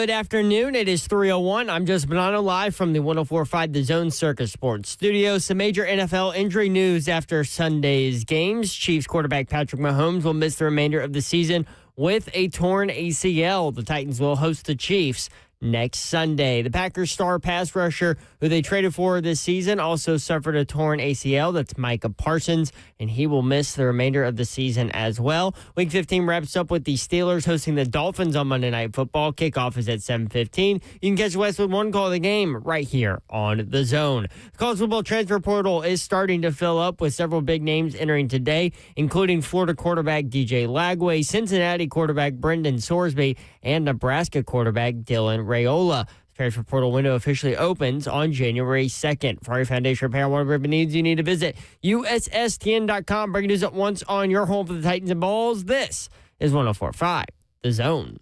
Good afternoon. It is 3:01. I'm Joseph Bonanno live from the 104.5 The Zone Circus Sports Studio. Some major NFL injury news after Sunday's games. Chiefs quarterback Patrick Mahomes will miss the remainder of the season with a torn ACL. The Titans will host the Chiefs next Sunday. The Packers star pass rusher who they traded for this season also suffered a torn ACL. That's Micah Parsons, and he will miss the remainder of the season as well. Week 15 wraps up with the Steelers hosting the Dolphins on Monday Night Football. Kickoff is at 7:15. You can catch West with one call of the game right here on The Zone. The college football transfer portal is starting to fill up with several big names entering today, including Florida quarterback DJ Lagway, Cincinnati quarterback Brendan Sorsby, and Nebraska quarterback Dylan Raiola. The transfer portal window officially opens on January 2nd. For your foundation repair, whatever needs you need to visit USSTN.com. Breaking news at once on your home for the Titans and Balls. This is 104.5 The Zone.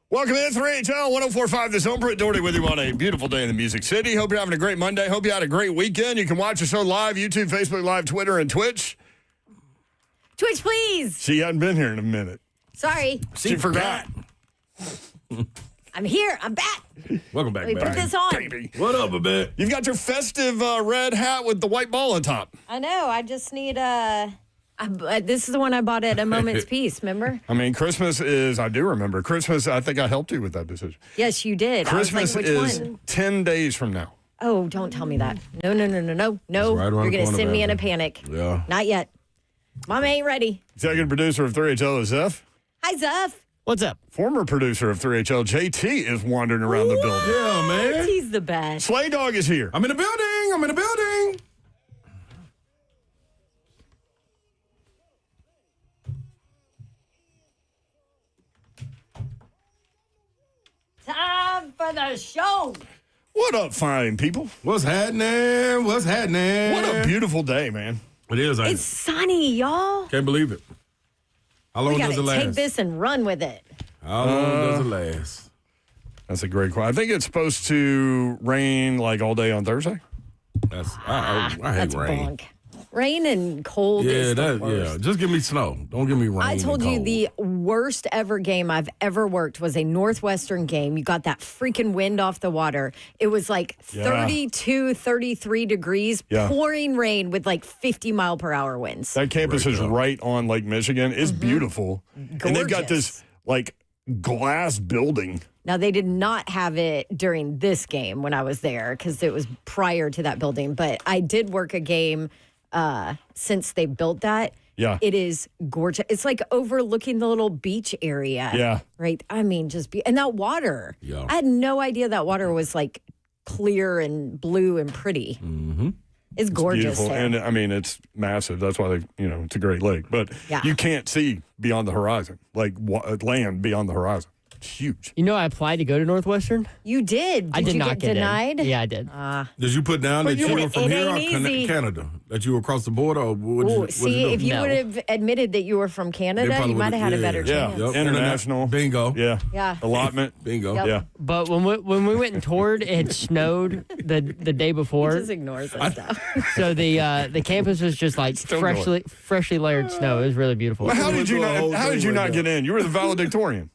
Welcome in 3HL 104.5 The Zone. Britt Doherty with you on a beautiful day in the Music City. Hope you're having a great Monday. Hope you had a great weekend. You can watch the show live, YouTube, Facebook Live, Twitter, and Twitch. Twitch, please. She hadn't been here in a minute. Sorry. She forgot. I'm here. I'm back. Welcome back, Let me put baby. this on. Baby. What up, a bit? You've got your festive red hat with the white ball on top. I know. I just need this is the one I bought at A Moment's Peace, remember? I mean, Christmas is, I do remember. Christmas, I think I helped you with that decision. Yes, you did. Christmas I was like, which is one? 10 days from now. Oh, don't tell me that. No. right around You're the going to corner, send me in a baby. panic. Yeah. Not yet. Mama ain't ready. Executive producer of 3HL is Zeph. Hi, Zuff. What's up? Former producer of 3HL, JT, is wandering around the building. Yeah, man. He's the best. Slay Dog is here. I'm in the building. Time for the show. What up, fine people? What's happening? What a beautiful day, man. It is. It's sunny, y'all. Can't believe it. How long We got does it to last? take this and run with it. How long does it last? That's a great question. I think it's supposed to rain like all day on Thursday. I hate That's rain. bonk. Rain and cold is the worst. Yeah. Just give me snow. Don't give me rain. I told and you cold. the worst ever game I've ever worked was a Northwestern game. You got that freaking wind off the water. It was like 32, 33 degrees, pouring rain with like 50-mile-per-hour winds. That campus is right on Lake Michigan. It's beautiful. And they've got this like glass building. Now, they did not have it during this game when I was there because it was prior to that building. But I did work a game since they built that. Yeah. It is gorgeous. It's like overlooking the little beach area. Yeah. Right? I mean, and that water. Yeah. I had no idea that water was like clear and blue and pretty. Mm-hmm. It's gorgeous Beautiful. there. And I mean, it's massive. That's why it's a great lake. But you can't see beyond the horizon, like land beyond the horizon. It's huge. You know, I applied to go to Northwestern. You did. I did you not get denied? in. Yeah, I did. Did you put down that you were from it here or ain't easy. Canada? That you were across the border? Or what'd you do? If you No. would have admitted that you were from They Canada, probably you might have had a better Yeah. chance. Yep. International. Bingo. Yeah. Yeah. Allotment. Bingo. Yep. Yeah. But when we went and toured, it had snowed the day before. Just ignores that stuff. So the campus was just like freshly layered snow. It was really beautiful. But how went did you through a whole not? How thing did you right not get in? You were the valedictorian.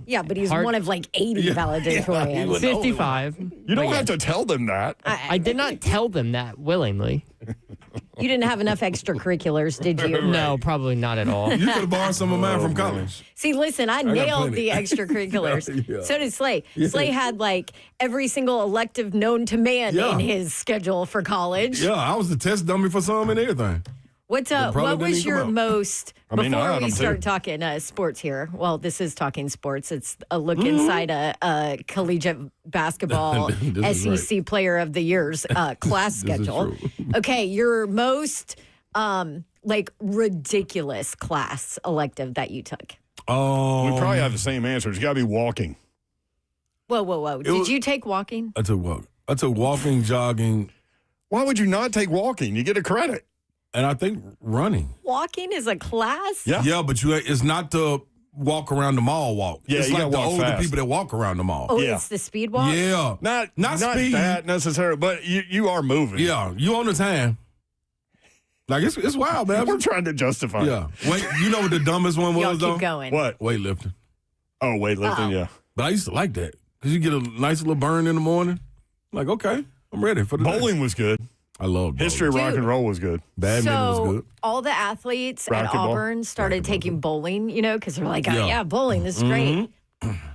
Yeah, but he's Hard- one of like 80 valedictorians. was- 55. You don't have to tell them that. I did not tell them that willingly. You didn't have enough extracurriculars, did you? No, probably not at all. You could have borrowed some of mine from college. See, listen, I got nailed plenty. the extracurriculars. Yeah. So did Slay. Slay had like every single elective known to man Yeah. in his schedule for college. Yeah, I was the test dummy for some and everything. What probably was didn't your come out. most I mean, I before had we them start too. talking sports here? Well, this is talking sports. It's a look inside a collegiate basketball This is SEC Player of the Year's class This is schedule. true. Okay, your most like ridiculous class elective that you took. We probably have the same answers. You got to be walking. Whoa! Did you take walking? I took walking, jogging, Why would you not take walking? You get a credit. and I think running. Walking is a class. Yeah. Yeah, but it's not the walk around the mall walk. Yeah, it's you like gotta the walk older fast. people that walk around the mall. Oh, Yeah. it's the speed walk? Yeah. Not speed. that necessarily, but you are moving. Yeah, you on the time. Like, it's wild, man. We're trying to justify it. Yeah. Wait, you know what the dumbest one Y'all was, though? keep going. What? Weightlifting. Oh, weightlifting, yeah. But I used to like that because you get a nice little burn in the morning. Like, okay, I'm ready for the day. Bowling was good. I love History of rock and roll was good. Badminton was good. All the athletes at Racquetball. Auburn started taking bowling, because they're like, oh, Yeah. yeah, bowling, this is great.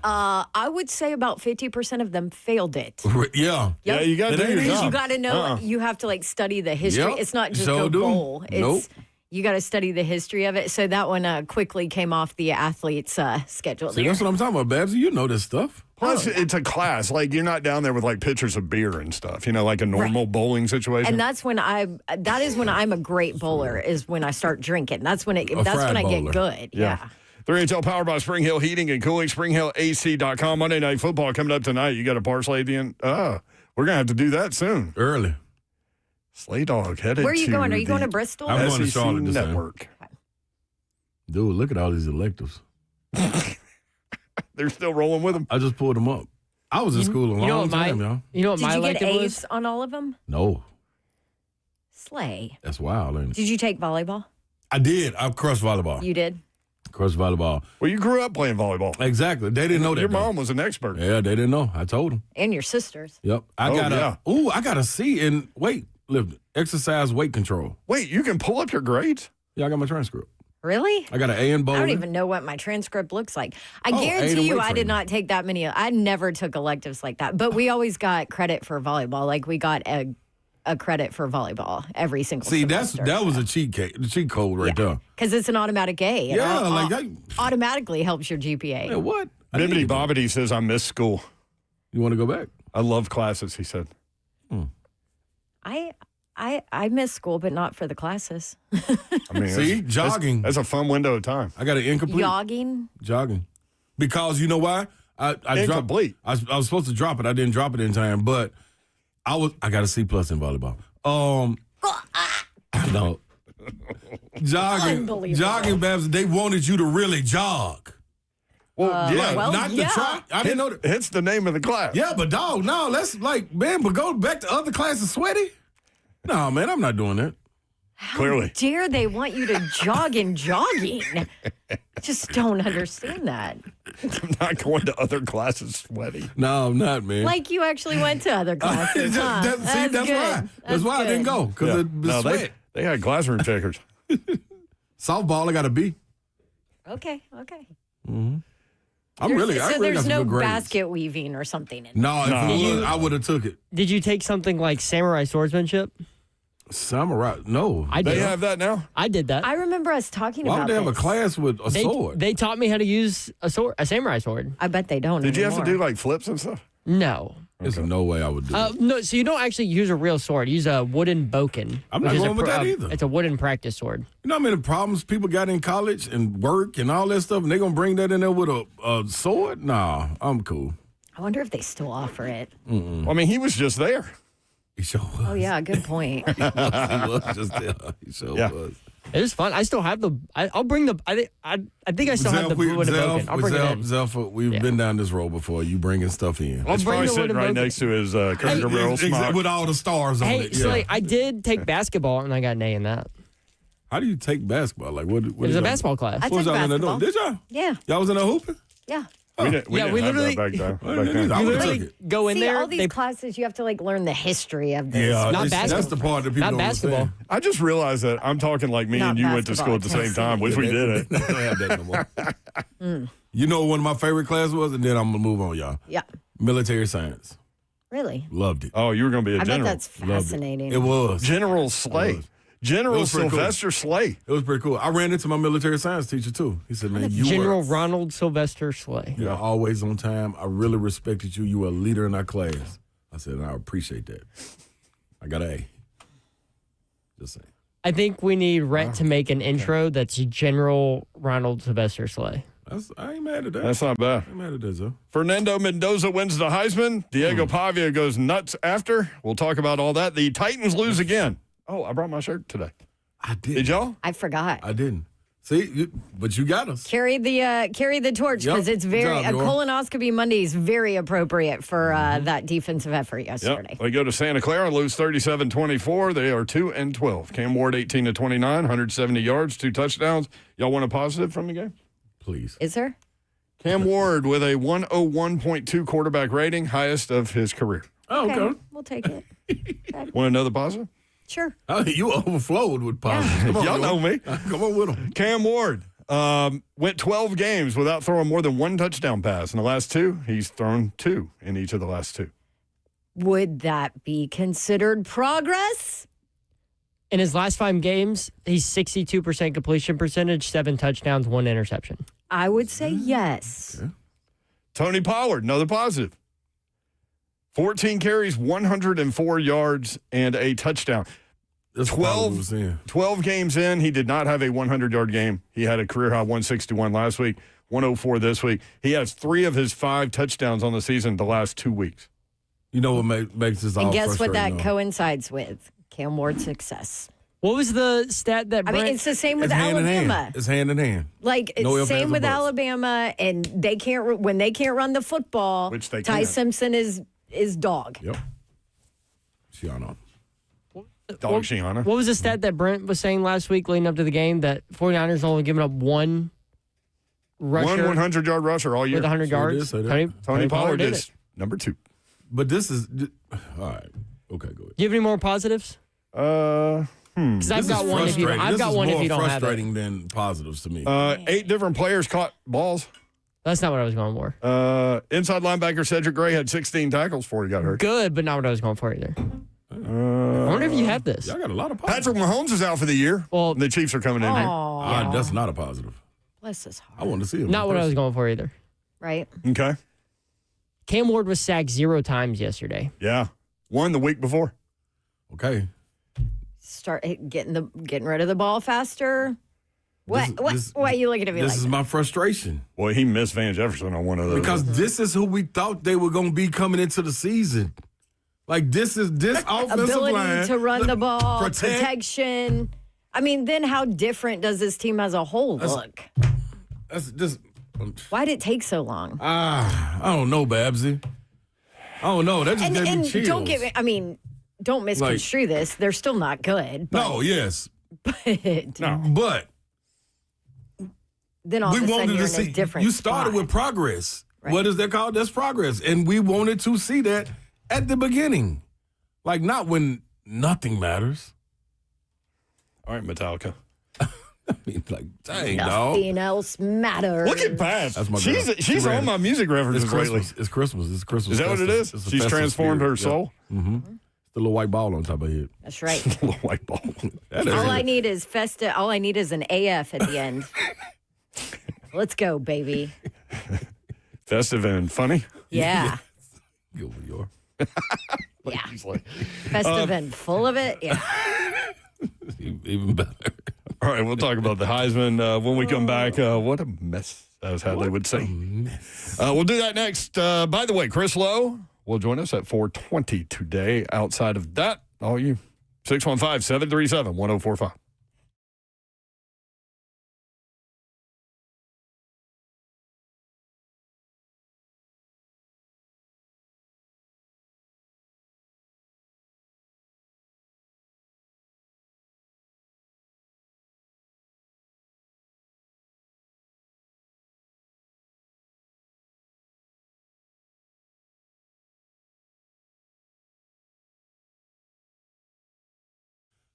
I would say about 50% of them failed it. Yeah. Yeah, you got to It do ain't your easy. Because you job. got to know, you have to study the history. Yep, It's not just sure go do. bowl. Nope. You got to study the history of it. So that one quickly came off the athletes' schedule. See, there. that's what I'm talking about, Babs. You know this stuff. Plus, it's a class. Like, you're not down there with, pitchers of beer and stuff, like a normal bowling situation. And that is when I'm a great bowler, is when I start drinking. That's when I frat get bowler. good. Yeah. 3HL powered by Spring Hill Heating and Cooling, SpringHillAC.com. Monday Night Football coming up tonight. You got a parlay at the end. We're going to have to do that soon. Early. Slay Dog headed Where are you to going? Are you going to the Bristol? I'm going to SEC Charlotte this time. Network. Dude, look at all these electives. They're still rolling with them. I just pulled them up. I was in school a You know long what my time, y'all. you know what Did my you get elective A's was? on all of them? No, Slay. that's wild, ain't it? Did you take volleyball? I did. I crushed volleyball. You did? Crushed volleyball. Well, you grew up playing volleyball. Exactly. They didn't know that. Your though. mom was an expert. Yeah, they didn't know. I told them. And your sisters. Yep. I got a C in weightlifting, exercise weight control. Wait, you can pull up your grades? Yeah, I got my transcript. Really? I got an A in I bowling. don't even know what my transcript looks like. I A to guarantee you weight I did training. not take that many. I never took electives like that. But we always got credit for volleyball. Like we got a credit for volleyball every single See, semester. that was a cheat code right there. Because it's an automatic A. It Yeah, automatically helps your GPA. Yeah, what? I need Bibbidi to go. Bobbidi says, I miss school. You want to go back? I love classes, he said. I miss school, but not for the classes. I mean, See, jogging. That's a fun window of time. I got an incomplete. Jogging. Because you know why? I dropped. Incomplete. I was supposed to drop it. I didn't drop it in time, but I got a C+ in volleyball. No. Unbelievable. Jogging, Babs, they wanted you to really jog. Well, yeah. well, Not yeah. the trot. I didn't know that. Hence the name of the class. Yeah, but dog, no, let's but go back to other classes sweaty. No, man, I'm not doing that. Clearly. Dare they want you to jog in jogging? Just don't understand that. I'm not going to other classes sweaty. No, I'm not, man. Like you actually went to other classes, huh? that's good. why. That's why I didn't good. go, because Yeah. of the No, sweat. they had classroom checkers. Softball, I got a B. Okay. I really so got there's some no good grades. basket weaving or something in it. No, if it was, I would have took it. Did you take something like samurai swordsmanship? Samurai, no. I They did. have that now? I did that. I remember us talking Why about would they have a this. class with a sword? They taught me how to use a samurai sword. I bet they don't. Did you have to anymore. do like flips and stuff? No. There's no way I would do it. No, so you don't actually use a real sword. Use a wooden boken. I'm which not is going with that either. It's a wooden practice sword. You know how many problems people got in college and work and all that stuff, and they going to bring that in there with a sword? Nah, I'm cool. I wonder if they still offer it. I mean, he was just there. He sure was. Oh yeah, good point. He was just there. He sure Yeah. was. It was fun. I still have the. I'll bring the. I think I still have the wooden boken. I'll bring it in. Zelfa, we've Yeah. been down this road before. You bringing stuff in. I'll He's bring probably the sitting wooden right boken. next to his Kurt Guerrero smock. With all the stars on Hey, it. so Yeah. I did take basketball and I got an A in that. How do you take basketball? Like what? It was a basketball class. I What was took y'all in there doing? basketball. Did y'all? Yeah, Y'all was in there hooping? yeah. We didn't we have literally- that back then. Well, Back then. I You would've literally took it. go in See, there. all these classes, you have to learn the history of this. Yeah, Not that's basketball. the part that people Not don't basketball. understand. I just realized that I'm talking like me Not and you went to school at the same basketball, time, which we didn't. They don't have that no more. You know what one of my favorite classes was, and then I'm gonna move on, y'all. Yeah, Military science. really. Loved it. Oh, you were going to be a I bet general. that's Loved fascinating. It was. General Slay. It was. General It was pretty cool. Sylvester Slay. It was pretty cool. I ran into my military science teacher too. He said, "Man, you General were Ronald Sylvester Slay. you're always on time. I really respected you. You were a leader in our class." I said, "I appreciate that. I got an A." Just saying. I think we need Rhett to make an intro that's General Ronald Sylvester Slay. I ain't mad at that. That's not bad. I ain't mad at that, though. Fernando Mendoza wins the Heisman. Diego Pavia goes nuts after. We'll talk about all that. The Titans lose again. Oh, I brought my shirt today. I did. Did y'all? I forgot. I didn't. See, but you got us. Carry the torch because it's very Good job, Nora. colonoscopy Monday is very appropriate for that defensive effort yesterday. Yep. They go to Santa Clara and lose 37-24. They are 2-12. Cam Ward 18-29, 170 yards, 2 touchdowns. Y'all want a positive from the game? Please. Is there? Cam Ward with a 101.2 quarterback rating, highest of his career. Oh, okay. We'll take it. Want another positive? Sure. You overflowed with positives. Come on, Y'all know me. Come on with them. Cam Ward went 12 games without throwing more than 1 touchdown pass. In the last 2, he's thrown 2 in each of the last 2. Would that be considered progress? In his last 5 games, he's 62% completion percentage, 7 touchdowns, 1 interception. I would say yes. Okay. Tony Pollard, another positive. 14 carries, 104 yards, and a touchdown. That's 12 games in, he did not have a 100-yard game. He had a career-high 161 last week, 104 this week. He has 3 of his 5 touchdowns on the season the last 2 weeks. You know what makes this all And guess what that frustrating, though? coincides with? Cam Ward's success. What was the stat that I Brent... mean, it's the same with It's hand in Alabama. hand. It's hand in hand. Like, it's No ifs, same ands, or with buts. Alabama, and they can't when they can't run the football. Which they Ty can't. Simpson is dog. Yep. Shiano. Dog Shiana. What was the stat that Brent was saying last week leading up to the game that 49ers only given up 1 rusher One 100-yard rusher all year. with 100 Sure yards? did say that. Tony Pollard did is it. number 2. But this is all right. Okay, go ahead. Do you have any more positives? Because I've This got is one. If you don't, frustrating. I've got This is one. If more you don't have it, frustrating than positives to me. 8 different players caught balls. that's not what I was going for. Inside linebacker Cedric Gray had 16 tackles before he got hurt. Good, but not what I was going for either. I wonder if you have this. Y'all got a lot of positives. Patrick Mahomes is out for the year. Well, The Chiefs are coming in here. That's not a positive. Bless his I heart. want to see him. not in what I was person. going for either. Right? Okay. Cam Ward was sacked 0 times yesterday. Yeah. 1 the week before. Okay. Start getting rid of the ball faster. What? This- Why are you looking at me This like is that? my frustration. Boy, he missed Van Jefferson on one of those. Because this is who we thought they were going to be coming into the season. Like, this offensive ability line. to run the ball, protect. protection. I mean, then how different does this team as a whole look? That's just, Why did it take so long? I don't know, Babsy. I don't know. That just gave me And chills. don't get me. I mean, don't misconstrue this. They're still not good. But, No, yes. but No. But then all we of a sudden wanted you're to in a see. different You started spot. with progress. Right. What is that called? That's progress. And we wanted to see that at the beginning. Like, not when nothing matters. All right, Metallica. I mean, like, dang, dog. Nothing else matters. Look at Pat. That's my She's girl. she's Ready. on my music references It's lately. Christmas. It's Christmas. It's Christmas. Is that what it is? It's a She's festive transformed spirit. her soul. Yeah. Mm-hmm. It's the little white ball on top of her head. That's right. Little white ball. That is All it. I need is Festa. All I need is an AF at the end. Let's go, baby. Festive and funny. Yeah. Go with your. Yeah. He's like, Festive and full of it. Yeah. Even better. all right, we'll talk about the Heisman when we come back. What a mess, as Hadley would say. We'll do that next. By the way, Chris Lowe will join us at 4:20 today. Outside of that, all you 615-737-1045.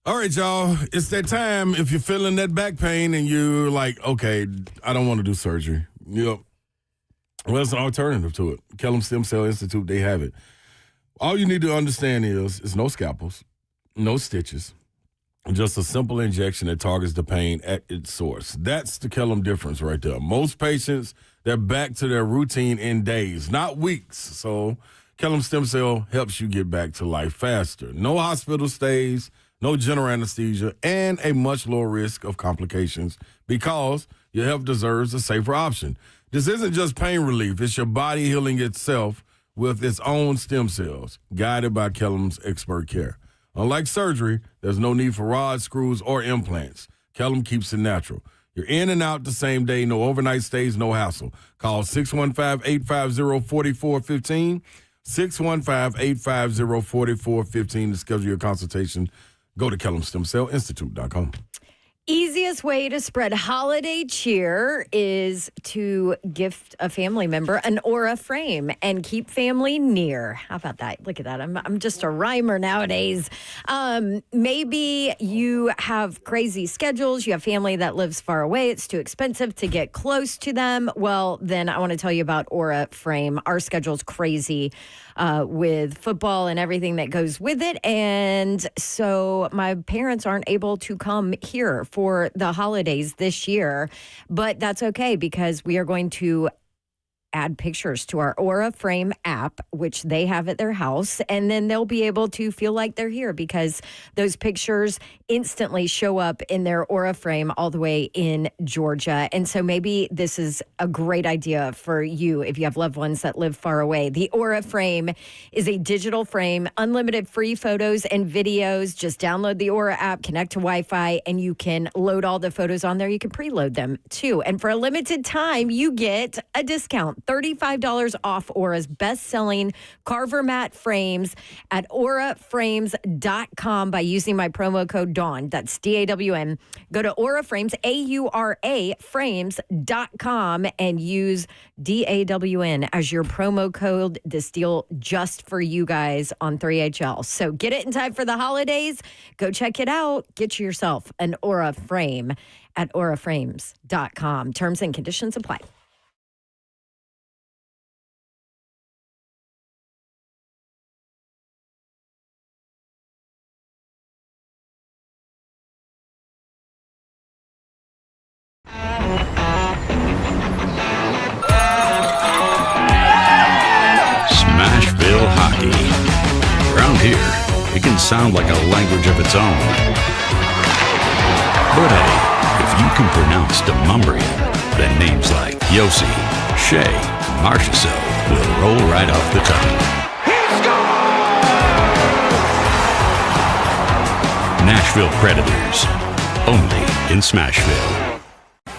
All right, y'all. It's that time. If you're feeling that back pain and you're like, okay, I don't want to do surgery. Well, it's an alternative to it. Kellum Stem Cell Institute, they have it. All you need to understand is no scalpels, no stitches, just a simple injection that targets the pain at its source. That's the Kellum difference right there. Most patients, they're back to their routine in days, not weeks. So Kellum Stem Cell helps you get back to life faster. No hospital stays, no general anesthesia, and a much lower risk of complications because your health deserves a safer option. This isn't just pain relief. It's your body healing itself with its own stem cells, guided by Kellum's expert care. Unlike surgery, there's no need for rods, screws, or implants. Kellum keeps it natural. You're in and out the same day, no overnight stays, no hassle. Call 615-850-4415, 615-850-4415 to schedule your consultation. Go to KellumStemCellInstitute.com. Easiest way to spread holiday cheer is to gift a family member an Aura frame and keep family near. How about that? Look at that. I'm just a rhymer nowadays. Maybe you have crazy schedules. You have family that lives far away. It's too expensive to get close to them. Well, then I want to tell you about Aura frame. Our schedule's crazy with football and everything that goes with it. And so my parents aren't able to come here for the holidays this year, but that's okay because we are going to add pictures to our Aura Frame app, which they have at their house, and then they'll be able to feel like they're here because those pictures instantly show up in their Aura Frame all the way in Georgia. And so maybe this is a great idea for you if you have loved ones that live far away. The Aura Frame is a digital frame, unlimited free photos and videos. Just download the Aura app, connect to Wi-Fi, and you can load all the photos on there. You can preload them too. And for a limited time, you get a discount. $35 off Aura's best-selling Carver mat frames at auraframes.com by using my promo code DAWN. That's DAWN. Go to Aura Frames, AURA frames.com, and use DAWN as your promo code. This deal just for you guys on 3HL. So get it in time for the holidays. Go check it out. Get yourself an Aura frame at auraframes.com. Terms and conditions apply. Smashville hockey. Around here, it can sound like a language of its own. But hey, if you can pronounce Demumbrian, then names like Yossi, Shea, and Marchessault will roll right off the tongue. Nashville Predators, only in Smashville.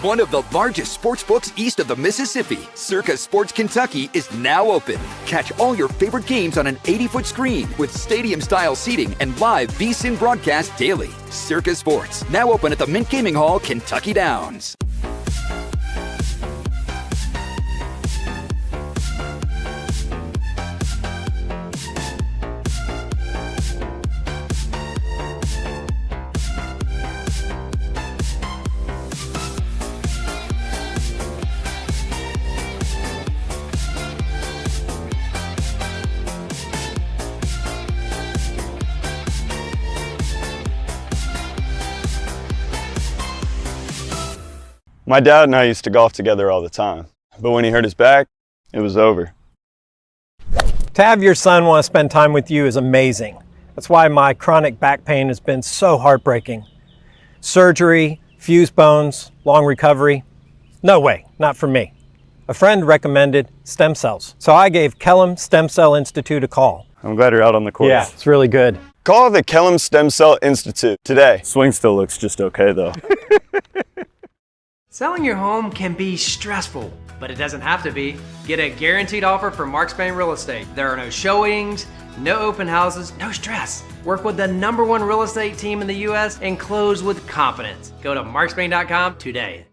One of the largest sports books east of the Mississippi, Circa Sports Kentucky, is now open. Catch all your favorite games on an 80-foot screen with stadium-style seating and live VSiN broadcast daily. Circa Sports, now open at the Mint Gaming Hall, Kentucky Downs. My dad and I used to golf together all the time, but when he hurt his back, it was over. To have your son want to spend time with you is amazing. That's why my chronic back pain has been so heartbreaking. Surgery, fused bones, long recovery. No way, not for me. A friend recommended stem cells, so I gave Kellum Stem Cell Institute a call. I'm glad you're out on the course. Yeah, it's really good. Call the Kellum Stem Cell Institute today. Swing still looks just okay though. Selling your home can be stressful, but it doesn't have to be. Get a guaranteed offer from Mark Spain Real Estate. There are no showings, no open houses, no stress. Work with the #1 real estate team in the U.S. and close with confidence. Go to markspain.com today.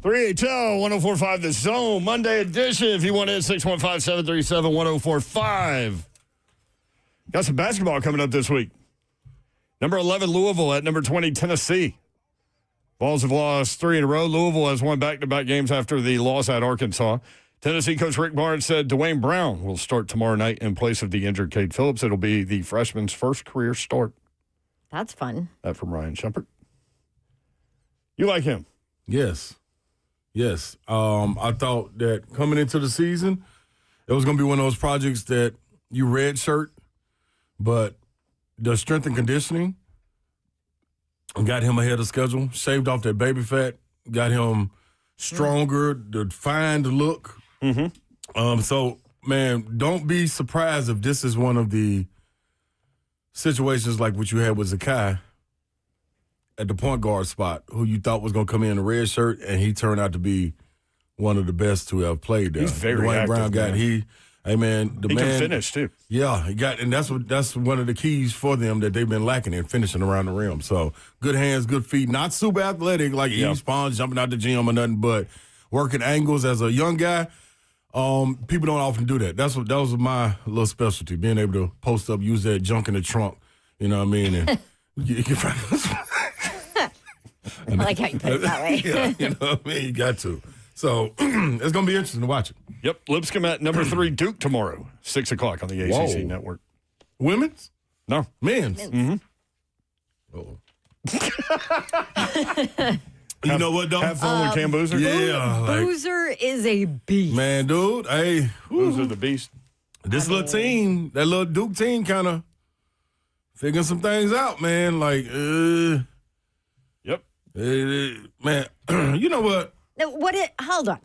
380-1045 The Zone, Monday edition. If you want in, 615-737-1045. Got some basketball coming up this week. Number 11, Louisville at number 20, Tennessee. Vols have lost 3 in a row. Louisville has won back-to-back games after the loss at Arkansas. Tennessee coach Rick Barnes said Dwayne Brown will start tomorrow night in place of the injured Cade Phillips. It'll be the freshman's first career start. That's fun. That from Ryan Shumpert. You like him? Yes. I thought that coming into the season, it was going to be one of those projects that you redshirt, but the strength and conditioning got him ahead of schedule, shaved off that baby fat, got him stronger, defined look. So, man, don't be surprised if this is one of the situations like what you had with Zakai at the point guard spot, who you thought was going to come in a red shirt, and he turned out to be one of the best to have played there. He's very Dwayne active, Brown got man. he can finish too. Yeah, he got, and that's one of the keys for them that they've been lacking in finishing around the rim. So good hands, good feet, not super athletic like Eve Spons jumping out the gym or nothing, but working angles as a young guy. People don't often do that. That was my little specialty, being able to post up, use that junk in the trunk. You know what I mean? And you can I like how you put it that way. yeah, you know what I mean? You got to. So it's going to be interesting to watch it. Yep, Lipscomb at number 3, Duke tomorrow, 6 o'clock on the ACC Network. Women's? No. Men's? Uh-oh. You know what, though? Have fun with Cam Boozer. Yeah. Boozer is a beast. Man, dude, hey. Boozer the beast. This little team, that little Duke team kind of figuring some things out, man. Like, Yep. Man, you know what? No, hold on.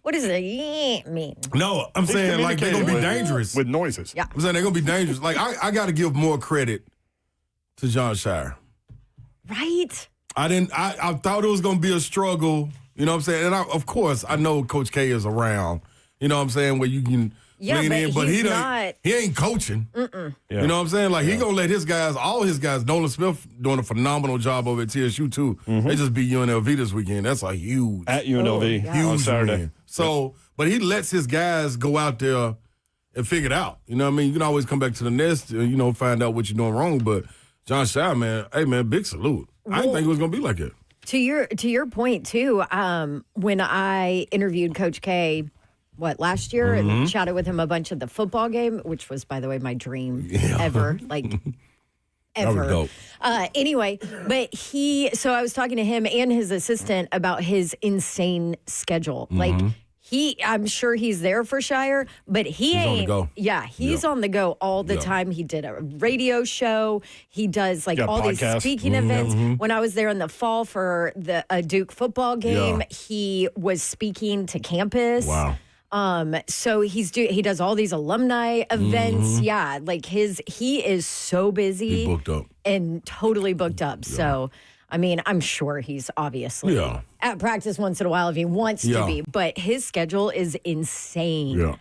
What does it mean? No, I'm saying like they're going to be dangerous. With noises. Yeah. I'm saying they're going to be dangerous. Like, I got to give more credit to John Shire. Right? I thought it was going to be a struggle, you know what I'm saying? And of course, I know Coach K is around, you know what I'm saying, where you can lean in, but he ain't coaching. Mm-mm. You know what I'm saying? Like, he going to let all his guys, Nolan Smith doing a phenomenal job over at TSU, too. They just beat UNLV this weekend. That's a huge. At UNLV on Saturday. Win. So, but he lets his guys go out there and figure it out. You know what I mean? You can always come back to the nest and, find out what you're doing wrong. But John Shire, man, hey, man, big salute. I didn't think it was going to be like that. To your point, too, when I interviewed Coach K, last year, and chatted with him a bunch of the football game, which was, by the way, my dream ever. Like, ever. That was dope. Anyway, so I was talking to him and his assistant about his insane schedule. Like, I'm sure he's there for Shire, but he's on the go. Yeah, he's on the go all the time. He did a radio show. He does all these speaking events. When I was there in the fall for a Duke football game, he was speaking to campus. Wow. So he does all these alumni events. Yeah, like he is so busy. He booked up. And totally booked up. Yeah. So, I mean, I'm sure he's obviously at practice once in a while if he wants to be, but his schedule is insane. Yeah.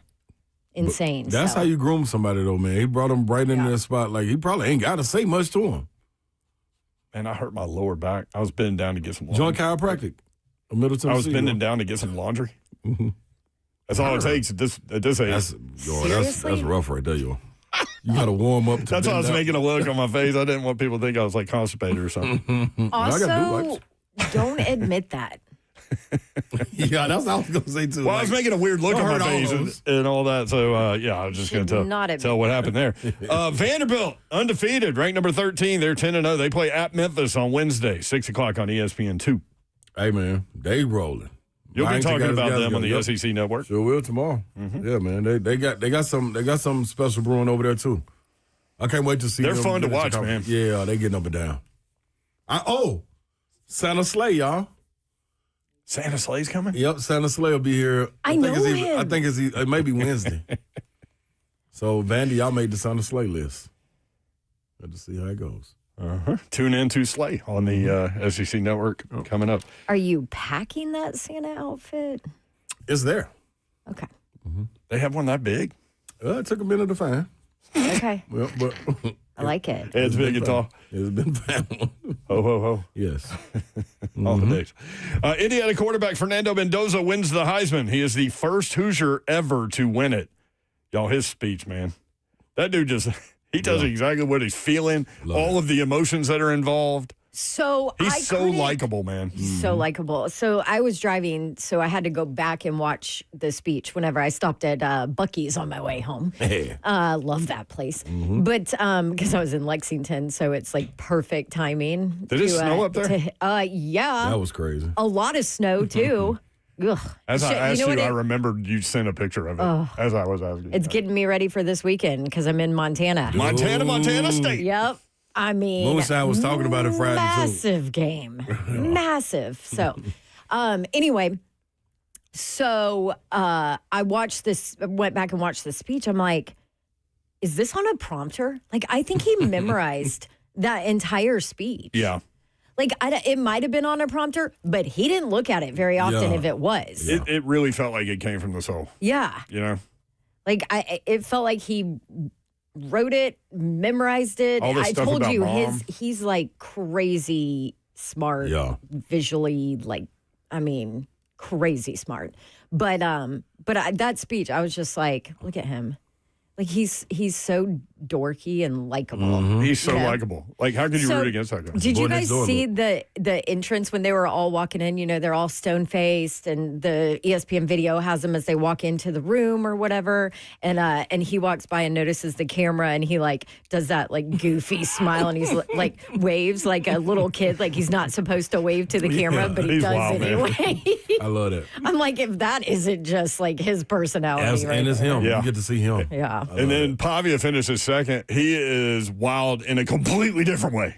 Insane. But that's how you groom somebody, though, man. He brought him right in that spot. Like, he probably ain't got to say much to him. Man, I hurt my lower back. I was bending down to get some laundry. Joint chiropractic. Middle Tennessee. I was bending down to get some laundry. That's all it takes at this age. That's rough right there, yo. You got to warm up. That's why I was making a look on my face. I didn't want people to think I was like constipated or something. Also, don't admit that. Yeah, that's what I was going to say, too. Well, I was making a weird look on my face and all that. So, I was just going to tell what happened there. Vanderbilt, undefeated, ranked number 13. They're 10-0. They play at Memphis on Wednesday, 6 o'clock on ESPN2. Hey, man, they rolling. You'll be talking about them on the SEC Network. Sure will tomorrow. Yeah, man, they got something special brewing over there too. I can't wait to see. They're them fun to watch, man. Yeah, they getting up and down. Santa Slay, y'all. Santa Slay's coming. Yep, Santa Slay will be here. I know him. I think it may be Wednesday. So Vandy, y'all made the Santa Slay list. Got to see how it goes. Tune in to Slay on the SEC Network coming up. Are you packing that Santa outfit? It's there. Okay. They have one that big? It took a minute to find. Okay. Well, but I like it. It's big and tall. It's been found. Ho, ho, ho. Yes. All the days. Indiana quarterback Fernando Mendoza wins the Heisman. He is the first Hoosier ever to win it. Y'all, his speech, man. That dude he tells you exactly what he's feeling, all of the emotions that are involved. So He's so likable, man. He's so likable. So I was driving, so I had to go back and watch the speech whenever I stopped at Buc-ee's on my way home. Love that place. But because I was in Lexington, so it's like perfect timing. Did it snow up there? Yeah. That was crazy. A lot of snow, too. Ugh. As I asked you, I remembered you sent a picture of it as I was asking. It's getting me ready for this weekend because I'm in Montana. Montana State. Yep. I mean, Moonshine was talking about it Friday, massive game. Massive. So, anyway, so I watched this, went back and watched the speech. I'm like, is this on a prompter? Like, I think he memorized that entire speech. Yeah. Like, it might have been on a prompter, but he didn't look at it very often if it was. It really felt like it came from the soul. Yeah. You know? Like, it felt like he wrote it, memorized it. All this I stuff told about you, mom. he's like crazy smart, visually, like, I mean, crazy smart. But that speech, I was just like, look at him. Like, he's so dorky and likable. He's so likable. Like, how could you root against that guy? Did you guys see the entrance when they were all walking in? You know, they're all stone-faced, and the ESPN video has them as they walk into the room or whatever. And he walks by and notices the camera, and he, like, does that, like, goofy smile, and he's, like, waves like a little kid. Like, he's not supposed to wave to the camera, but he does wild, anyway. I love that. I'm like, if that isn't just, like, his personality right and it's there. him. You get to see him. Yeah. And then Pavia finishes second. He is wild in a completely different way.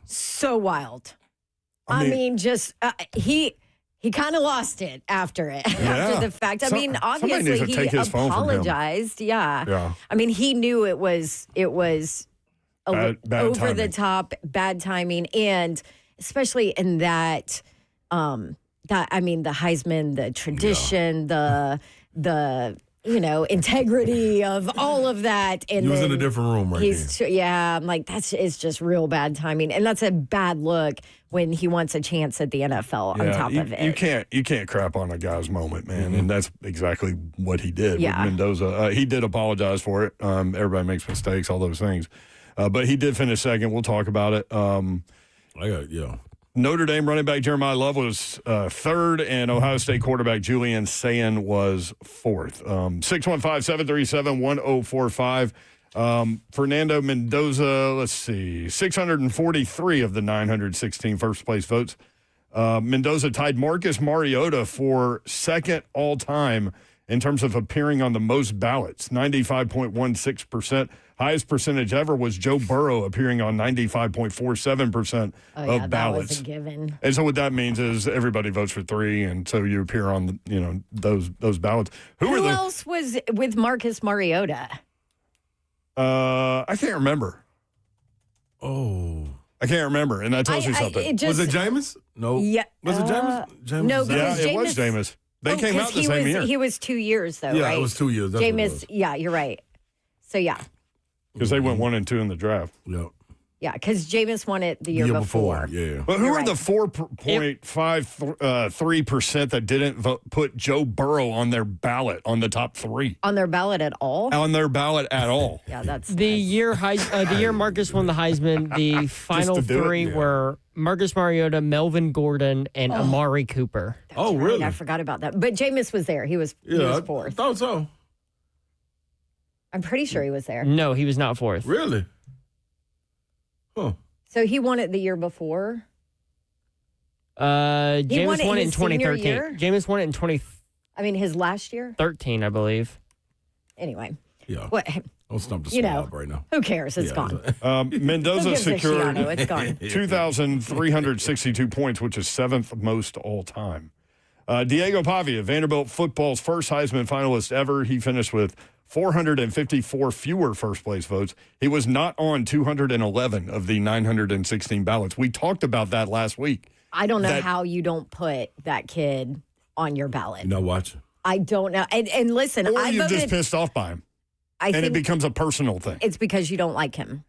So wild. I mean just he kind of lost it after it, after the fact. I mean, obviously he apologized. Yeah. I mean, he knew it was Bad over timing. the top, bad timing, and especially in that I mean, the Heisman, the tradition, the integrity of all of that. And he was in a different room I'm like, it's just real bad timing. And that's a bad look when he wants a chance at the NFL on top of it. You can't crap on a guy's moment, man. And that's exactly what he did with Mendoza. He did apologize for it. Everybody makes mistakes, all those things. But he did finish second. We'll talk about it. Notre Dame running back Jeremiah Love was third, and Ohio State quarterback Julian Sayin was fourth. 615-737-1045. Fernando Mendoza, let's see, 643 of the 916 first-place votes. Mendoza tied Marcus Mariota for second all-time in terms of appearing on the most ballots, 95.16%. Highest percentage ever was Joe Burrow, appearing on 95.47% of ballots. That was a given. And so what that means is everybody votes for three, and so you appear on those ballots. Who else was with Marcus Mariota? I can't remember. Oh. I can't remember, and that tells you something. Was it Jameis? No. Yeah. Was it Jameis? No, it was Jameis. They came out the same year. He was 2 years, though, yeah, right? it was 2 years. That's Jameis, yeah, you're right. So, yeah. Because they went 1 and 2 in the draft. Yep. Yeah, because Jameis won it the year before. Yeah. But who are the 4.53% that didn't put Joe Burrow on their ballot on the top three? On their ballot at all? On their ballot at all. Yeah, that's the year Marcus won the Heisman. The final three were Marcus Mariota, Melvin Gordon, and Amari Cooper. That's right. Really? I forgot about that. But Jameis was there. He was fourth. I thought so. I'm pretty sure he was there. No, he was not fourth. Really? Huh. So he won it the year before? Jameis won it in 2013. Jameis won it in 2013, I mean, his last year? I believe. Anyway. Yeah. What? Don't stump the swab right now. Who cares? It's gone. Mendoza secured it's gone. 2,362 points, which is seventh most all time. Diego Pavia, Vanderbilt football's first Heisman finalist ever. He finished with 454 fewer first-place votes. He was not on 211 of the 916 ballots. We talked about that last week. I don't know how you don't put that kid on your ballot. You're not watching. I don't know. And listen, Or I you're voted, just pissed off by him. I think it becomes a personal thing. it's because you don't like him.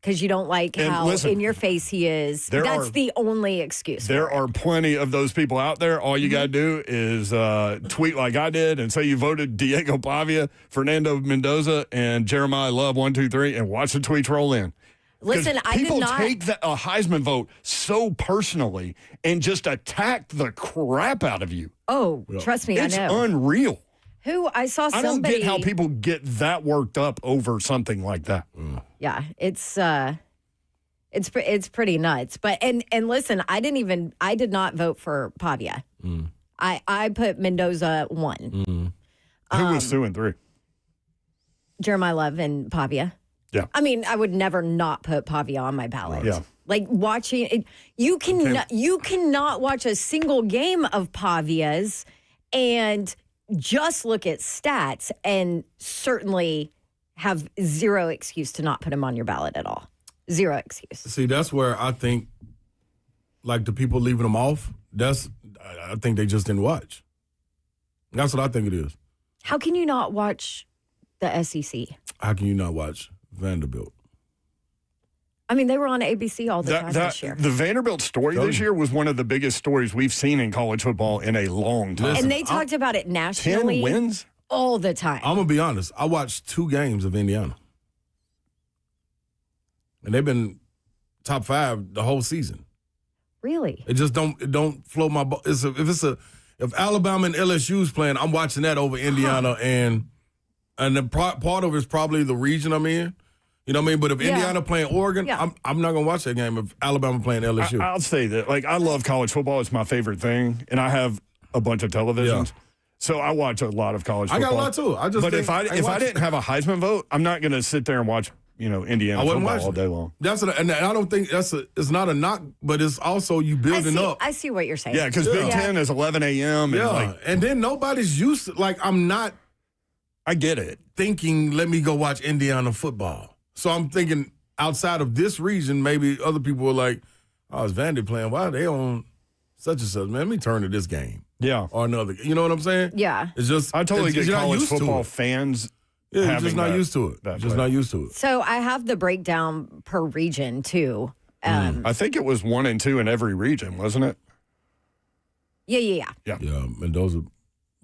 Because you don't like And how listen, in your face he is. That's the only excuse. There for it. are plenty of those people out there. All you got to do is tweet like I did and say you voted Diego Pavia, Fernando Mendoza, and Jeremiah Love 1, 2, 3, and watch the tweets roll in. Listen, I did people not take a Heisman vote so personally and just attack the crap out of you. Oh, trust me, It's I know. unreal. Who I saw I somebody. don't get how people get that worked up over something like that. Yeah, it's pretty nuts. But and listen, I did not vote for Pavia. I put Mendoza 1. Who was 2 and 3? Jeremiah Love and Pavia. Yeah. I mean, I would never not put Pavia on my ballot. Yeah. Like watching it, you cannot watch a single game of Pavia's and just look at stats and certainly have zero excuse to not put him on your ballot at all. Zero excuse. See, that's where I think, like the people leaving them off, I think they just didn't watch. That's what I think it is. How can you not watch the SEC? How can you not watch Vanderbilt? I mean, they were on ABC all the time this year. The Vanderbilt story this year was one of the biggest stories we've seen in college football in a long time. And they talked about it nationally 10 wins? all the time. I'm going to be honest. I watched 2 games of Indiana. And they've been top 5 the whole season. Really? It just don't float my boat. If Alabama and LSU's playing, I'm watching that over Indiana and the part of it's probably the region I'm in. You know what I mean? But if Indiana playing Oregon, I'm not going to watch that game if Alabama playing LSU. I'll say that. Like, I love college football. It's my favorite thing. And I have a bunch of televisions. Yeah. So I watch a lot of college football. I got a lot, too. But if I didn't have a Heisman vote, I'm not going to sit there and watch, Indiana football all day long. And I don't think it's not a knock, but it's also you building up. I see what you're saying. Yeah, because Big Ten is 11 a.m. Yeah, and then nobody's used to, I'm not I get it. Thinking, let me go watch Indiana football. So I'm thinking outside of this region, maybe other people were like, oh, is Vandy playing? Why are they on such and such? Man, let me turn to this game. Yeah. Or another. You know what I'm saying? Yeah. It's just, I totally get college football fans. Yeah, you're just not used to it. Just not used to it. So I have the breakdown per region, too. I think it was 1 and 2 in every region, wasn't it? Yeah. Yeah, Mendoza.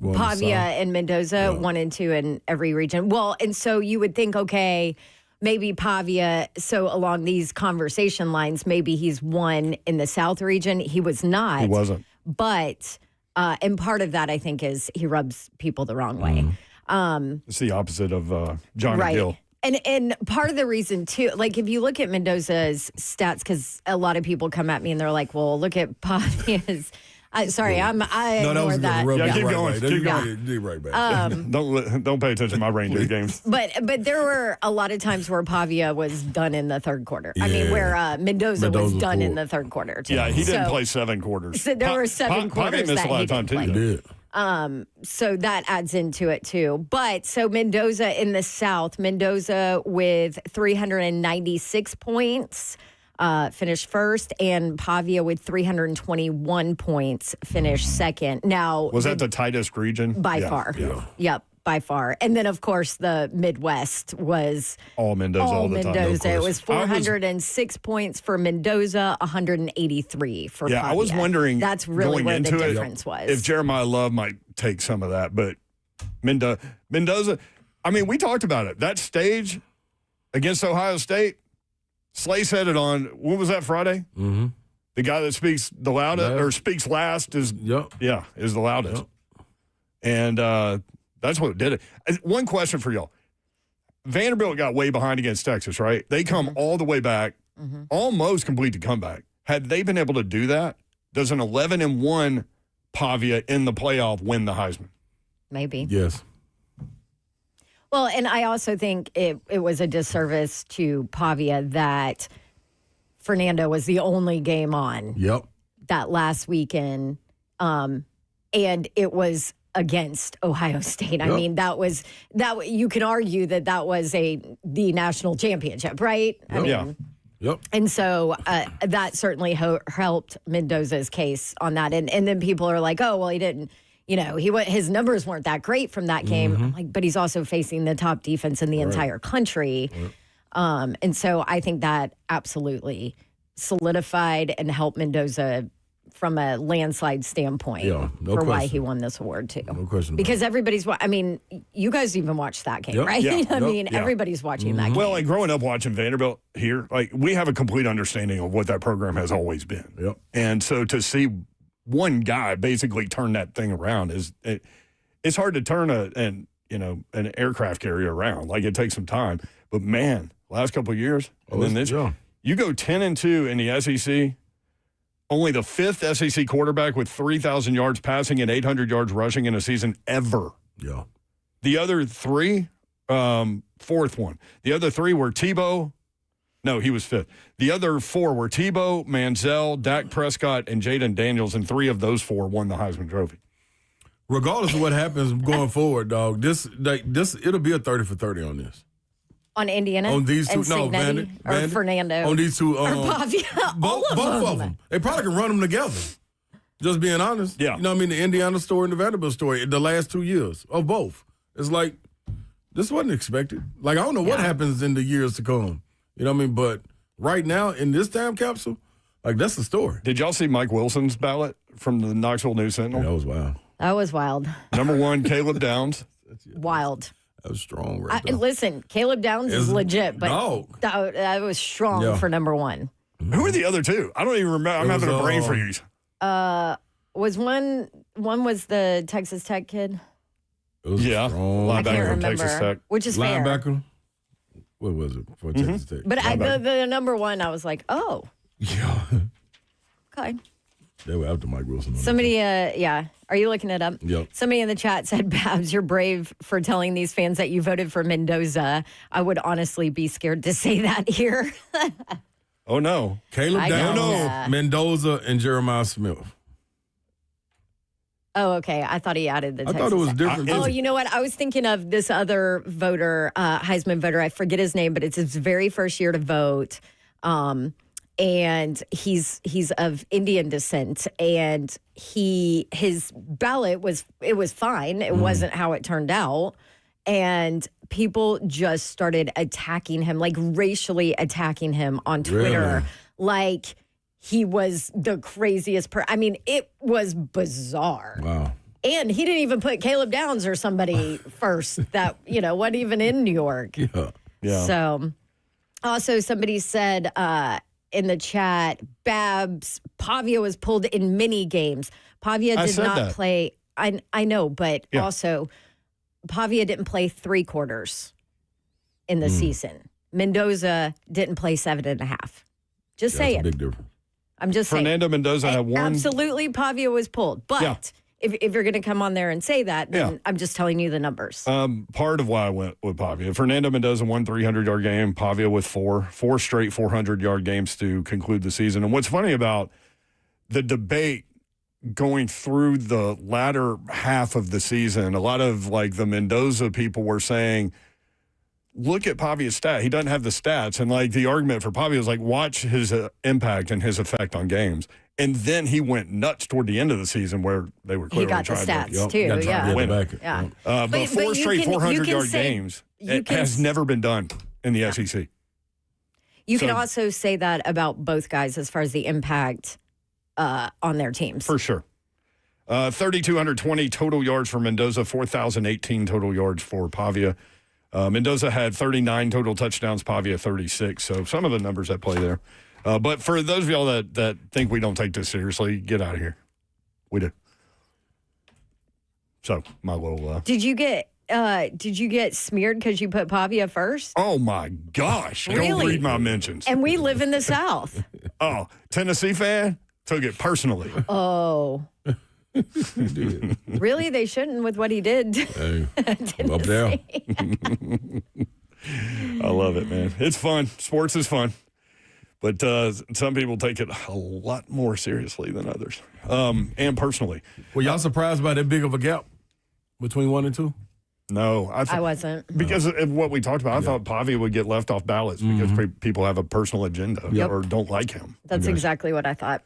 Pavia and Mendoza, 1 and 2 in every region. Well, and so you would think, okay, maybe Pavia, so along these conversation lines, maybe he's 1 in the South region. He was not. He wasn't. But, and part of that, I think, is he rubs people the wrong way. It's the opposite of Johnny Gill. And part of the reason, too, like if you look at Mendoza's stats, because a lot of people come at me and they're like, well, look at Pavia's. I ignored that. Yeah, keep going. Keep going. Right back. Don't pay attention to my reindeer games. But there were a lot of times where Pavia was done in the third quarter. I mean, where Mendoza was done in the third quarter. Too. Yeah, he didn't play 7 quarters. So there were 7 quarters missed that a lot he of time didn't too. play. So that adds into it too. But so Mendoza in the South, Mendoza with 396 points. Finished first, and Pavia with 321 points finished second. Now, was that the tightest region? By far. Yeah. Yep, by far. And then, of course, the Midwest was all Mendoza all the time. It was 406 points for Mendoza, 183 for Pavia. I was wondering. That's really where the difference was. If Jeremiah Love might take some of that, but Mendoza. I mean, we talked about it. That stage against Ohio State. Slay said it on, what was that, Friday? Mm-hmm. The guy that speaks the loudest or speaks last is is the loudest. Yep. And that's what did it. One question for y'all. Vanderbilt got way behind against Texas, right? They come all the way back, almost complete the comeback. Had they been able to do that, does an 11-1 Pavia in the playoff win the Heisman? Maybe. Yes. Well, and I also think it was a disservice to Pavia that Fernando was the only game on that last weekend. And it was against Ohio State. I mean, that you can argue that was the national championship, right? I mean, And so that certainly helped Mendoza's case on that. And then people are like, oh, well, he didn't his numbers weren't that great from that game. I'm like, but he's also facing the top defense in the entire country. And so I think that absolutely solidified and helped Mendoza from a landslide standpoint why he won this award too. No question. Because everybody's, you guys even watched that game, right? Everybody's watching that game. Well, like growing up watching Vanderbilt here, like we have a complete understanding of what that program has always been. Yep. And so to see one guy basically turn that thing around it's hard to turn an aircraft carrier around. Like it takes some time. But man, last couple of years, and then this, you go 10-2 in the SEC. Only the 5th SEC quarterback with 3,000 yards passing and 800 yards rushing in a season ever. Yeah. The other 3, 4th one. The other 3 were Tebow. No, he was 5th. The other 4 were Tebow, Manziel, Dak Prescott, and Jaden Daniels, and 3 of those 4 won the Heisman Trophy. Regardless of what happens going forward, dog, this it'll be a 30 for 30 on this. On Indiana? On these two, Bandit, or Fernando. On these two. Or Pavia. Both of them. They probably can run them together. Just being honest. Yeah. You know what I mean? The Indiana story and the Vanderbilt story, the last 2 years of both. It's like, this wasn't expected. Like, I don't know what happens in the years to come. You know what I mean? But right now, in this time capsule, like, that's the story. Did y'all see Mike Wilson's ballot from the Knoxville News Sentinel? That was wild. That was wild. Number 1, Caleb Downs. Wild. That was strong right there. Listen, Caleb Downs is legit, but that was strong for number 1. Who are the other 2? I don't even remember. I'm having a brain freeze. Was one was the Texas Tech kid? It was strong. I can't Linebacker from remember. Texas Tech. Which is fair. Linebacker? What was it for Texas Tech? But the number 1, I was like, oh. Yeah. Okay. They were after Mike Wilson. Somebody, Are you looking it up? Yep. Somebody in the chat said, Babs, you're brave for telling these fans that you voted for Mendoza. I would honestly be scared to say that here. Oh, no. Caleb Downs, Mendoza, and Jeremiah Smith. Oh, okay. I thought he added the Texas. I thought it was different. Oh, you know what? I was thinking of this other voter, Heisman voter. I forget his name, but it's his very first year to vote. And he's of Indian descent, and his ballot was fine. It wasn't how it turned out, and people just started attacking him, like racially attacking him on Twitter, like he was the craziest person. I mean, it was bizarre. Wow. And he didn't even put Caleb Downs or somebody first that wasn't even in New York. Yeah. So, also somebody said. In the chat, Babs, Pavia was pulled in many games. Pavia did not play. I know, but also Pavia didn't play 3 quarters in the season. Mendoza didn't play 7.5. Just saying. That's a big difference. I'm just saying. Fernando Mendoza had 1. Absolutely, Pavia was pulled. But if you're going to come on there and say that, then I'm just telling you the numbers. Part of why I went with Pavia. Fernando Mendoza won 300-yard game. Pavia with 4 straight 400-yard games to conclude the season. And what's funny about the debate going through the latter half of the season, a lot of like the Mendoza people were saying, look at Pavia's stat. He doesn't have the stats. And like the argument for Pavia was like, watch his impact and his effect on games. And then he went nuts toward the end of the season where they were clearly trying to win. He got the stats, too, win. But 4 straight 400-yard games has never been done in the SEC. You can also say that about both guys as far as the impact on their teams. For sure. 3,220 total yards for Mendoza, 4,018 total yards for Pavia. Mendoza had 39 total touchdowns, Pavia 36. So some of the numbers that play there. But for those of y'all that think we don't take this seriously, get out of here. We do. So my little. Did you get smeared because you put Pavia first? Oh my gosh! Really? Don't read my mentions. And we live in the South. Oh, Tennessee fan took it personally. Oh. Really? They shouldn't with what he did. Hey, up there. I love it, man. It's fun. Sports is fun. But some people take it a lot more seriously than others, and personally. Were y'all surprised by that big of a gap between 1 and 2? No. I wasn't. Because of what we talked about. I thought Pavia would get left off ballots because people have a personal agenda or don't like him. That's exactly what I thought.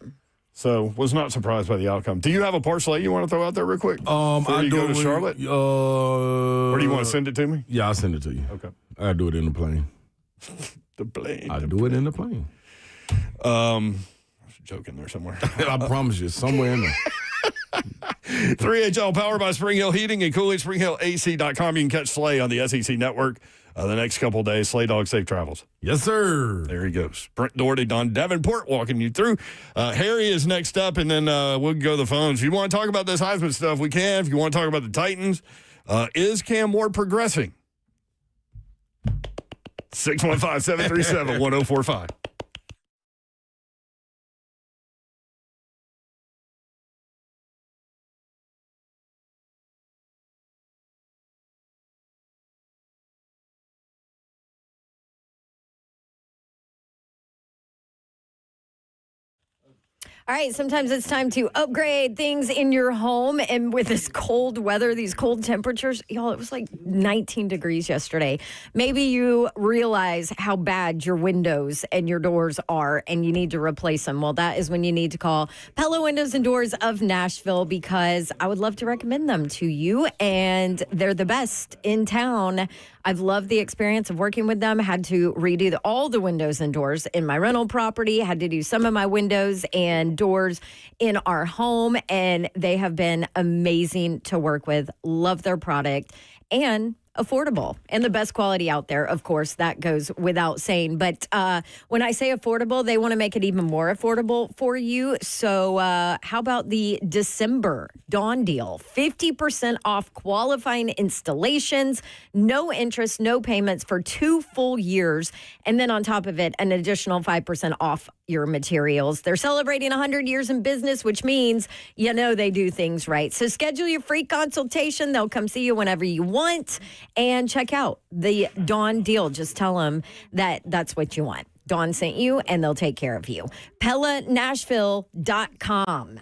So was not surprised by the outcome. Do you have a parlay you want to throw out there real quick? Before you go to Charlotte? Or do you want to send it to me? Yeah, I'll send it to you. Okay. I do it in the plane. The plane. I do it in the plane. There's a joke in there somewhere. I promise you, somewhere in there. 3HL powered by Spring Hill Heating and Cooling, SpringHillAC.com. You can catch Slay on the SEC Network the next couple of days. Slay Dog, safe travels. Yes, sir. There he goes. Brent Doherty, Don Davenport walking you through. Harry is next up, and then we'll go to the phones. If you want to talk about this Heisman stuff, we can. If you want to talk about the Titans, is Cam Ward progressing? 615-737-1045. All right, sometimes it's time to upgrade things in your home. And with this cold weather, these cold temperatures, y'all, it was like 19 degrees yesterday. Maybe you realize how bad your windows and your doors are and you need to replace them. Well, that is when you need to call Pella Windows and Doors of Nashville, because I would love to recommend them to you. And they're the best in town. I've loved the experience of working with them. Had to redo all the windows and doors in my rental property, had to do some of my windows and doors in our home, and they have been amazing to work with. Love their product and affordable and the best quality out there. Of course, that goes without saying. But when I say affordable, they want to make it even more affordable for you. So how about the December Dawn deal? 50% off qualifying installations, no interest, no payments for 2 full years. And then on top of it, an additional 5% off your materials. They're celebrating 100 years in business, which means, they do things right. So schedule your free consultation. They'll come see you whenever you want. And check out the Dawn deal. Just tell them that that's what you want. Dawn sent you, and they'll take care of you. PellaNashville.com.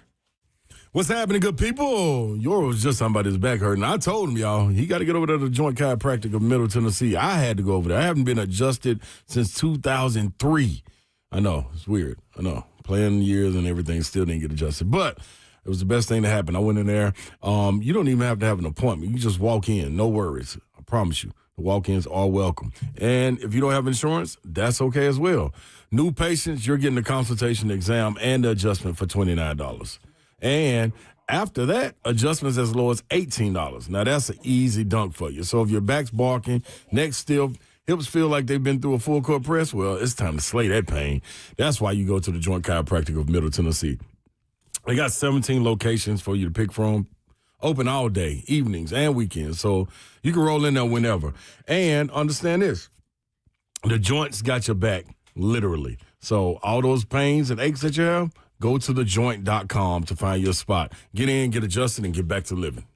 What's happening, good people? Yours was just somebody's back hurting. I told him, y'all, he got to get over there to the Joint Chiropractic of Middle Tennessee. I had to go over there. I haven't been adjusted since 2003. I know. It's weird. I know. Playing years and everything, still didn't get adjusted. But it was the best thing to happen. I went in there. You don't even have to have an appointment. You just walk in. No worries. I promise you. The walk-ins are welcome. And if you don't have insurance, that's okay as well. New patients, you're getting the consultation, exam, and the adjustment for $29. And after that, adjustments as low as $18. Now, that's an easy dunk for you. So if your back's barking, neck stiff, hips feel like they've been through a full court press, well, it's time to slay that pain. That's why you go to the Joint Chiropractic of Middle Tennessee. They got 17 locations for you to pick from. Open all day, evenings and weekends. So you can roll in there whenever. And understand this, the Joint's got your back, literally. So all those pains and aches that you have, go to thejoint.com to find your spot. Get in, get adjusted, and get back to living.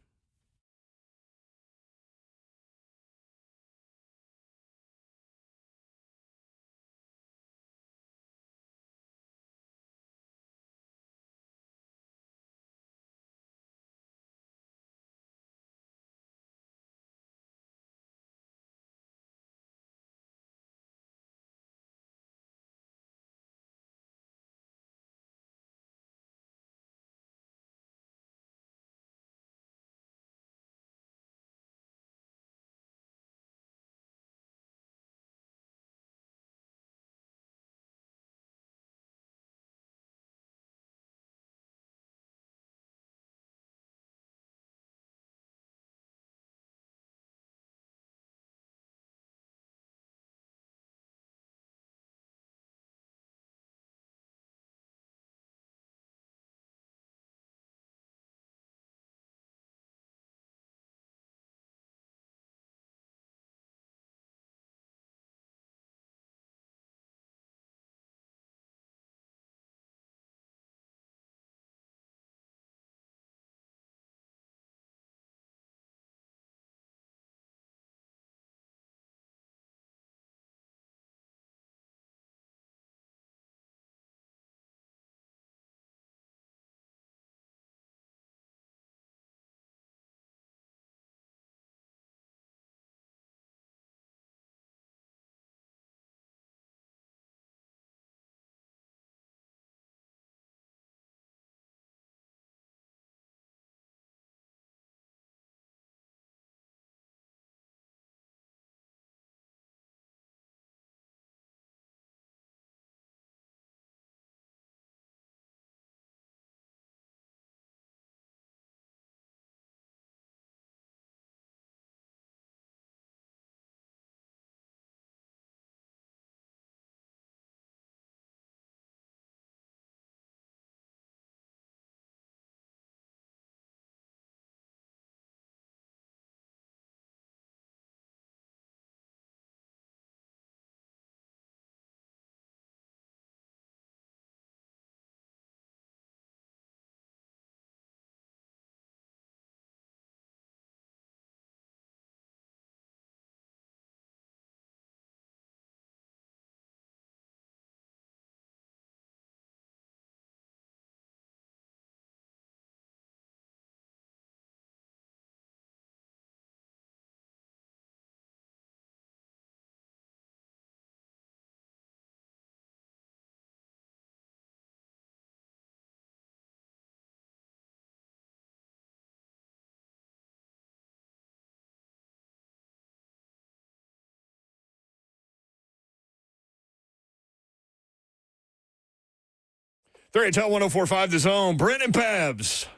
3HL 104.5 The Zone. Brent and Pabs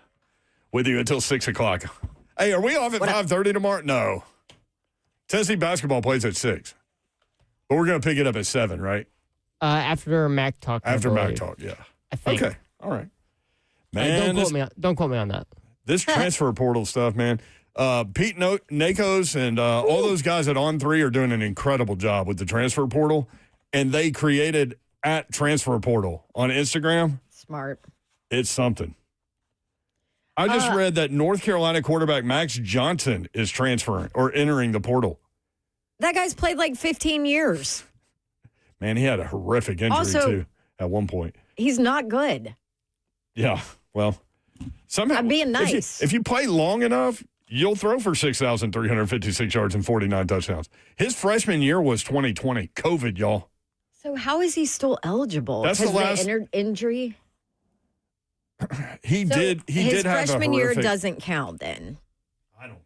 with you until 6 o'clock. Hey, are we off at 5:30 tomorrow? No. Tennessee basketball plays at 6. But we're going to pick it up at 7, right? After Mac Talk. After Mac Talk, yeah. I think. Okay, all right. Man, don't quote me on that. This transfer portal stuff, man. Pete Nakos and all those guys at On3 are doing an incredible job with the transfer portal. And they created at Transfer Portal on Instagram. Smart. It's something. I just read that North Carolina quarterback Max Johnson is transferring or entering the portal. That guy's played like 15 years. Man, he had a horrific injury, too, at one point. He's not good. Yeah, well, somehow. I'm being nice. If you play long enough, you'll throw for 6,356 yards and 49 touchdowns. His freshman year was 2020. COVID, y'all. So how is he still eligible? That's the last injury. He did have a his freshman year horrific... doesn't count then. I don't know.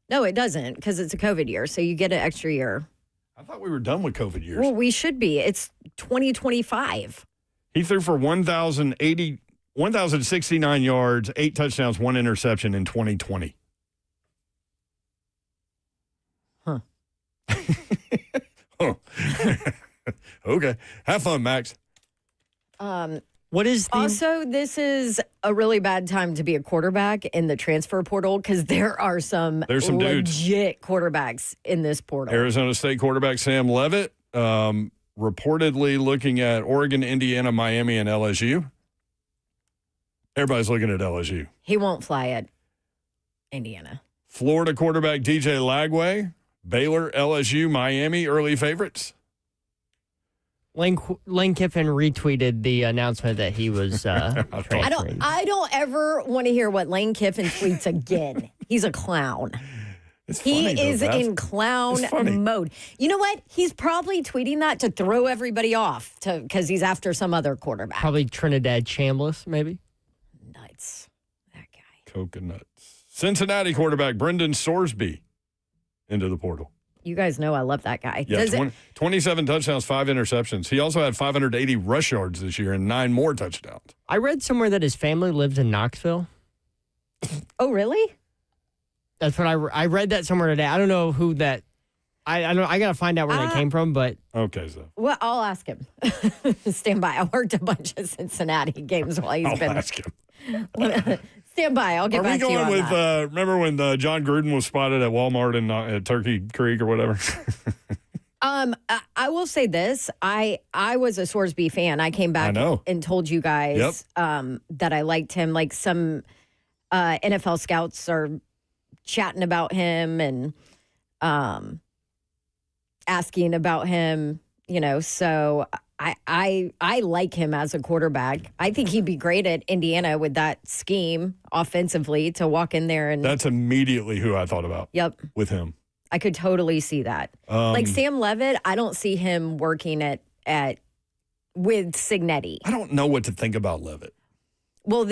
No, it doesn't because it's a COVID year, so you get an extra year. I thought we were done with COVID years. Well, we should be. It's 2025. He threw for 1,069 yards, 8 touchdowns, 1 interception in 2020. Huh. Oh. Okay. Have fun, Max. What is Also, this is a really bad time to be a quarterback in the transfer portal because there's some legit quarterbacks in this portal. Arizona State quarterback Sam Leavitt reportedly looking at Oregon, Indiana, Miami, and LSU. Everybody's looking at LSU. He won't fly at Indiana. Florida quarterback DJ Lagway, Baylor, LSU, Miami, early favorites. Lane Kiffin retweeted the announcement that he was transferring. I don't ever want to hear what Lane Kiffin tweets again. He's a clown. He is in clown mode. You know what? He's probably tweeting that to throw everybody off because he's after some other quarterback. Probably Trinidad Chambliss, maybe. Nuts. That guy. Coconuts. Cincinnati quarterback Brendan Sorsby into the portal. You guys know I love that guy. Yeah, 27 touchdowns, 5 interceptions. He also had 580 rush yards this year and 9 more touchdowns. I read somewhere that his family lives in Knoxville. Oh, really? That's what I read that somewhere today. I don't know who that. I got to find out where that came from, but okay, so well, I'll ask him. Stand by. I worked a bunch of Cincinnati games while he's been. I'll ask him. Stand by. I'll get back to you on that. Remember when John Gruden was spotted at Walmart at Turkey Creek or whatever? I will say this. I was a Sorsby fan. I came back and told you guys that I liked him. Like some NFL scouts are chatting about him and asking about him, so I like him as a quarterback. I think he'd be great at Indiana with that scheme offensively to walk in there and. That's immediately who I thought about. Yep. With him, I could totally see that. Like Sam Leavitt, I don't see him working at with Cignetti. I don't know what to think about Leavitt. Well,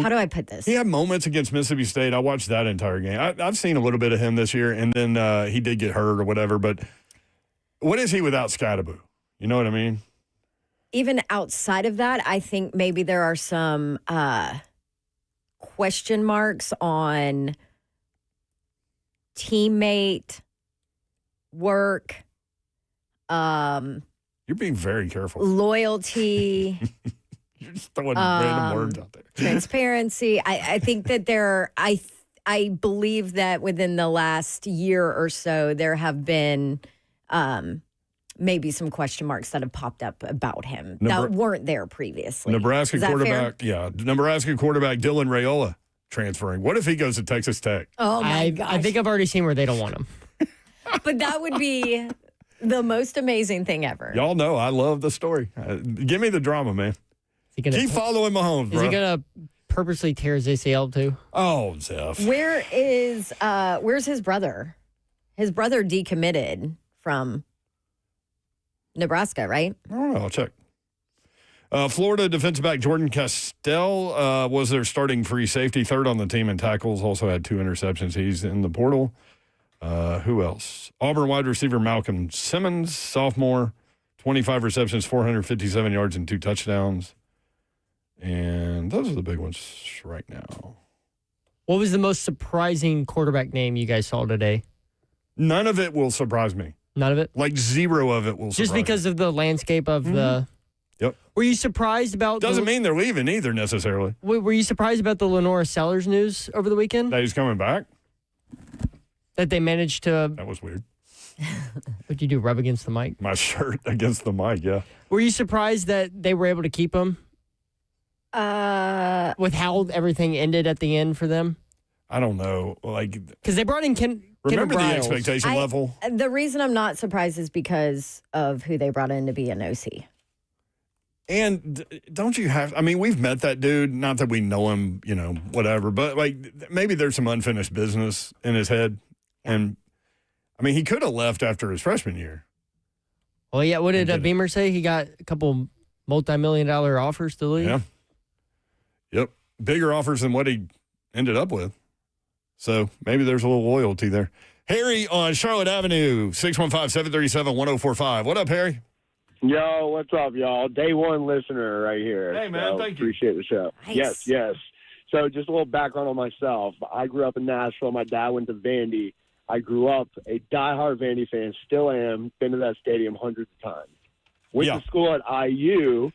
how do I put this? He had moments against Mississippi State. I watched that entire game. I've seen a little bit of him this year, and then he did get hurt or whatever. But what is he without Scatterbo? You know what I mean? Even outside of that, I think maybe there are some question marks on teammate work. You're being very careful. Loyalty. You're just throwing random words out there. Transparency. I think that I believe that within the last year or so, there have been maybe some question marks that have popped up about him that weren't there previously. Nebraska quarterback Dylan Raiola transferring. What if he goes to Texas Tech? Oh my gosh. I think I've already seen where they don't want him. But that would be the most amazing thing ever. Y'all know I love the story. Give me the drama, man. Keep following Mahomes, bro. Is he going to purposely tear his ACL too? Oh, Zeph. Where's his brother? His brother decommitted from Nebraska, right? I don't know. I'll check. Florida defensive back Jordan Castell was their starting free safety, third on the team in tackles, also had 2 interceptions. He's in the portal. Who else? Auburn wide receiver Malcolm Simmons, sophomore, 25 receptions, 457 yards, and 2 touchdowns. And those are the big ones right now. What was the most surprising quarterback name you guys saw today? None of it will surprise me. None of it? Like 0 of it will surprise Just because of the landscape of the... Yep. Were you surprised about... Doesn't mean they're leaving either, necessarily. Were you surprised about the Lenora Sellers news over the weekend? That he's coming back? That they managed to... That was weird. What'd you do, rub against the mic? My shirt against the mic, yeah. Were you surprised that they were able to keep him? With how everything ended at the end for them? I don't know. Like, because they brought in remember the Bryles. expectation level? The reason I'm not surprised is because of who they brought in to be an OC. And don't you have, I mean, we've met that dude, not that we know him, you know, whatever, but like maybe there's some unfinished business in his head. And I mean, he could have left after his freshman year. Well, yeah. What did Beamer say? He got a couple multi-million-dollar offers to leave? Yeah. Yep. Bigger offers than what he ended up with. So maybe there's a little loyalty there. Harry on Charlotte Avenue, 615-737-1045. What up, Harry? Yo, what's up, y'all? Day one listener right here. Hey, man, thank you. Appreciate the show. Nice. Yes. So just a little background on myself. I grew up in Nashville. My dad went to Vandy. I grew up a diehard Vandy fan, still am. Been to that stadium hundreds of times. Went to school at IU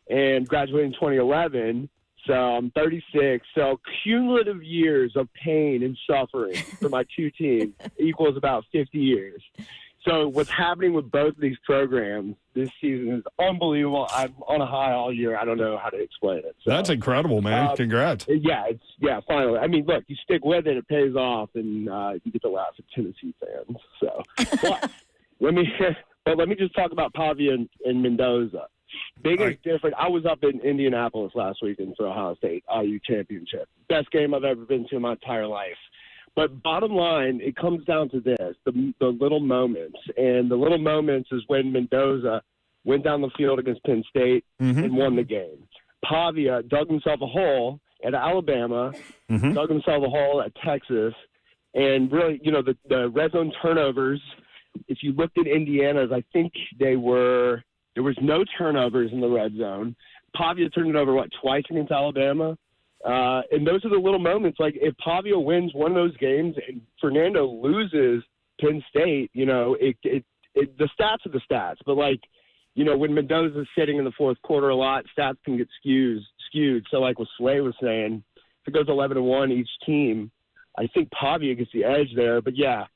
and graduated in 2011. So I'm 36. So cumulative years of pain and suffering for my two teams equals about 50 years. So what's happening with both of these programs this season is unbelievable. I'm on a high all year. I don't know how to explain it. So, that's incredible, man. Congrats. Yeah, finally. I mean, look, you stick with it, it pays off, and you get to laugh at Tennessee fans. So but let me just talk about Pavia and Mendoza. Biggest difference. I was up in Indianapolis last weekend for Ohio State IU championship. Best game I've ever been to in my entire life. But bottom line, it comes down to this, the little moments. And the little moments is when Mendoza went down the field against Penn State and won the game. Pavia dug himself a hole at Alabama, dug himself a hole at Texas. And really, you know, the red zone turnovers, if you looked at Indiana's, I think there was no turnovers in the red zone. Pavia turned it over, twice against Alabama? And those are the little moments. Like if Pavia wins one of those games and Fernando loses Penn State, you know, the stats are the stats. But like, you know, when Mendoza's sitting in the fourth quarter a lot, stats can get skewed. So like what Slay was saying, if it goes 11-1 each team, I think Pavia gets the edge there. But yeah,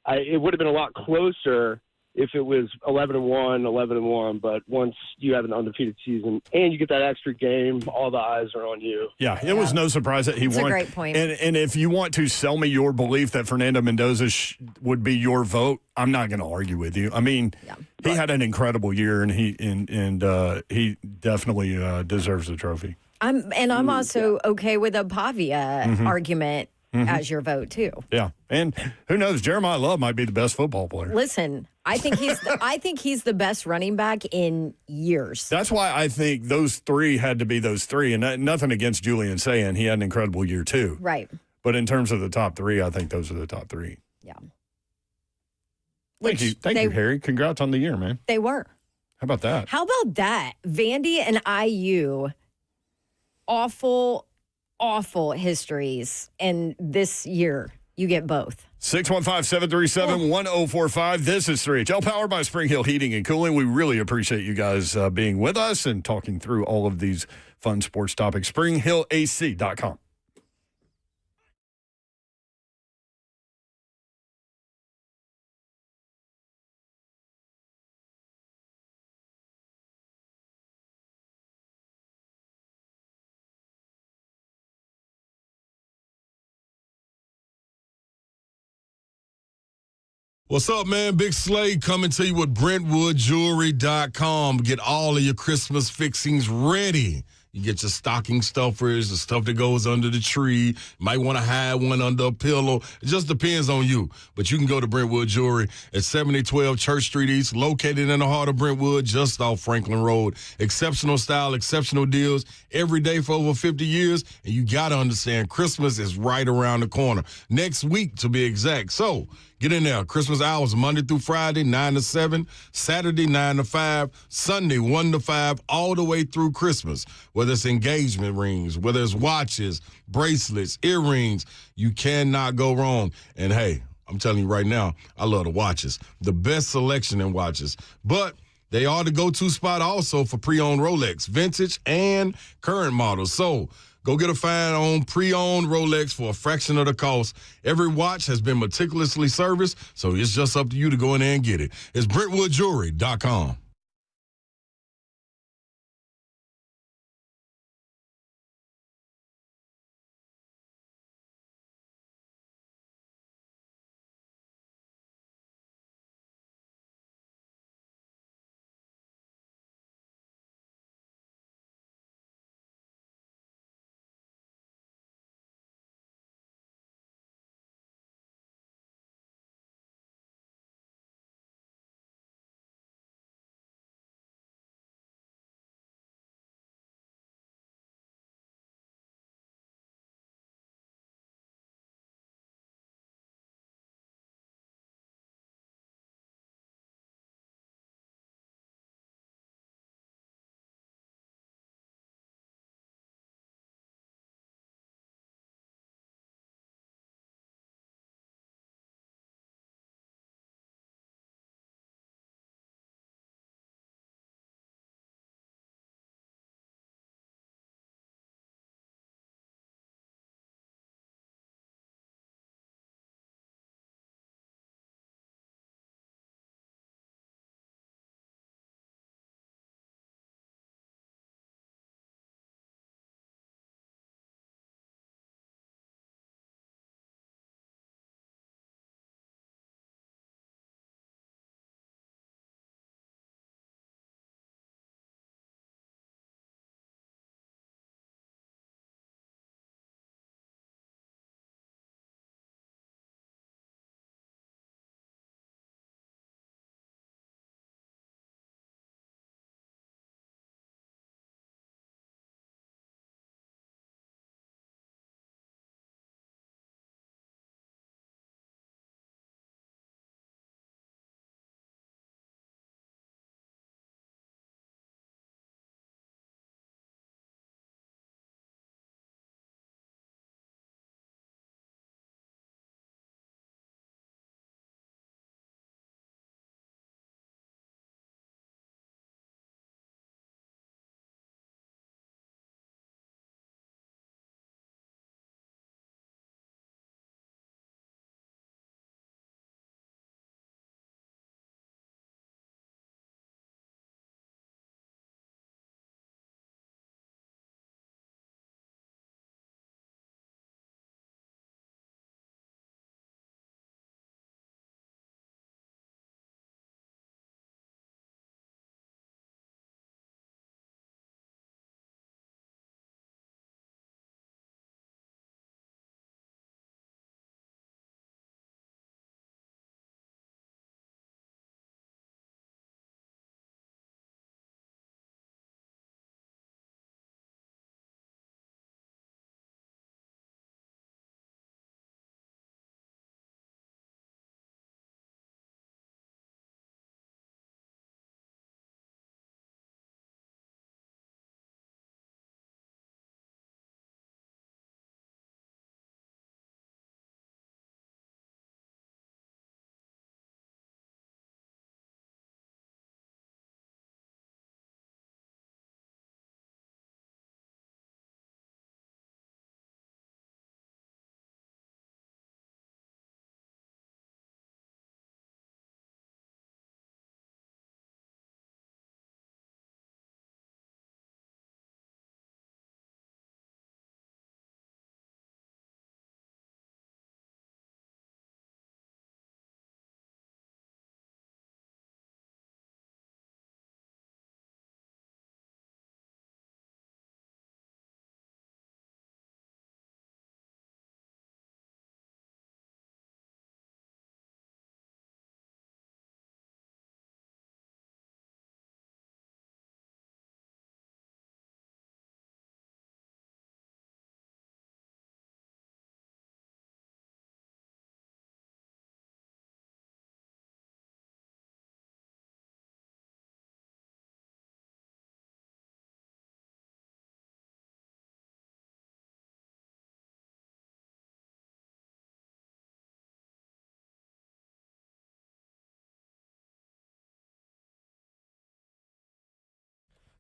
it would have been a lot closer if it was 11-1, but once you have an undefeated season and you get that extra game, all the eyes are on you. Yeah, it was no surprise that he won. That's a great point. And if you want to sell me your belief that Fernando Mendoza would be your vote, I'm not going to argue with you. I mean, he had an incredible year, and he definitely deserves the trophy. I'm also okay with a Pavia argument as your vote too. Yeah, and who knows? Jeremiah Love might be the best football player. Listen, I think he's the best running back in years. That's why I think those three had to be those three, and nothing against Julian Sayin. He had an incredible year too. Right. But in terms of the top three, I think those are the top three. Yeah. Thank you, Harry. Congrats on the year, man. They were. How about that? How about that? Vandy and IU, awful histories. And this year, you get both. 615-737-1045. This is 3HL, powered by Spring Hill Heating and Cooling. We really appreciate you guys being with us and talking through all of these fun sports topics. SpringHillAC.com. What's up, man? Big Slade coming to you with BrentwoodJewelry.com. Get all of your Christmas fixings ready. You get your stocking stuffers, the stuff that goes under the tree. Might want to hide one under a pillow. It just depends on you. But you can go to Brentwood Jewelry at 7012 Church Street East, located in the heart of Brentwood, just off Franklin Road. Exceptional style, exceptional deals every day for over 50 years. And you got to understand, Christmas is right around the corner. Next week, to be exact. So Get in there. Christmas hours, Monday through Friday, 9 to 7, Saturday, 9 to 5, Sunday, 1 to 5, all the way through Christmas. Whether it's engagement rings, whether it's watches, bracelets, earrings, you cannot go wrong. And, hey, I'm telling you right now, I love the watches. The best selection in watches. But they are the go-to spot also for pre-owned Rolex, vintage and current models. So go get a find on pre-owned Rolex for a fraction of the cost. Every watch has been meticulously serviced, so it's just up to you to go in there and get it. It's BrentwoodJewelry.com.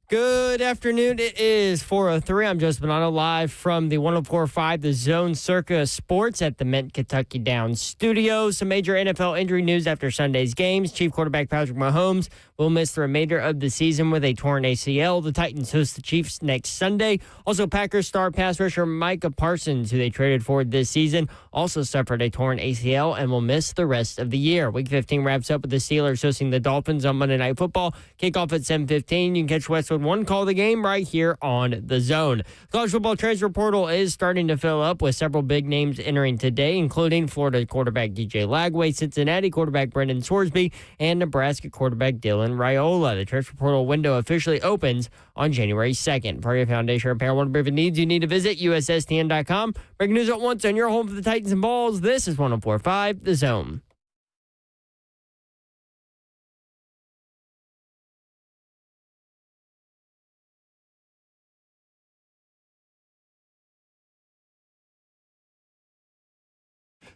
Good afternoon. It is 4:03. I'm Joseph Bonanno live from the 104.5 The Zone Circa Sports at the Mint Kentucky Downs studio. Some major NFL injury news after Sunday's games. Chief quarterback Patrick Mahomes will miss the remainder of the season with a torn ACL. The Titans host the Chiefs next Sunday. Also, Packers star pass rusher Micah Parsons, who they traded for this season, also suffered a torn ACL and will miss the rest of the year. Week 15 wraps up with the Steelers hosting the Dolphins on Monday Night Football. Kickoff at 7:15. You can catch Westwood One call the game right here on The Zone. College football transfer portal is starting to fill up with several big names entering today, including Florida quarterback DJ Lagway, Cincinnati quarterback Brendan Sorsby, and Nebraska quarterback Dylan Raiola. The transfer portal window officially opens on January 2nd. For your foundation repair, one of needs, you need to visit USSTN.com. Breaking news at once on your home for the Titans and Balls. This is 104.5 The Zone.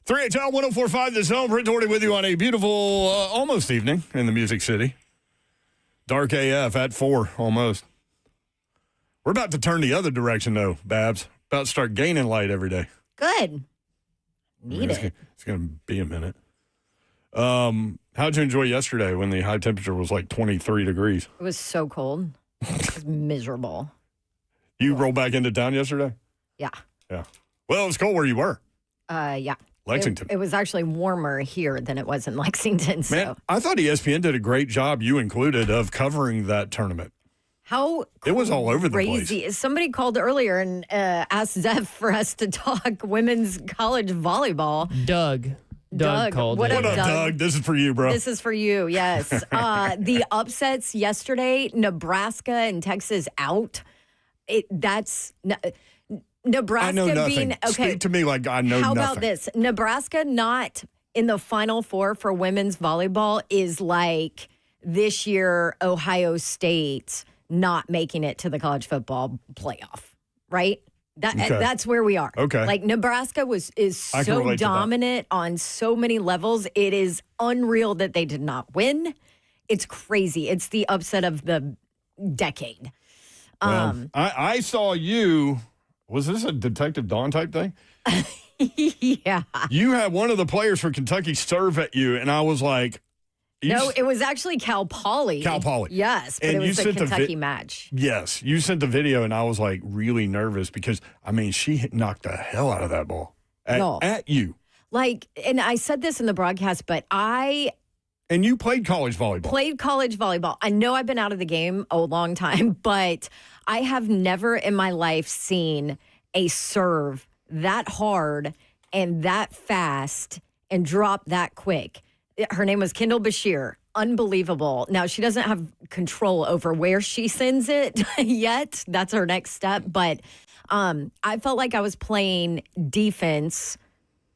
HL 104.5 The Zone. Brent Doherty with you on a beautiful, almost evening in the Music City. Dark AF at 4, almost. We're about to turn the other direction, though, Babs. About to start gaining light every day. Good. Need it. It's going to be a minute. How'd you enjoy yesterday when the high temperature was like 23 degrees? It was so cold. It was miserable. You rolled back into town yesterday? Yeah. Yeah. Well, it was cold where you were. Yeah. Lexington. It was actually warmer here than it was in Lexington. So. Man, I thought ESPN did a great job, you included, of covering that tournament. How it was all over the place. Somebody called earlier and asked Zeph for us to talk women's college volleyball. Doug called. What up, Doug? This is for you, bro. This is for you, yes. The upsets yesterday, Nebraska and Texas out. Nebraska I know nothing. being okay. Speak to me like I know How nothing. about this? Nebraska not in the Final Four for women's volleyball is like this year Ohio State not making it to the college football playoff, right? That's where we are. Okay. Like Nebraska is so dominant on so many levels. It is unreal that they did not win. It's crazy. It's the upset of the decade. Well, I saw you. Was this a Detective Dawn type thing? Yeah. You had one of the players for Kentucky serve at you, and I was like, no, it was actually Cal Poly. Cal Poly. Yes, but and it was the Kentucky match. Yes. You sent the video, and I was like really nervous because, I mean, she knocked the hell out of that ball at you. Like, and I said this in the broadcast, but And you played college volleyball. I know I've been out of the game a long time, but I have never in my life seen a serve that hard and that fast and drop that quick. Her name was Kendall Bashir. Unbelievable. Now, she doesn't have control over where she sends it yet. That's her next step. But I felt like I was playing defense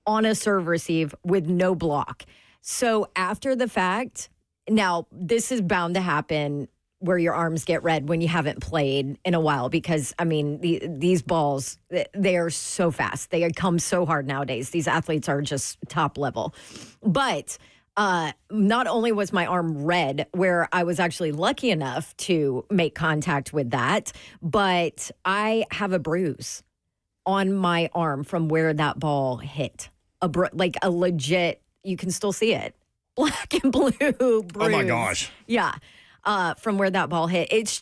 on a serve receive with no block. So after the fact, now this is bound to happen where your arms get red when you haven't played in a while because, I mean, these balls, they are so fast. They come so hard nowadays. These athletes are just top level. But not only was my arm red, where I was actually lucky enough to make contact with that, but I have a bruise on my arm from where that ball hit. Like a legit, you can still see it, black and blue bruise. Oh, my gosh. Yeah. From where that ball hit. It's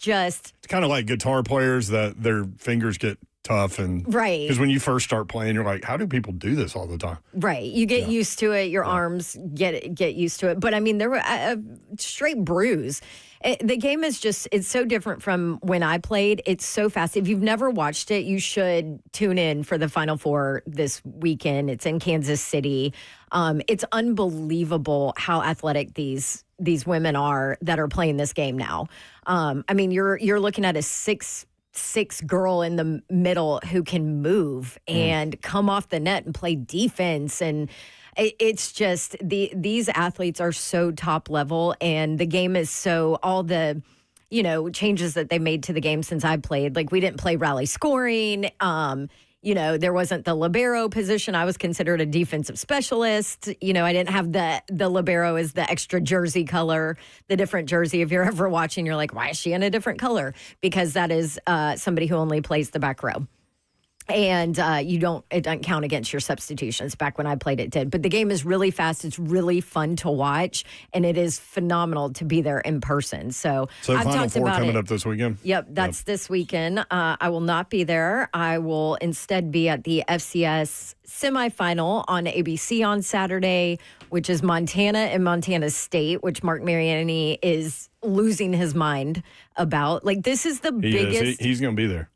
kind of like guitar players that their fingers get tough. And right. Because when you first start playing, you're like, how do people do this all the time? Right. You get used to it. Your arms get used to it. But I mean, there were a straight bruise. The game is it's so different from when I played. It's so fast. If you've never watched it, you should tune in for the Final Four this weekend. It's in Kansas City. It's unbelievable how athletic these women are that are playing this game now. I mean, you're looking at a 6'6" girl in the middle who can move and come off the net and play defense. And it's just these athletes are so top level, and the game is so all the changes that they made to the game since I played. Like, we didn't play rally scoring. there wasn't the libero position. I was considered a defensive specialist. I didn't have the libero as the extra jersey color, the different jersey. If you're ever watching, you're like, why is she in a different color? Because that is somebody who only plays the back row. And it doesn't count against your substitutions. Back when I played, it did. But the game is really fast. It's really fun to watch, and it is phenomenal to be there in person. So I've Final talked Four about coming it. up this weekend. Yep, that's this weekend. I will not be there. I will instead be at the FCS semifinal on ABC on Saturday, which is Montana and Montana State, which Mark Mariani is losing his mind about. Like, this is the biggest. He's going to be there.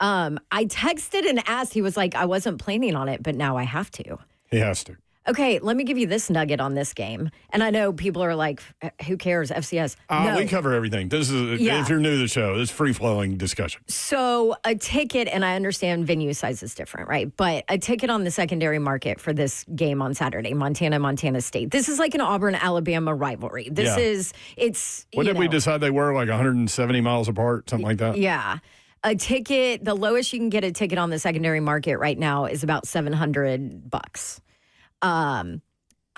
I texted and asked. He was like, I wasn't planning on it, but now I have to. He has to. Okay, let me give you this nugget on this game. And I know people are like, who cares, FCS? No. We cover everything. This is If you're new to the show, it's free-flowing discussion. So a ticket, and I understand venue size is different, right? But a ticket on the secondary market for this game on Saturday, Montana State. This is like an Auburn-Alabama rivalry. What did we decide they were, like 170 miles apart, something like that? Yeah. A ticket, the lowest you can get a ticket on the secondary market right now is about $700.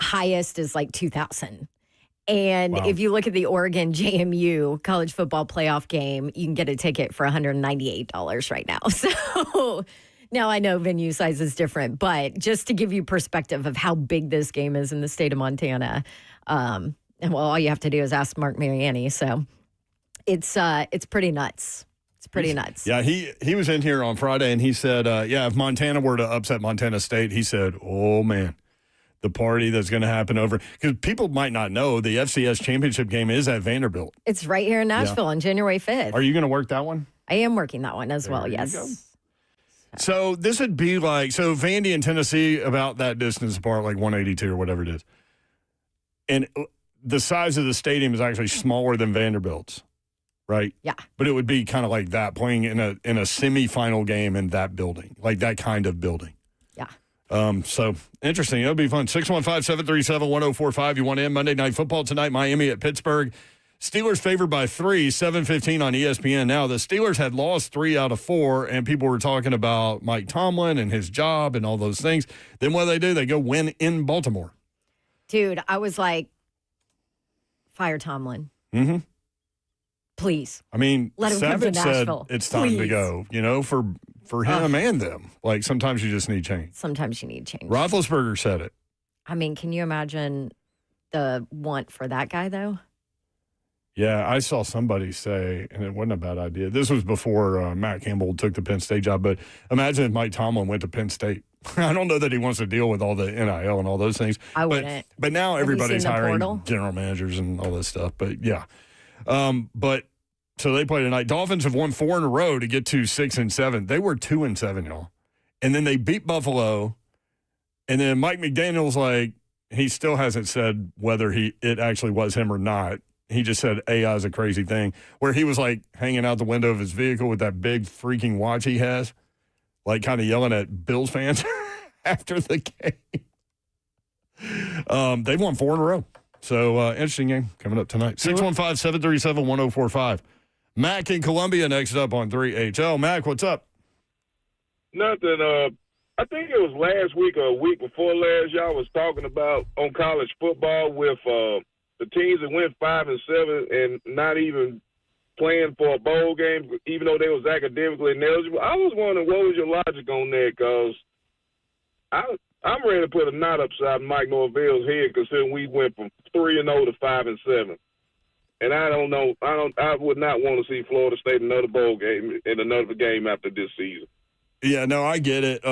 Highest is like 2,000. And if you look at the Oregon JMU college football playoff game, you can get a ticket for $198 right now. So now I know venue size is different, but just to give you perspective of how big this game is in the state of Montana. And all you have to do is ask Mark Mariani. So it's pretty nuts. Pretty nuts. Yeah, he was in here on Friday, and he said, if Montana were to upset Montana State, he said, oh, man, the party that's going to happen over. Because people might not know the FCS championship game is at Vanderbilt. It's right here in Nashville on January 5th. Are you going to work that one? I am working that one as well, yes. So this would be like, Vandy and Tennessee about that distance apart, like 182 or whatever it is. And the size of the stadium is actually smaller than Vanderbilt's. Right? Yeah. But it would be kind of like that, playing in a semifinal game in that building, like that kind of building. Yeah. So interesting. It'll be fun. 615-737-1045. You want in Monday Night Football tonight, Miami at Pittsburgh. Steelers favored by 3, 7:15 on ESPN. Now, the Steelers had lost 3 out of 4, and people were talking about Mike Tomlin and his job and all those things. Then what do? They go win in Baltimore. Dude, I was like, fire Tomlin. Mm-hmm. Please. I mean, let him come to Nashville. It's time to go, for him and them. Like, sometimes you just need change. Sometimes you need change. Roethlisberger said it. I mean, can you imagine the want for that guy, though? Yeah, I saw somebody say, and it wasn't a bad idea. This was before Matt Campbell took the Penn State job, but imagine if Mike Tomlin went to Penn State. I don't know that he wants to deal with all the NIL and all those things. I wouldn't. But now everybody's hiring portal? general managers and all this stuff. But, yeah. So they play tonight. Dolphins have won 4 in a row to get to 6-7. They were 2-7, y'all. And then they beat Buffalo. And then Mike McDaniel's he still hasn't said whether it actually was him or not. He just said AI is a crazy thing, where he was hanging out the window of his vehicle with that big freaking watch he has, kind of yelling at Bills fans after the game. They've won 4 in a row. So, interesting game coming up tonight. 615-737-1045. Mac in Columbia next up on 3HL. Mac, what's up? Nothing. I think it was last week or a week before last, y'all was talking about on college football with the teams that went 5-7 and not even playing for a bowl game, even though they was academically ineligible. I was wondering, what was your logic on that? Because I'm ready to put a knot upside Mike Norvell's head, considering we went from 3-0 to 5-7. And I don't know. I would not want to see Florida State another bowl game in another game after this season. Yeah, no, I get it.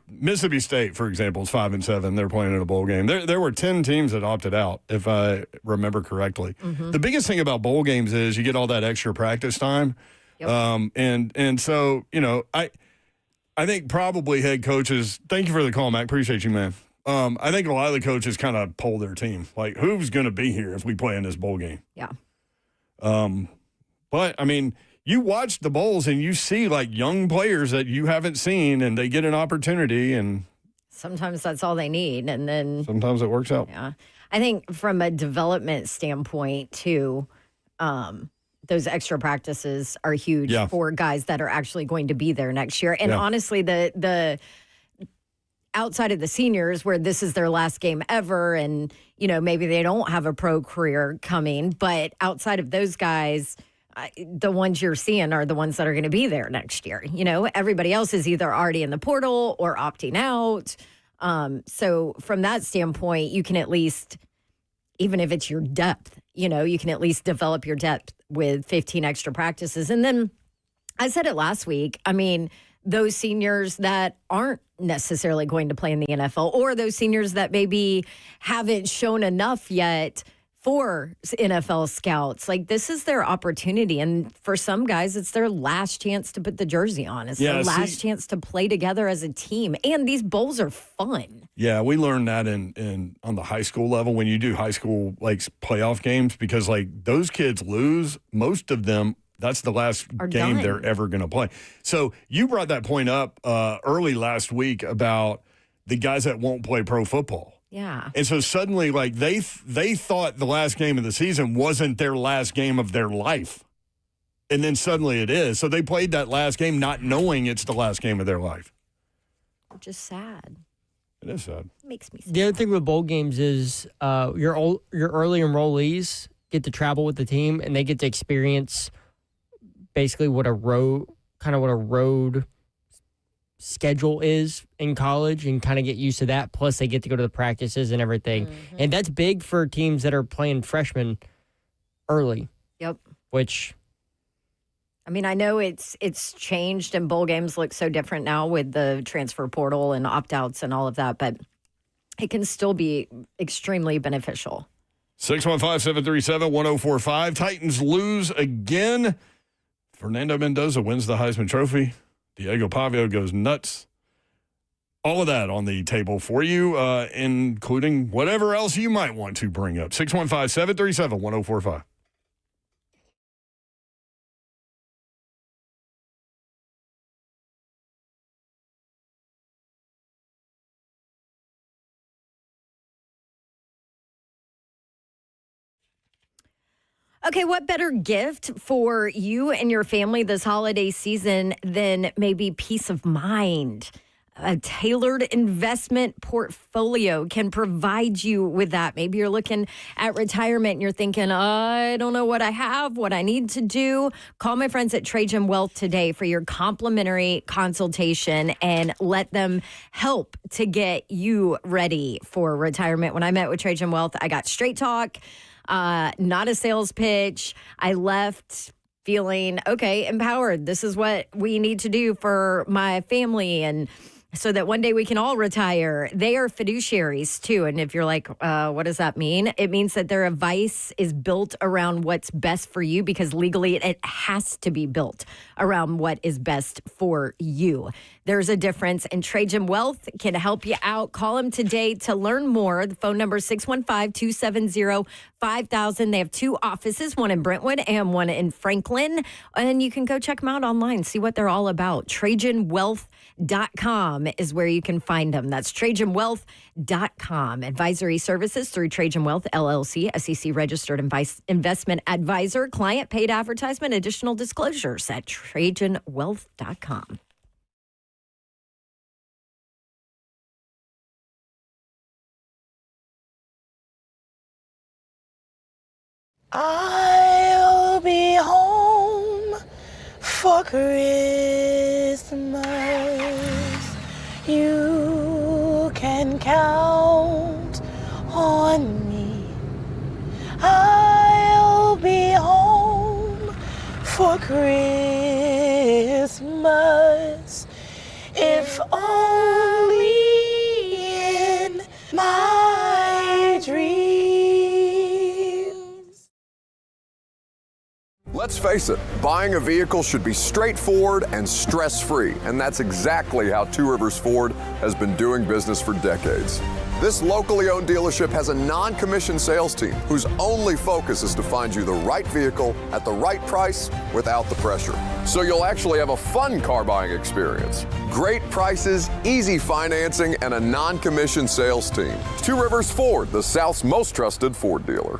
Mississippi State, for example, is 5-7. They're playing in a bowl game. There were 10 teams that opted out, if I remember correctly. Mm-hmm. The biggest thing about bowl games is you get all that extra practice time. Yep. And so, I think probably head coaches, thank you for the call, Mac. Appreciate you, man. I think a lot of the coaches kind of poll their team. Who's going to be here if we play in this bowl game? Yeah. But, you watch the bowls and you see, young players that you haven't seen, and they get an opportunity. And sometimes that's all they need. And then sometimes it works out. Yeah. I think from a development standpoint, too, those extra practices are huge for guys that are actually going to be there next year. And honestly, the outside of the seniors where this is their last game ever and, maybe they don't have a pro career coming, but outside of those guys, the ones you're seeing are the ones that are going to be there next year. Everybody else is either already in the portal or opting out. So from that standpoint, you can at least, even if it's your depth, you can at least develop your depth with 15 extra practices. And then I said it last week. I mean, those seniors that aren't necessarily going to play in the NFL or those seniors that maybe haven't shown enough yet for NFL scouts, like this is their opportunity. And for some guys, it's their last chance to put the jersey on. It's their last chance to play together as a team. And these bowls are fun. Yeah, we learned that in on the high school level when you do high school playoff games because those kids lose, most of them, that's the last game they're ever going to play. So you brought that point up early last week about the guys that won't play pro football. Yeah. And so suddenly, they thought the last game of the season wasn't their last game of their life. And then suddenly it is. So they played that last game not knowing it's the last game of their life. Just sad. It is sad. It makes me sad. The other thing with bowl games is your early enrollees get to travel with the team and they get to experience basically what a road schedule is in college and kind of get used to that. Plus, they get to go to the practices and everything. Mm-hmm. And that's big for teams that are playing freshmen early. Yep. Which, I mean, I know it's changed and bowl games look so different now with the transfer portal and opt-outs and all of that, but it can still be extremely beneficial. 615-737-1045. Titans lose again. Fernando Mendoza wins the Heisman Trophy. Diego Pavio goes nuts. All of that on the table for you, including whatever else you might want to bring up. 615-737-1045. Okay, what better gift for you and your family this holiday season than maybe peace of mind? A tailored investment portfolio can provide you with that. Maybe you're looking at retirement and you're thinking, I don't know what I have, what I need to do. Call my friends at Trajan Wealth today for your complimentary consultation and let them help to get you ready for retirement. When I met with Trajan Wealth, I got straight talk. Not a sales pitch. I left feeling, okay, empowered. This is what we need to do for my family and so that one day we can all retire. They are fiduciaries too. And if you're like, what does that mean? It means that their advice is built around what's best for you because legally it has to be built around what is best for you. There's a difference, and Trajan Wealth can help you out. Call them today to learn more. The phone number is 615-270-5000. They have two offices, one in Brentwood and one in Franklin. And you can go check them out online, see what they're all about. TrajanWealth.com is where you can find them. That's TrajanWealth.com. Advisory services through Trajan Wealth, LLC, SEC registered investment advisor. Client paid advertisement. Additional disclosures at TrajanWealth.com. I'll be home for Christmas. You can count on me. I'll be home for Christmas. If only in my dreams. Let's face it, buying a vehicle should be straightforward and stress-free, and that's exactly how Two Rivers Ford has been doing business for decades. This locally owned dealership has a non-commissioned sales team whose only focus is to find you the right vehicle at the right price without the pressure. So you'll actually have a fun car buying experience. Great prices, easy financing, and a non-commissioned sales team. Two Rivers Ford, the South's most trusted Ford dealer.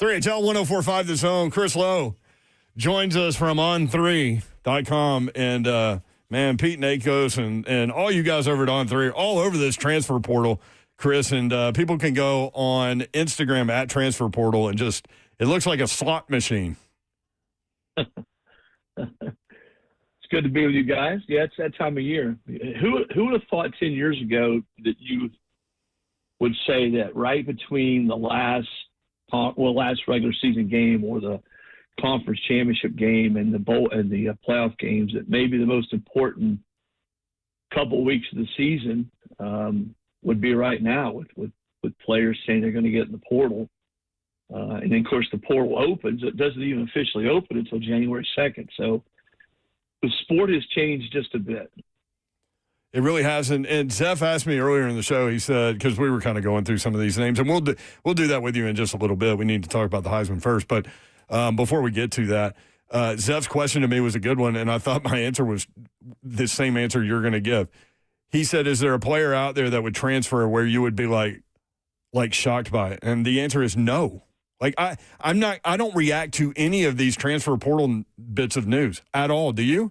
3HL 1045 The Zone. Chris Lowe joins us from On3.com. And, man, Pete Nakos and all you guys over at On3 all over this transfer portal, Chris. And people can go on Instagram at Transfer Portal and just, it looks like a slot machine. It's good to be with you guys. Yeah, it's that time of year. Who would have thought 10 years ago that you would say that right between the last regular season game or the conference championship game and the bowl and the playoff games, that maybe the most important couple of weeks of the season would be right now with players saying they're going to get in the portal. And then, of course, the portal opens. It doesn't even officially open until January 2nd. So the sport has changed just a bit. It really has. And Zeph asked me earlier in the show, he said, because we were kind of going through some of these names, and we'll do that with you in just a little bit. We need to talk about the Heisman first. But before we get to that, Zeph's question to me was a good one, and I thought my answer was the same answer you're going to give. He said, is there a player out there that would transfer where you would be like shocked by it? And the answer is no. Like I don't react to any of these transfer portal bits of news at all. Do you?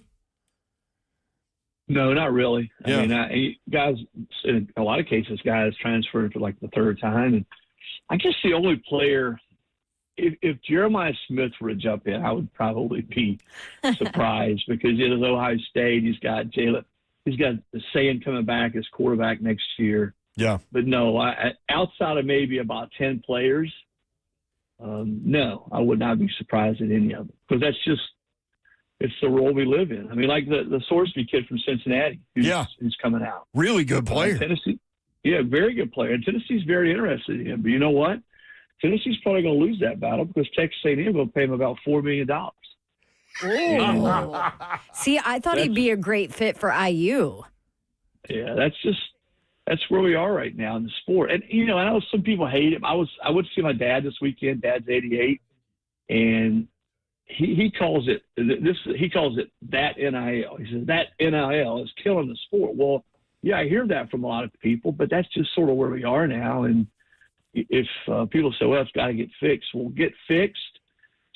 No, not really. Yeah. I mean, guys, in a lot of cases, guys transfer for like the third time. And I guess the only player, if Jeremiah Smith were to jump in, I would probably be surprised because it is Ohio State. He's got Sayan coming back as quarterback next year. Yeah. But no, outside of maybe about 10 players, no, I would not be surprised at any of them because it's the role we live in. I mean, like the Sorsby kid from Cincinnati who's coming out. Really good player. Tennessee, yeah, very good player. And Tennessee's very interested in him. But you know what? Tennessee's probably going to lose that battle because Texas A&M will pay him about $4 million. See, I thought he'd be a great fit for IU. Yeah, that's where we are right now in the sport. And, I know some people hate him. I would see my dad this weekend. Dad's 88. And he calls it that NIL. He says that NIL is killing the sport. Well, yeah, I hear that from a lot of people, but that's just sort of where we are now. And if people say, well, it's got to get fixed, well, get fixed,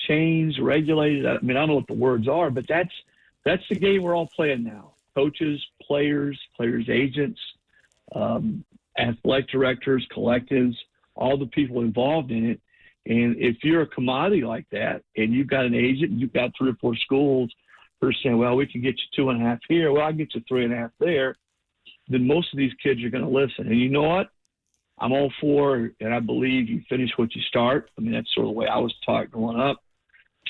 changed, regulated. I mean, I don't know what the words are, but that's the game we're all playing now. Coaches, players, agents, athletic directors, collectives, all the people involved in it. And if you're a commodity like that and you've got an agent and you've got 3 or 4 schools who are saying, well, we can get you 2.5 here, well, I'll get you 3.5 there, then most of these kids are going to listen. And you know what? I'm all for, and I believe you finish what you start. I mean, that's sort of the way I was taught growing up.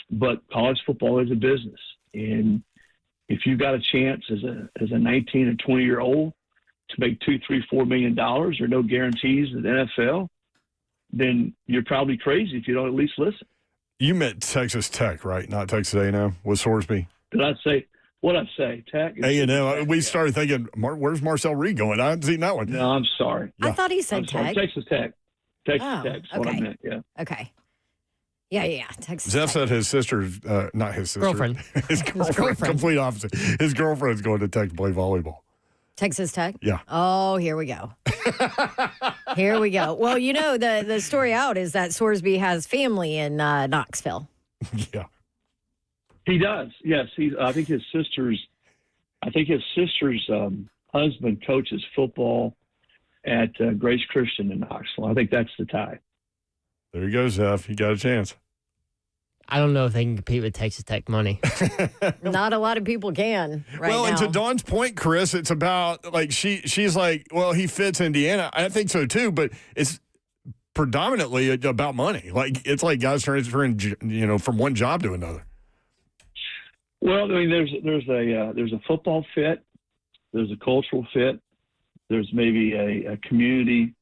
But college football is a business. And if you've got a chance as a 19 and 20-year-old to make $2, $3, $4 million, there are no guarantees in the NFL, then you're probably crazy if you don't at least listen. You meant Texas Tech, right? Not Texas A&M with Sorsby. Did I say what I say? Tech. A&M. We started thinking, where's Marcel Reed going? I haven't seen that one. No, I'm sorry. I thought he said Tech. Texas Tech. Texas Tech. That's what I meant. Yeah. Okay. Yeah. Texas. Zeph Tech. said his sister's, not his sister. Girlfriend. His girlfriend. Complete opposite. His girlfriend's going to Tech to play volleyball. Texas Tech? Yeah. Oh, here we go. Here we go. Well, the story out is that Sorsby has family in Knoxville. Yeah. He does. Yes. I think his sister's husband coaches football at Grace Christian in Knoxville. I think that's the tie. There you go, Zeph. You got a chance. I don't know if they can compete with Texas Tech money. Not a lot of people can right now. And to Dawn's point, Chris, it's about like she's like, well, he fits Indiana. I think so too, but it's predominantly about money. Like it's like guys transferring, from one job to another. Well, I mean, there's a football fit, there's a cultural fit, there's maybe a community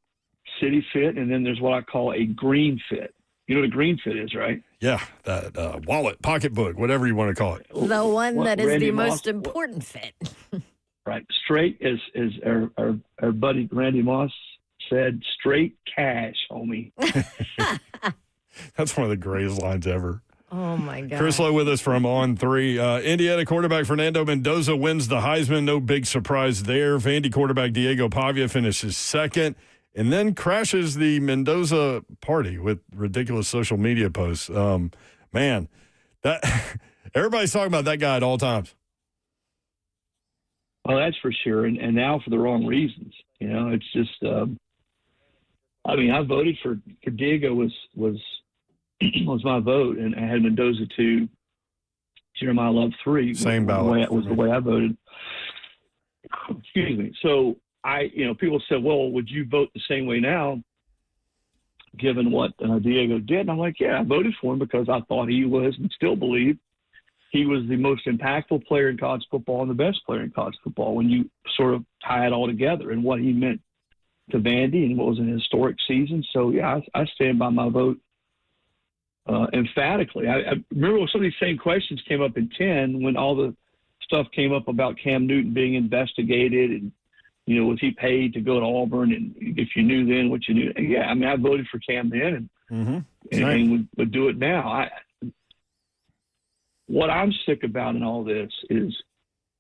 city fit, and then there's what I call a green fit. You know what a green fit is, right? Yeah, that wallet, pocketbook, whatever you want to call it. The one that is Randy the Moss, most important fit. Right. Straight, as our buddy Randy Moss said, straight cash, homie. That's one of the greatest lines ever. Oh, my God. Chris Lowe with us from On3. Indiana quarterback Fernando Mendoza wins the Heisman. No big surprise there. Vandy quarterback Diego Pavia finishes second. and then crashes the Mendoza party with ridiculous social media posts. Man, that everybody's talking about that guy at all times. Well, that's for sure, and now for the wrong reasons. You know, it's just. I mean, I voted for Diego was my vote, and I had Mendoza 2, Jeremiah Love 3. Same ballot. Was the way I voted. Excuse me. So people said, well, would you vote the same way now, given what Diego did? And I'm like, yeah, I voted for him because I thought he was, and still believe, he was the most impactful player in college football and the best player in college football when you sort of tie it all together and what he meant to Vandy and what was an historic season. So, yeah, I stand by my vote emphatically. I remember when some of these same questions came up in 10 when all the stuff came up about Cam Newton being investigated and, was he paid to go to Auburn? And if you knew then what you knew. Yeah, I mean, I voted for Cam then and would do it now. What I'm sick about in all this is,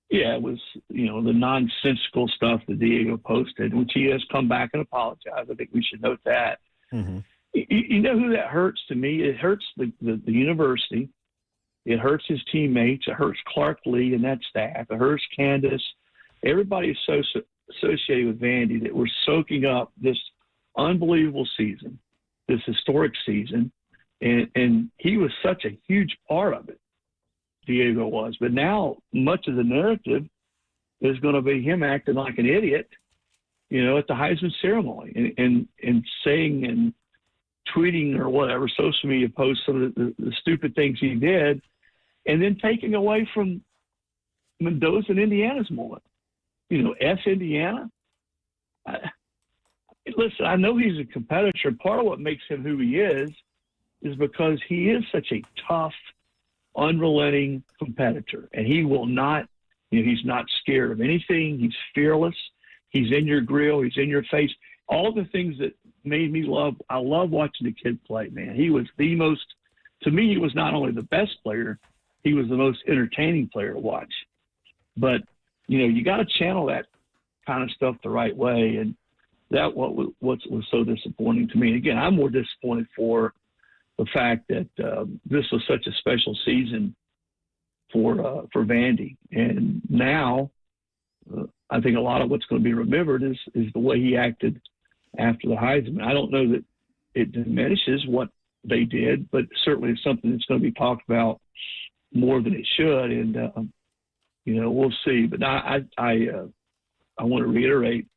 it was, the nonsensical stuff that Diego posted, which he has come back and apologized. I think we should note that. Mm-hmm. You know who that hurts to me? It hurts the university. It hurts his teammates. It hurts Clark Lee and that staff. It hurts Candace. Everybody is so associated with Vandy that we're soaking up this unbelievable season, this historic season, and he was such a huge part of it. Diego was, but now much of the narrative is going to be him acting like an idiot, at the Heisman ceremony and saying and tweeting or whatever, social media posts, some of the stupid things he did, and then taking away from Mendoza and Indiana's moment. Indiana. Listen, I know he's a competitor. Part of what makes him who he is because he is such a tough, unrelenting competitor, and he will not, he's not scared of anything. He's fearless. He's in your grill. He's in your face. All the things that made me I love watching the kid play, man. He was to me, he was not only the best player, he was the most entertaining player to watch. But, you got to channel that kind of stuff the right way. And that what was so disappointing to me. And again, I'm more disappointed for the fact that this was such a special season for Vandy. And now I think a lot of what's going to be remembered is the way he acted after the Heisman. I don't know that it diminishes what they did, but certainly it's something that's going to be talked about more than it should. And, we'll see. But I want to reiterate,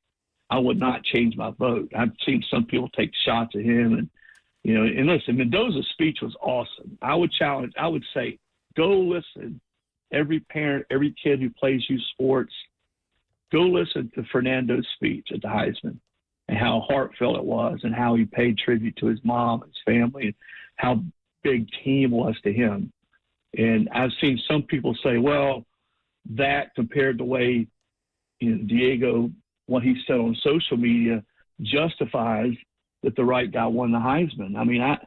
I would not change my vote. I've seen some people take shots at him and listen, Mendoza's speech was awesome. I would say, go listen. Every parent, every kid who plays youth sports, go listen to Fernando's speech at the Heisman and how heartfelt it was and how he paid tribute to his mom, his family, and how big team was to him. And I've seen some people say, well, that compared to the way Diego, what he said on social media, justifies that the right guy won the Heisman. I mean, I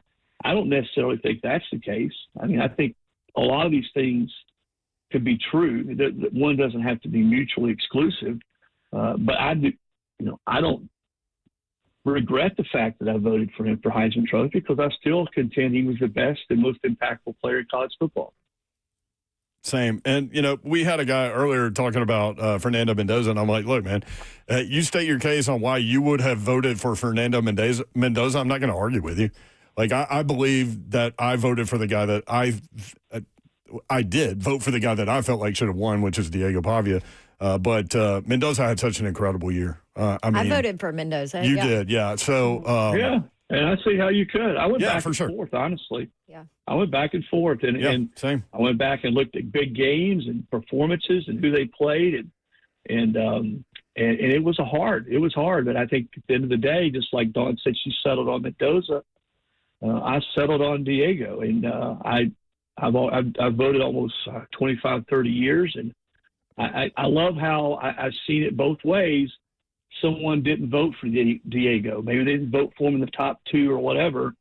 don't necessarily think that's the case. I mean, I think a lot of these things could be true. That one doesn't have to be mutually exclusive. But I do, I don't regret the fact that I voted for him for Heisman Trophy because I still contend he was the best and most impactful player in college football. Same. And, we had a guy earlier talking about Fernando Mendoza, and I'm like, look, man, you state your case on why you would have voted for Fernando Mendoza. I'm not going to argue with you. Like, I believe that I voted for the guy that I did vote for the guy that I felt like should have won, which is Diego Pavia. But Mendoza had such an incredible year. I voted for Mendoza. You did, yeah. So, yeah. And I see how you could. I went back and forth, honestly. Yeah. I went back and forth, and same. I went back and looked at big games and performances and who they played, and it was hard. But I think at the end of the day, just like Dawn said, she settled on Mendoza. I settled on Diego, and I've voted almost 25, 30 years, and I love how I've seen it both ways. Someone didn't vote for Diego. Maybe they didn't vote for him in the top 2 or whatever.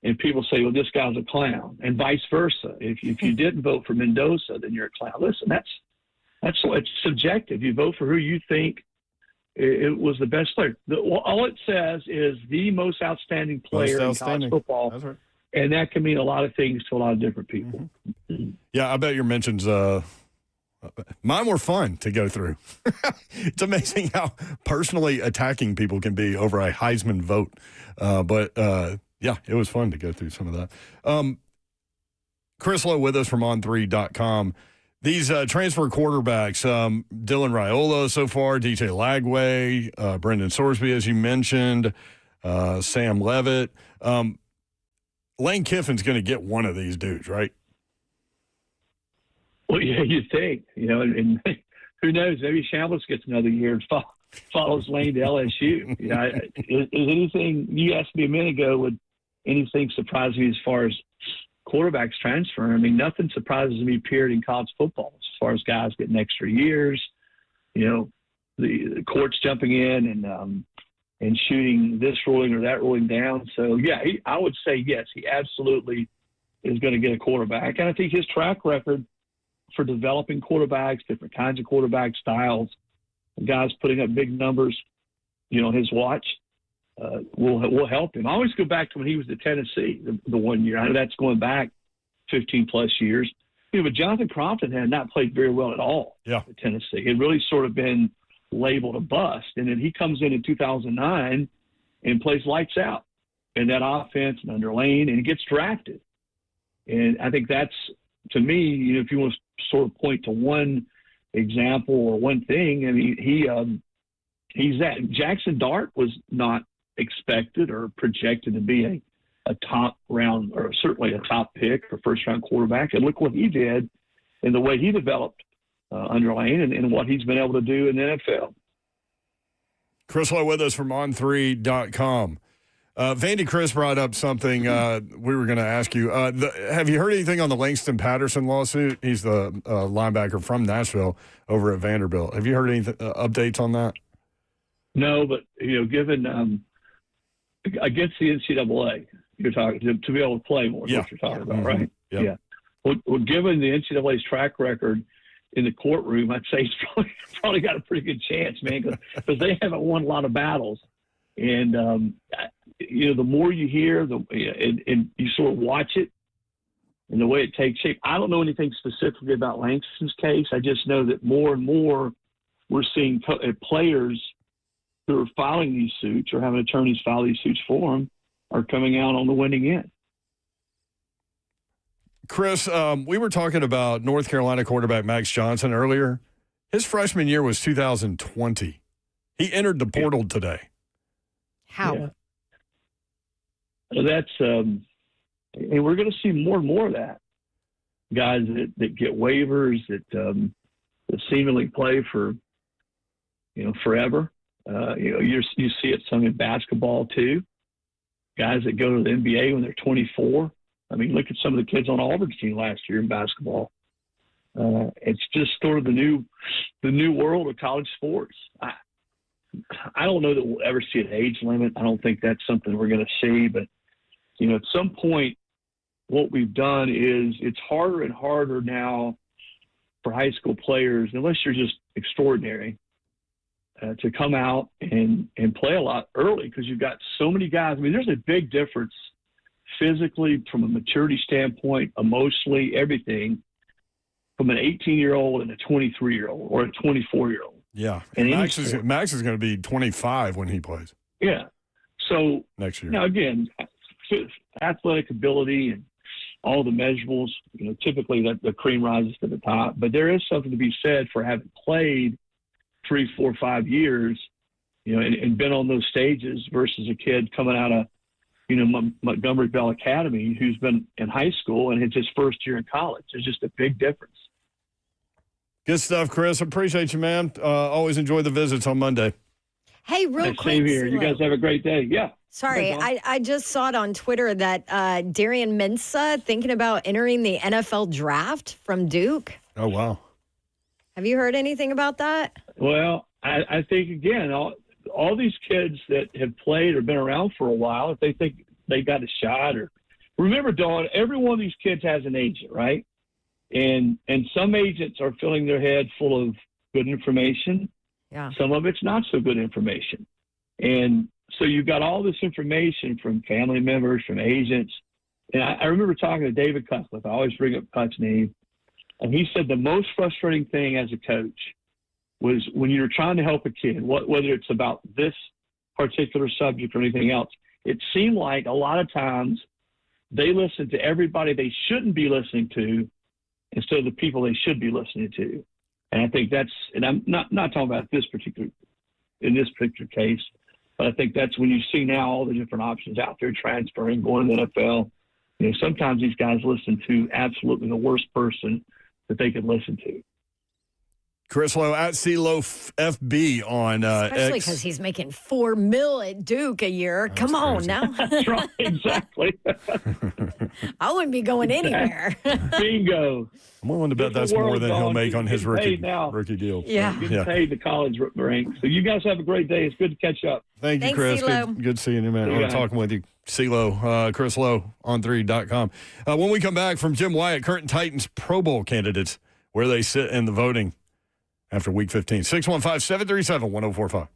And people say, well, this guy's a clown, and vice versa. If you didn't vote for Mendoza, then you're a clown. Listen, that's it's subjective. You vote for who you think it was the best player. All it says is the most outstanding player in college football. That's right. And that can mean a lot of things to a lot of different people. Mm-hmm. Yeah, I bet your mentions, mine were fun to go through. It's amazing how personally attacking people can be over a Heisman vote. But it was fun to go through some of that. Chris Lowe with us from On3.com. These transfer quarterbacks, Dylan Raiola so far, DJ Lagway, Brendan Sorsby, as you mentioned, Sam Levitt. Lane Kiffin's going to get one of these dudes, right? Well, yeah, you think, and who knows? Maybe Shambles gets another year and follows Lane to LSU. Is anything, you asked me a minute ago, would anything surprise me as far as quarterbacks transferring? I mean, nothing surprises me, period, in college football as far as guys getting extra years, the courts jumping in and shooting this ruling or that ruling down. So, yeah, I would say, yes, he absolutely is going to get a quarterback. And I think his track record for developing quarterbacks, different kinds of quarterback styles, guys putting up big numbers, his watch will help him. I always go back to when he was at Tennessee the 1 year. I know that's going back 15-plus years. But Jonathan Crompton had not played very well at all at Tennessee. It really sort of been labeled a bust. And then he comes in 2009 and plays lights out in that offense and under Lane, and he gets drafted. And I think that's, to me, if you want to sort of point to one example or one thing, I mean, he's that. Jackson Dart was not expected or projected to be a top round or certainly a top pick or first round quarterback. And look what he did and the way he developed under Lane and what he's been able to do in the NFL. Chris Lowe with us from On3.com. Vandy Chris brought up something we were going to ask you. Have you heard anything on the Langston Patterson lawsuit? He's the linebacker from Nashville over at Vanderbilt. Have you heard any updates on that? No, but, given against the NCAA, you're talking to be able to play more is what you're talking about, right? Yep. Yeah. Well, given the NCAA's track record in the courtroom, I'd say he's probably got a pretty good chance, man, because they haven't won a lot of battles. And, the more you hear and you sort of watch it and the way it takes shape, I don't know anything specifically about Langston's case. I just know that more and more we're seeing players who are filing these suits or having attorneys file these suits for them are coming out on the winning end. Chris, we were talking about North Carolina quarterback Max Johnson earlier. His freshman year was 2020. He entered the portal today. How? Yeah. So that's, and we're going to see more and more of that. Guys that get waivers, that seemingly play for, forever. You see it some in basketball too. Guys that go to the NBA when they're 24. I mean, look at some of the kids on Auburn's team last year in basketball. It's just sort of the new world of college sports. I don't know that we'll ever see an age limit. I don't think that's something we're going to see. But, at some point, what we've done is it's harder and harder now for high school players, unless you're just extraordinary, to come out and play a lot early because you've got so many guys. I mean, there's a big difference physically, from a maturity standpoint, emotionally, everything, from an 18-year-old and a 23-year-old or a 24-year-old. Yeah. And Max is going to be 25 when he plays. Yeah. So next year. Now, again, athletic ability and all the measurables, typically the cream rises to the top. But there is something to be said for having played 3, 4, 5 years, and been on those stages versus a kid coming out of, Montgomery Bell Academy who's been in high school and it's his first year in college. There's just a big difference. Good stuff, Chris. Appreciate you, man. Always enjoy the visits on Monday. Hey, real quick. Same here. You guys have a great day. Yeah. Sorry, I just saw it on Twitter that Darian Mensah thinking about entering the NFL draft from Duke. Oh, wow. Have you heard anything about that? Well, I think, again, all these kids that have played or been around for a while, if they think they got a shot, or remember, Dawn, every one of these kids has an agent, right? And some agents are filling their head full of good information, Yeah. Some of it's not so good information. And so you've got all this information from family members, from agents. And I remember talking to David Cutcliffe. I always bring up Cut's name. And he said the most frustrating thing as a coach was when you're trying to help a kid, whether it's about this particular subject or anything else, it seemed like a lot of times they listen to everybody they shouldn't be listening to instead of the people they should be listening to. And I think that's, and I'm not talking about in this particular case, but I think that's when you see now all the different options out there, transferring, going to the NFL. You know, sometimes these guys listen to absolutely the worst person that they could listen to. Chris Lowe at CeeLo FB on Especially X. because he's making $4 million at Duke a year. Come on now. That's right, exactly. I wouldn't be going anywhere. Bingo. I'm willing to bet that's more than he'll make on his rookie deal. Yeah. Getting paid the college ranks. So you guys have a great day. It's good to catch up. Thank you, Chris. Good seeing you, man. Yeah. I'm talking with you. CeeLo, Chris Lowe, on3.com. When we come back from Jim Wyatt, current Titans Pro Bowl candidates, where they sit in the voting after Week 15. 615-737-1045.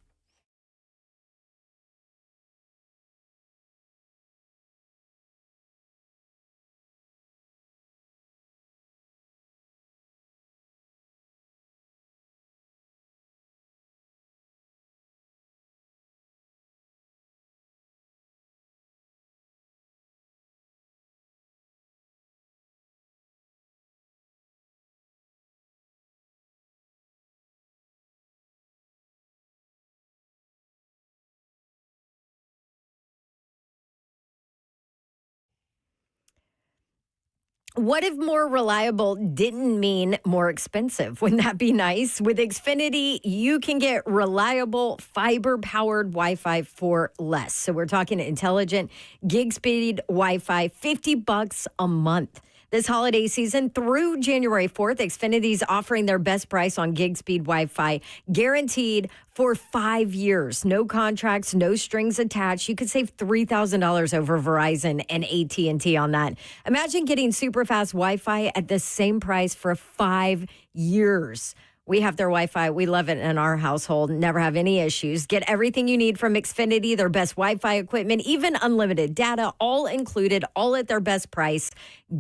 What if more reliable didn't mean more expensive? Wouldn't that be nice? With Xfinity, you can get reliable fiber-powered Wi-Fi for less. So we're talking intelligent gig speed Wi-Fi, $50 a month. This holiday season through January 4th, Xfinity's offering their best price on gig speed Wi-Fi, guaranteed for 5 years. No contracts, no strings attached. You could save $3,000 over Verizon and AT&T on that. Imagine getting super fast Wi-Fi at the same price for 5 years. We have their Wi-Fi. We love it in our household. Never have any issues. Get everything you need from Xfinity, their best Wi-Fi equipment, even unlimited data, all included, all at their best price.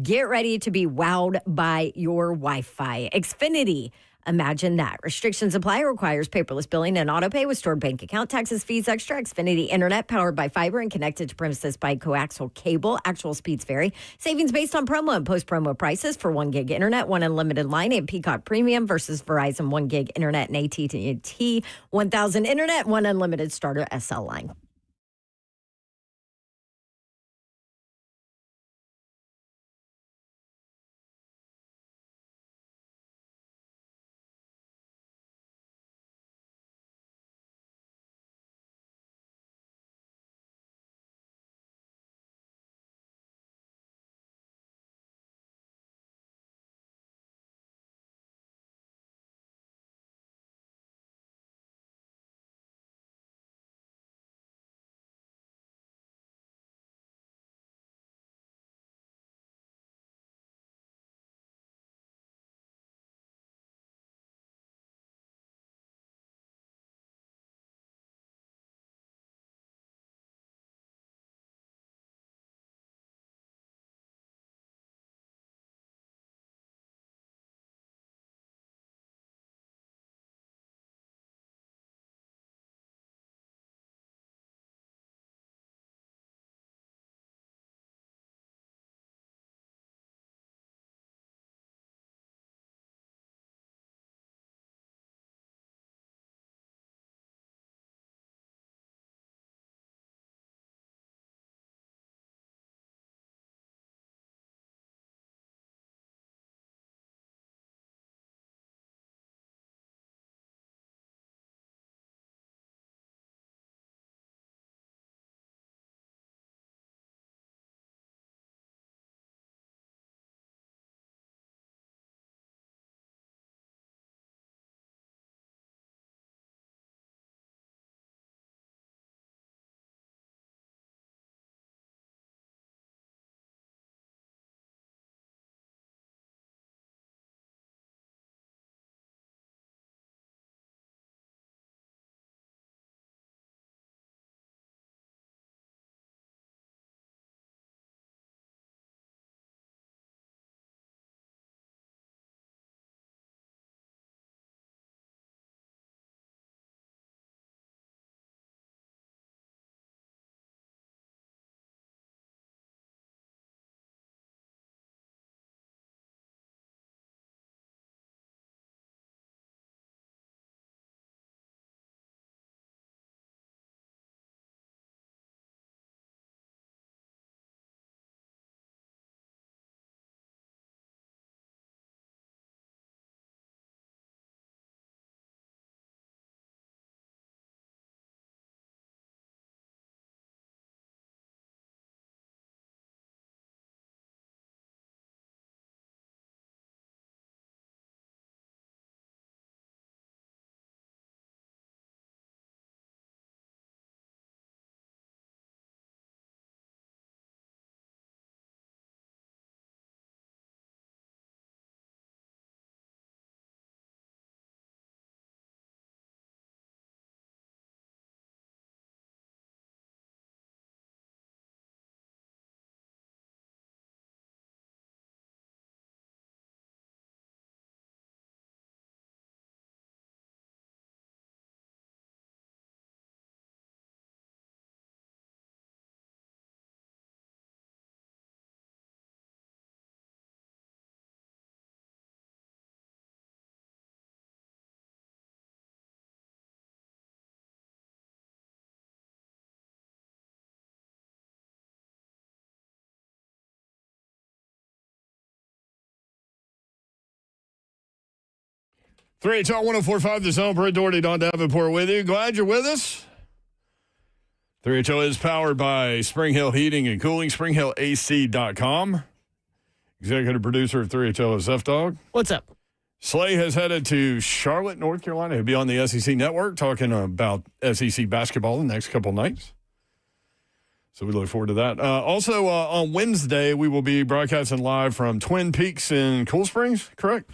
Get ready to be wowed by your Wi-Fi. Xfinity. Imagine that. Restrictions apply. Requires paperless billing and autopay with stored bank account, taxes, fees, extra. Xfinity Internet powered by fiber and connected to premises by coaxial cable. Actual speeds vary. Savings based on promo and post-promo prices for 1 gig internet, 1 unlimited line, and Peacock Premium versus Verizon 1 gig internet and AT&T 1000 internet, 1 unlimited starter SL line. 3HL 104.5, The Zone. Brett Doherty, Don Davenport with you. Glad you're with us. 3HL is powered by Spring Hill Heating and Cooling, springhillac.com. Executive producer of 3HL is F-Dog. What's up? Slay has headed to Charlotte, North Carolina. He'll be on the SEC Network talking about SEC basketball the next couple nights. So we look forward to that. Also, on Wednesday, we will be broadcasting live from Twin Peaks in Cool Springs, correct?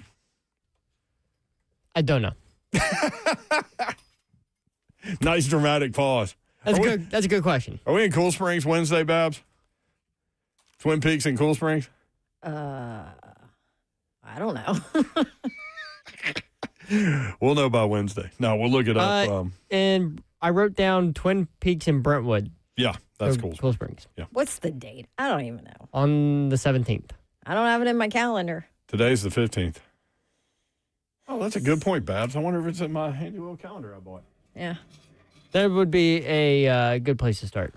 I don't know. Nice dramatic pause. That's good. That's a good question. Are we in Cool Springs Wednesday, Babs? Twin Peaks in Cool Springs? I don't know. We'll know by Wednesday. No, we'll look it up. And I wrote down Twin Peaks in Brentwood. Yeah, that's So, Cool Cool Springs. Yeah. What's the date? I don't even know. On the 17th. I don't have it in my calendar. Today's the 15th. Oh, that's a good point, Babs. I wonder if it's in my handy little calendar I bought. Yeah. That would be a good place to start.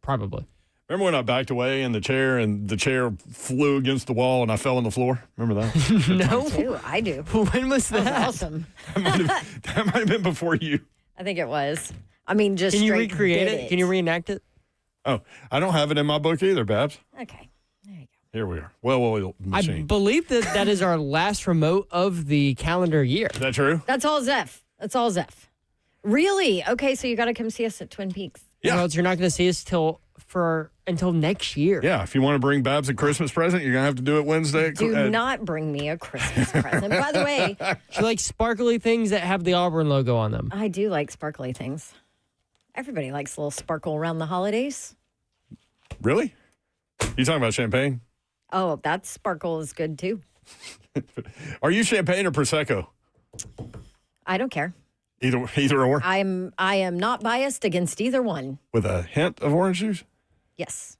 Probably. Remember when I backed away in the chair and the chair flew against the wall and I fell on the floor? Remember that? No. I do. When was that? That was awesome. That might have been before you. I think it was. I mean, just Can you straight recreate did it? Can you reenact it? Oh, I don't have it in my book either, Babs. Okay. Here we are. Well, I machine. believe that is our last remote of the calendar year. Is that true? That's all Zeph. That's all Zeph. Really? Okay, so you got to come see us at Twin Peaks. Yeah. Or else you're not going to see us until next year. Yeah, if you want to bring Babs a Christmas present, you're going to have to do it Wednesday. Do not bring me a Christmas present. By the way, She likes sparkly things that have the Auburn logo on them. I do like sparkly things. Everybody likes a little sparkle around the holidays. Really? You talking about champagne? Oh, that sparkle is good too. Are you champagne or Prosecco? I don't care. Either or? I am not biased against either one. With a hint of orange juice? Yes.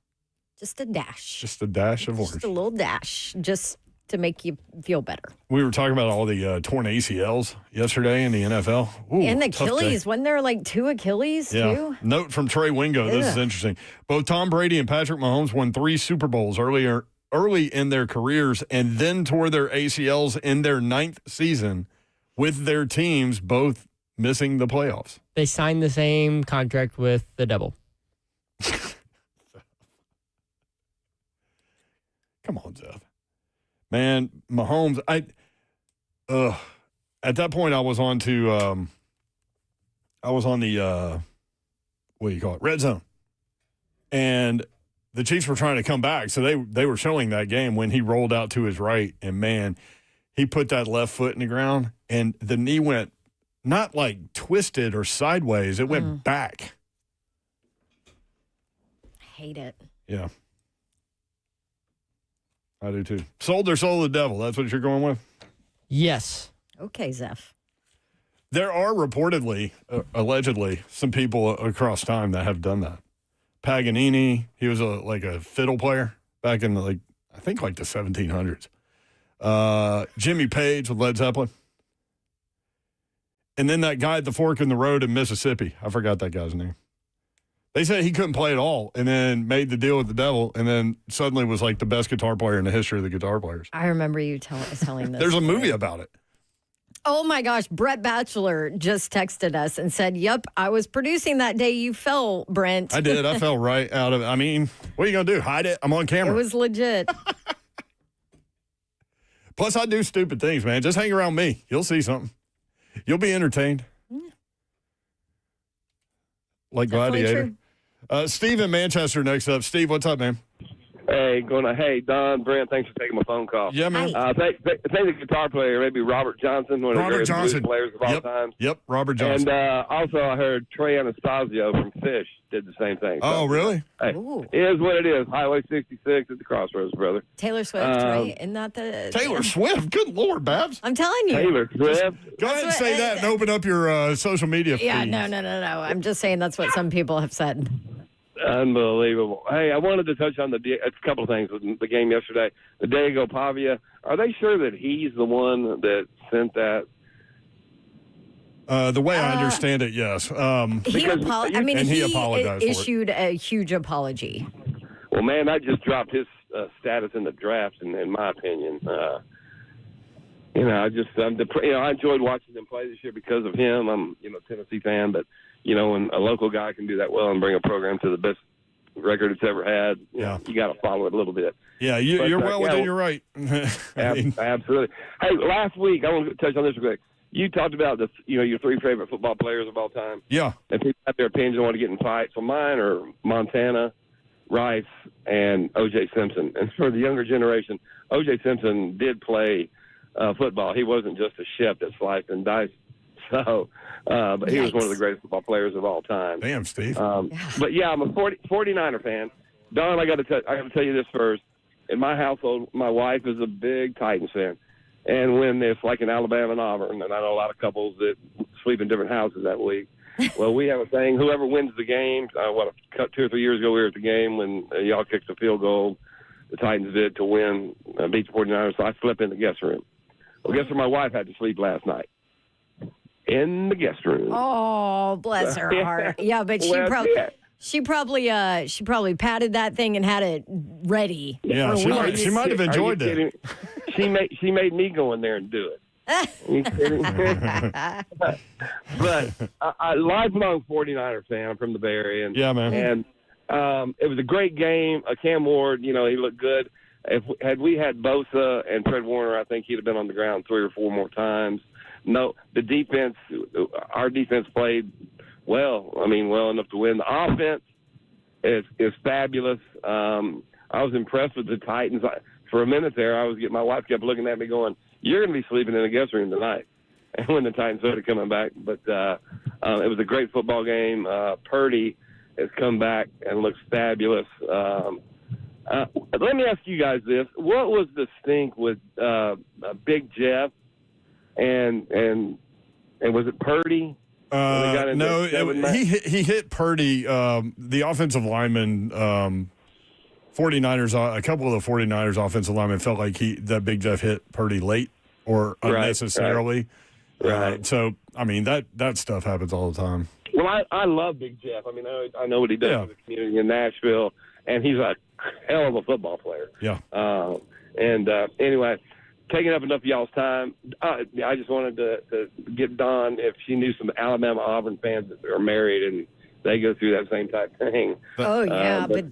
Just a dash. Just a dash of orange. Just a little dash. Just to make you feel better. We were talking about all the torn ACLs yesterday in the NFL. Ooh, and tough day. Achilles. Wasn't there like 2 Achilles Yeah. too? Note from Trey Wingo. This is interesting. Both Tom Brady and Patrick Mahomes won 3 Super Bowls early in their careers and then tore their ACLs in their 9th season with their teams both missing the playoffs. They signed the same contract with the Devil. Come on, Zeph. Man, Mahomes, at that point I was on the what do you call it? Red zone. And the Chiefs were trying to come back, so they were showing that game when he rolled out to his right, and man, he put that left foot in the ground, and the knee went not like twisted or sideways, it went back. Hate it. Yeah. I do too. Sold their soul to the devil. That's what you're going with? Yes. Okay, Zeph. There are reportedly, allegedly, some people across time that have done that. Paganini, he was a fiddle player back in the 1700s. Jimmy Page with Led Zeppelin. And then that guy at the fork in the road in Mississippi. I forgot that guy's name. They said he couldn't play at all and then made the deal with the devil and then suddenly was like the best guitar player in the history of the guitar players. I remember you telling this. There's a movie about it. Oh my gosh, Brett Batchelor just texted us and said, "Yep, I was producing that day you fell, Brent." I did. I fell right out of it. I mean, what are you going to do? Hide it? I'm on camera. It was legit. Plus, I do stupid things, man. Just hang around me. You'll see something. You'll be entertained. Like Definitely Gladiator. Steve in Manchester next up. Steve, what's up, man? Hey, Don, Brent, thanks for taking my phone call. Yeah, man. Think the guitar player, maybe Robert Johnson, one of the greatest blues players of all time. Yep, Robert Johnson. And also I heard Trey Anastasio from Fish did the same thing. Oh, really? Hey, it is what it is. Highway 66 at the crossroads, brother. Taylor Swift, right? Isn't that the Taylor Swift? Good Lord, Babs. I'm telling you. Taylor Swift. Go ahead and say that and open up your social media feed. Yeah, no. I'm just saying that's what some people have said. Unbelievable. Hey, I wanted to touch on a couple of things with the game yesterday. The Diego Pavia, are they sure that he's the one that sent that? The way I understand it, yes. He apologized issued a huge apology. Well, man, that just dropped his status in the draft, in my opinion. I enjoyed watching them play this year because of him. I'm, a Tennessee fan, but when a local guy can do that well and bring a program to the best record it's ever had, you got to follow it a little bit. Yeah, you're well within your right. Absolutely. Hey, last week I want to touch on this real quick. You talked about your 3 favorite football players of all time. Yeah. And people have their opinions and want to get in fights. So mine are Montana, Rice, and O.J. Simpson. And for the younger generation, O.J. Simpson did play football. He wasn't just a chef that sliced and diced. So, but he was one of the greatest football players of all time. Damn, Steve. But yeah, I'm a 49er fan. Don, I got to tell you this first. In my household, my wife is a big Titans fan. And when it's like in Alabama and Auburn, and I know a lot of couples that sleep in different houses that week, well, we have a thing, whoever wins the game, 2 or 3 years ago we were at the game when y'all kicked the field goal, the Titans did to win, beat the 49ers, so I slept in the guest room. Well, guess where my wife had to sleep last night? In the guest room. Oh, bless her heart. Yeah, but she probably patted that thing and had it ready. Yeah, she might have enjoyed it. She made me go in there and do it. Are you kidding? But I lifelong 49er fan. I'm from the Bay Area. And, yeah, man. And it was a great game. Cam Ward, he looked good. Had we had Bosa and Fred Warner, I think he'd have been on the ground 3 or 4 more times. No, the defense, our defense played well. Well enough to win. The offense is fabulous. I was impressed with the Titans. For a minute there, my wife kept looking at me going, "You're going to be sleeping in the guest room tonight." And when the Titans started coming back, but it was a great football game. Purdy has come back and looks fabulous. Let me ask you guys this: what was the stink with Big Jeff and was it Purdy? No, he hit Purdy. The offensive lineman. 49ers, a couple of the 49ers offensive linemen felt like that Big Jeff hit Purdy late or unnecessarily. Right. So, that stuff happens all the time. Well, I love Big Jeff. I know what he does for the community in Nashville, and he's a hell of a football player. Yeah. Anyway, taking up enough of y'all's time, I just wanted to get Dawn if she knew some Alabama Auburn fans that are married and they go through that same type of thing. Oh, yeah, but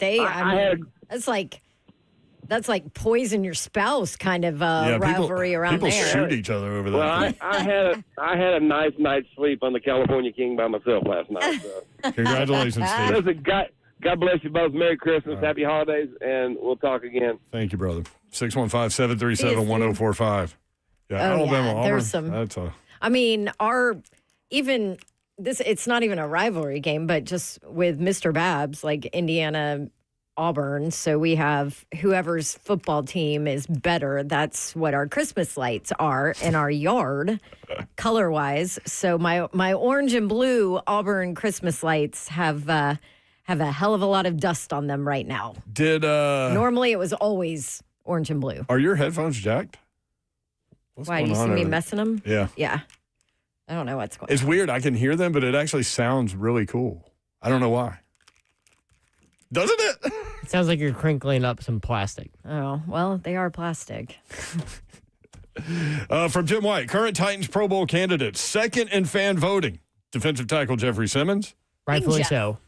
that's like poison your spouse kind of rivalry around there. People shoot each other over that. Well, I had a nice night's sleep on the California King by myself last night. So. Congratulations, Steve. Listen, God bless you both. Merry Christmas, Happy Holidays, and we'll talk again. Thank you, brother. 615-737-1045. Yeah, Alabama, Auburn. There's some. It's not even a rivalry game, but just with Mr. Babs, like Indiana, Auburn. So we have whoever's football team is better. That's what our Christmas lights are in our yard, color-wise. So my orange and blue Auburn Christmas lights have a hell of a lot of dust on them right now. Normally it was always orange and blue. Are your headphones jacked? Why, do you see me messing them? Yeah. Yeah. I don't know what's going on. It's weird. I can hear them, but it actually sounds really cool. I don't know why. Doesn't it? It sounds like you're crinkling up some plastic. Oh, well, they are plastic. From Tim White, current Titans Pro Bowl candidates, second in fan voting. Defensive tackle Jeffrey Simmons. Rightfully so.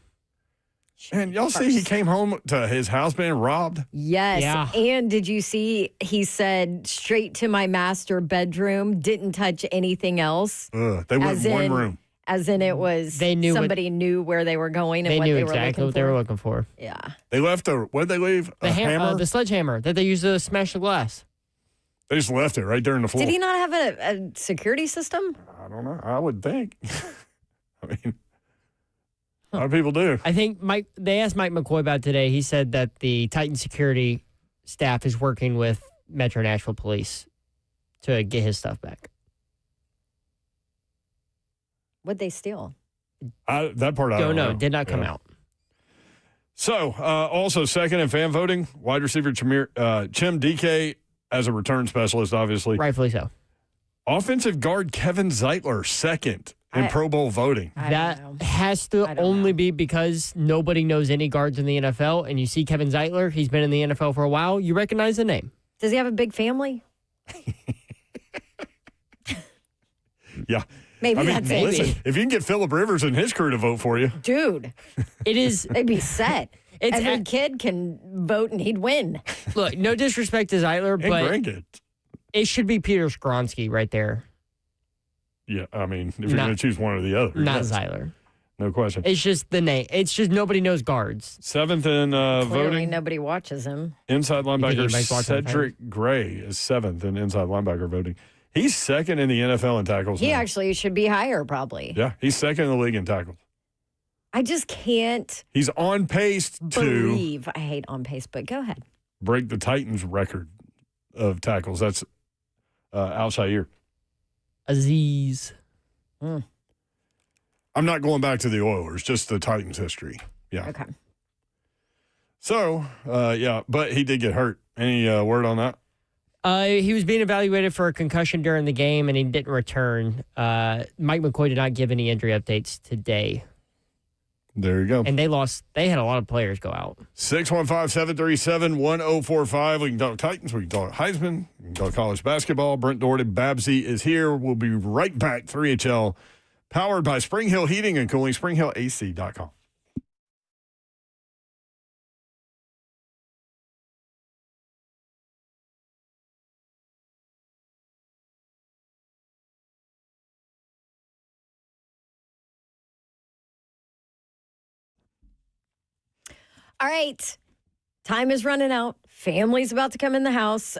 And y'all see he came home to his house being robbed? Yes. Yeah. And did you see he said straight to my master bedroom, didn't touch anything else? They went in one room. As in it was somebody knew where they were going and what they were looking for. They knew exactly what they were looking for. Yeah. They left what did they leave? The hammer? The sledgehammer that they used to smash the glass. They just left it right there in the floor. Did he not have a security system? I don't know. I would think. A lot of people do. I think they asked Mike McCoy about it today. He said that the Titan security staff is working with Metro Nashville Police to get his stuff back. What'd they steal? That part I don't know. Did not come out. So, also second in fan voting, wide receiver Chim DK as a return specialist, obviously. Rightfully so. Offensive guard Kevin Zeitler, second in Pro Bowl voting. That has to only be because nobody knows any guards in the NFL, and you see Kevin Zeitler, he's been in the NFL for a while, you recognize the name. Does he have a big family? Yeah. Maybe that's it. Listen, if you can get Phillip Rivers and his crew to vote for you. Dude, It is. they'd be set. It's Every kid can vote and he'd win. Look, no disrespect to Zeitler, And but grandkids. it should be Peter Skronsky right there, Yeah, I mean, if you're Not- going to choose one or the other. not yes. Zeitler. No question. It's just the name. It's just nobody knows guards. Seventh in Clearly, voting. nobody watches him. Inside think linebacker anybody's watching the Cedric Gray is seventh in inside linebacker voting. He's second in the NFL in tackles. He now. actually should be higher, probably. Yeah, he's second in the league in tackles. I just can't He's on pace to believe. I hate on pace, but go ahead. break the Titans' record of tackles. That's Al-Shaair. Aziz. I'm not going back to the Oilers, just the Titans' history. Yeah. Okay. So, yeah, but he did get hurt. Any word on that? He was being evaluated for a concussion during the game, and he didn't return. Mike McCoy did not give any injury updates today. There you go. And they lost. They had a lot of players go out. 615-737-1045. We can talk Titans. We can talk Heisman. We can talk college basketball. Brent Doherty, Babsy is here. We'll be right back. 3HL, powered by Spring Hill Heating and Cooling, springhillac.com. All right. Time is running out. Family's about to come in the house.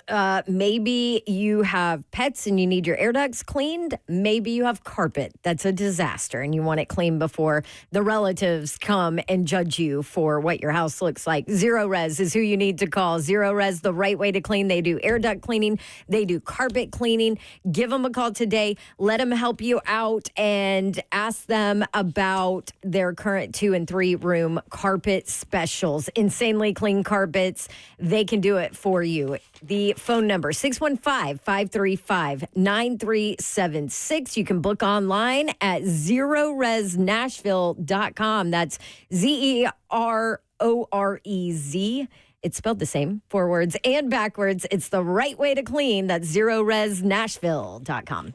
Maybe you have pets and you need your air ducts cleaned. Maybe you have carpet that's a disaster and you want it cleaned before the relatives come and judge you for what your house looks like. Zero Res is who you need to call. Zero Res, the right way to clean. They do air duct cleaning. They do carpet cleaning. Give them a call today. Let them help you out and ask them about their current 2 and 3 room carpet specials. Insanely clean carpets. They can do it for you. The phone number, 615-535-9376. You can book online at zeroresnashville.com. That's ZEROREZ. It's spelled the same, forwards and backwards. It's the right way to clean. That's zeroresnashville.com.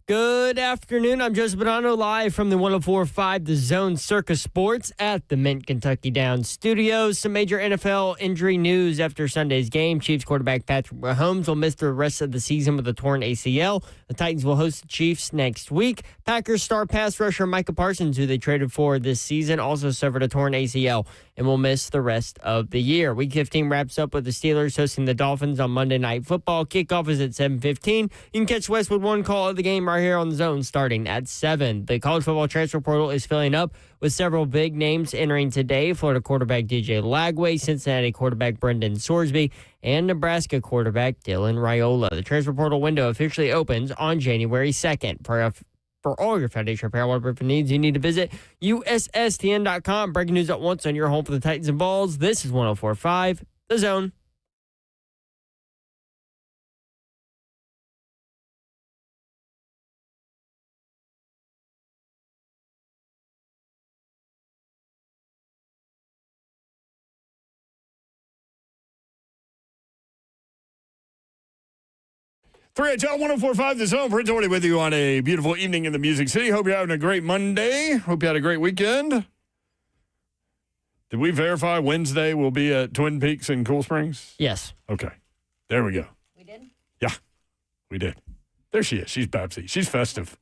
Good afternoon. I'm Joseph Bonanno, live from the 104.5 The Zone Circus Sports at the Mint Kentucky Downs Studios. Some major NFL injury news after Sunday's game. Chiefs quarterback Patrick Mahomes will miss the rest of the season with a torn ACL. The Titans will host the Chiefs next week. Packers star pass rusher Micah Parsons, who they traded for this season, also suffered a torn ACL and will miss the rest of the year. Week 15 wraps up with the Steelers hosting the Dolphins on Monday Night Football. Kickoff is at 7:15. You can catch Westwood One call of the game right here on the Zone starting at 7. The college football transfer portal is filling up with several big names entering today. Florida quarterback DJ Lagway, Cincinnati quarterback Brendan Sorsby, and Nebraska quarterback Dylan Raiola. The transfer portal window officially opens on January 2nd. For all your foundation repair waterproofing needs, you need to visit USSTN.com. Breaking news at once on your home for the Titans and Balls. This is 104.5 The Zone. HL 104.5 The Zone. Prince Orty with you on a beautiful evening in the Music City. Hope you're having a great Monday. Hope you had a great weekend. Did we verify Wednesday will be at Twin Peaks in Cool Springs? Yes. Okay. There we go. We did? Yeah, we did. There she is. She's Babsy. She's festive.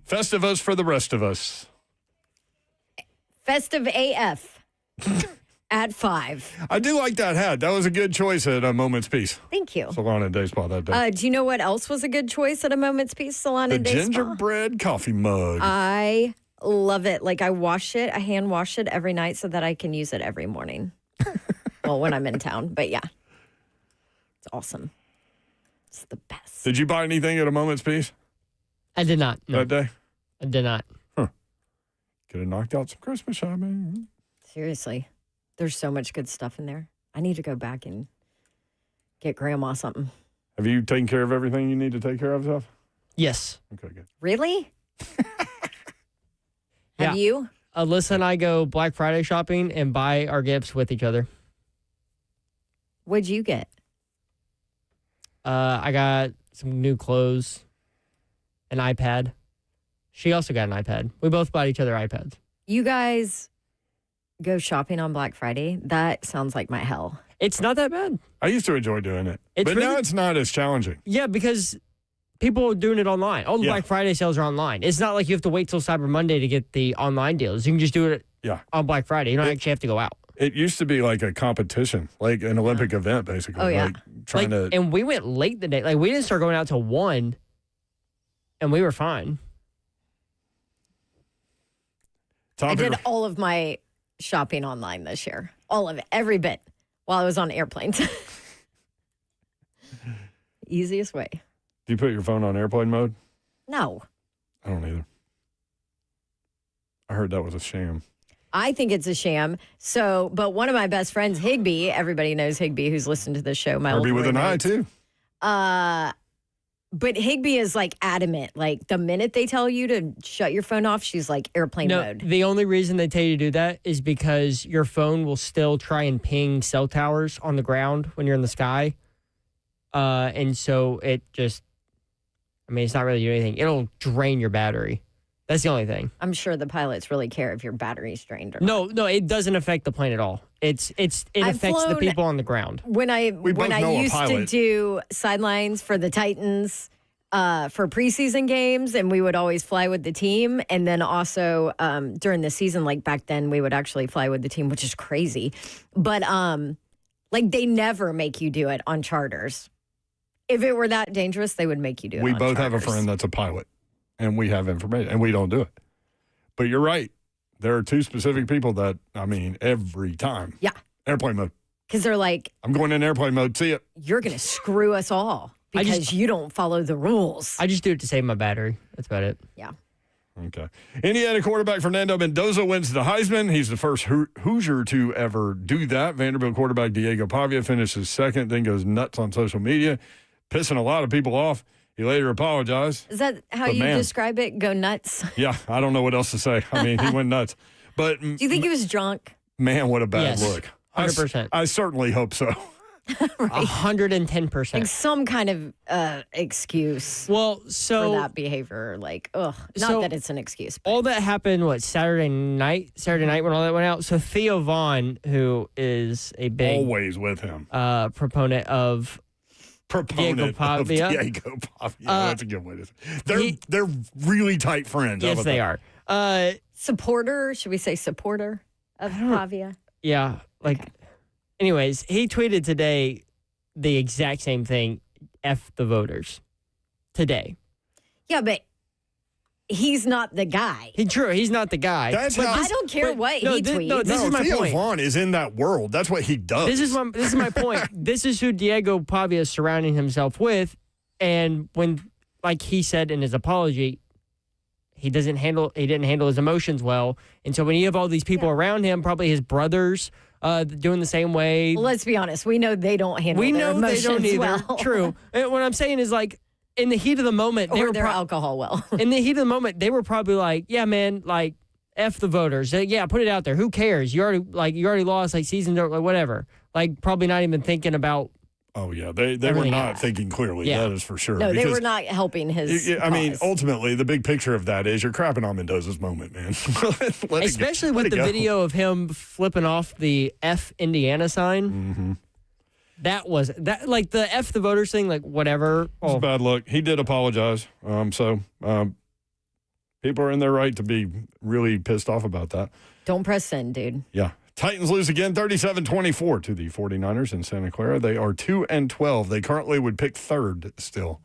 Festivus for the rest of us. Festive AF. At 5. I do like that hat. That was a good choice at a Moment's Peace. Thank you. Salon and Day Spa that day. Do you know what else was a good choice at a Moment's Peace Salon and Day Spa? The gingerbread coffee mug. I love it. Like I hand wash it every night so that I can use it every morning. Well, when I'm in town, but yeah. It's awesome. It's the best. Did you buy anything at a Moment's Peace? I did not. No. That day? I did not. Huh. Could have knocked out some Christmas shopping. Seriously. There's so much good stuff in there. I need to go back and get Grandma something. Have you taken care of everything you need to take care of, Zeph? Yes. Okay, good. Really? Have you? Alyssa and I go Black Friday shopping and buy our gifts with each other. What'd you get? I got some new clothes, an iPad. She also got an iPad. We both bought each other iPads. You guys go shopping on Black Friday? That sounds like my hell. It's not that bad. I used to enjoy doing it. But really, now it's not as challenging. Yeah, because people are doing it online. All the Black Friday sales are online. It's not like you have to wait till Cyber Monday to get the online deals. You can just do it on Black Friday. You don't actually have to go out. It used to be like a competition, like an Olympic event, basically. Oh, yeah. And we went late the day. Like, we didn't start going out till 1, and we were fine. I did all of my shopping online this year. All of it. Every bit. While I was on airplanes. Easiest way. Do you put your phone on airplane mode? No. I don't either. I heard that was a sham. I think it's a sham. So, but one of my best friends, Higby, everybody knows Higby who's listened to this show. My Herbie old with an roommate. eye, too. But Higby is like adamant. Like the minute they tell you to shut your phone off, she's like airplane mode. The only reason they tell you to do that is because your phone will still try and ping cell towers on the ground when you're in the sky. And so it just, it's not really doing anything. It'll drain your battery. That's the only thing. I'm sure the pilots really care if your battery's drained or not. No, it doesn't affect the plane at all. It affects the people on the ground. When I used to do sidelines for the Titans for preseason games, and we would always fly with the team, and then also during the season, like back then, we would actually fly with the team, which is crazy. But like they never make you do it on charters. If it were that dangerous, they would make you do it. We on both have a charters. friend that's a pilot, and we have information, and we don't do it. But you're right. There are two specific people that, every time. Yeah. Airplane mode. Because they're like, I'm going in airplane mode. See ya. you're going to screw us all because you don't follow the rules. I just do it to save my battery. That's about it. Yeah. Okay. Indiana quarterback Fernando Mendoza wins the Heisman. He's the first Hoosier to ever do that. Vanderbilt quarterback Diego Pavia finishes second, then goes nuts on social media, pissing a lot of people off. He later apologized. Is that how you describe it? Go nuts? Yeah, I don't know what else to say. He went nuts. But Do you think he was drunk? Man, what a bad Yes, look. 100%. I certainly hope so. 110%. Like some kind of excuse Well, for that behavior. Like, not that it's an excuse. All that happened, Saturday night when all that went out. So Theo Vaughn, who is a big always with him proponent of Diego Pavia. Diego Pavia. That's a good way to say it. They're really tight friends. Yes, they are. Supporter, should we say supporter of Pavia? Yeah. Anyways, he tweeted today the exact same thing. F the voters. Today. Yeah, but he's not the guy. He's not the guy. I don't care what he tweets. This is my Theo point. Vaughn is in that world. That's what he does. This is my point. This is who Diego Pavia is surrounding himself with. And when, like he said in his apology, he didn't handle his emotions well. And so when you have all these people around him, probably his brothers doing the same way. Well, let's be honest. We know they don't handle their emotions they don't either. well. True. And what I'm saying is in the heat of the moment, or their alcohol well. In the heat of the moment, they were probably like, yeah, man, F the voters. Yeah, put it out there. Who cares? You already lost seasons or whatever. Probably not even thinking about. Oh, yeah. They were not thinking clearly. Yeah. That is for sure. No, they were not helping his cause. Ultimately, the big picture of that is you're crapping on Mendoza's moment, man. Especially with the video of him flipping off the F Indiana sign. Mm-hmm. That was the F the voters thing, whatever. It's a bad look. He did apologize. So people are in their right to be really pissed off about that. Don't press send, dude. Yeah. Titans lose again 37-24 to the 49ers in Santa Clara. They are 2-12. They currently would pick third still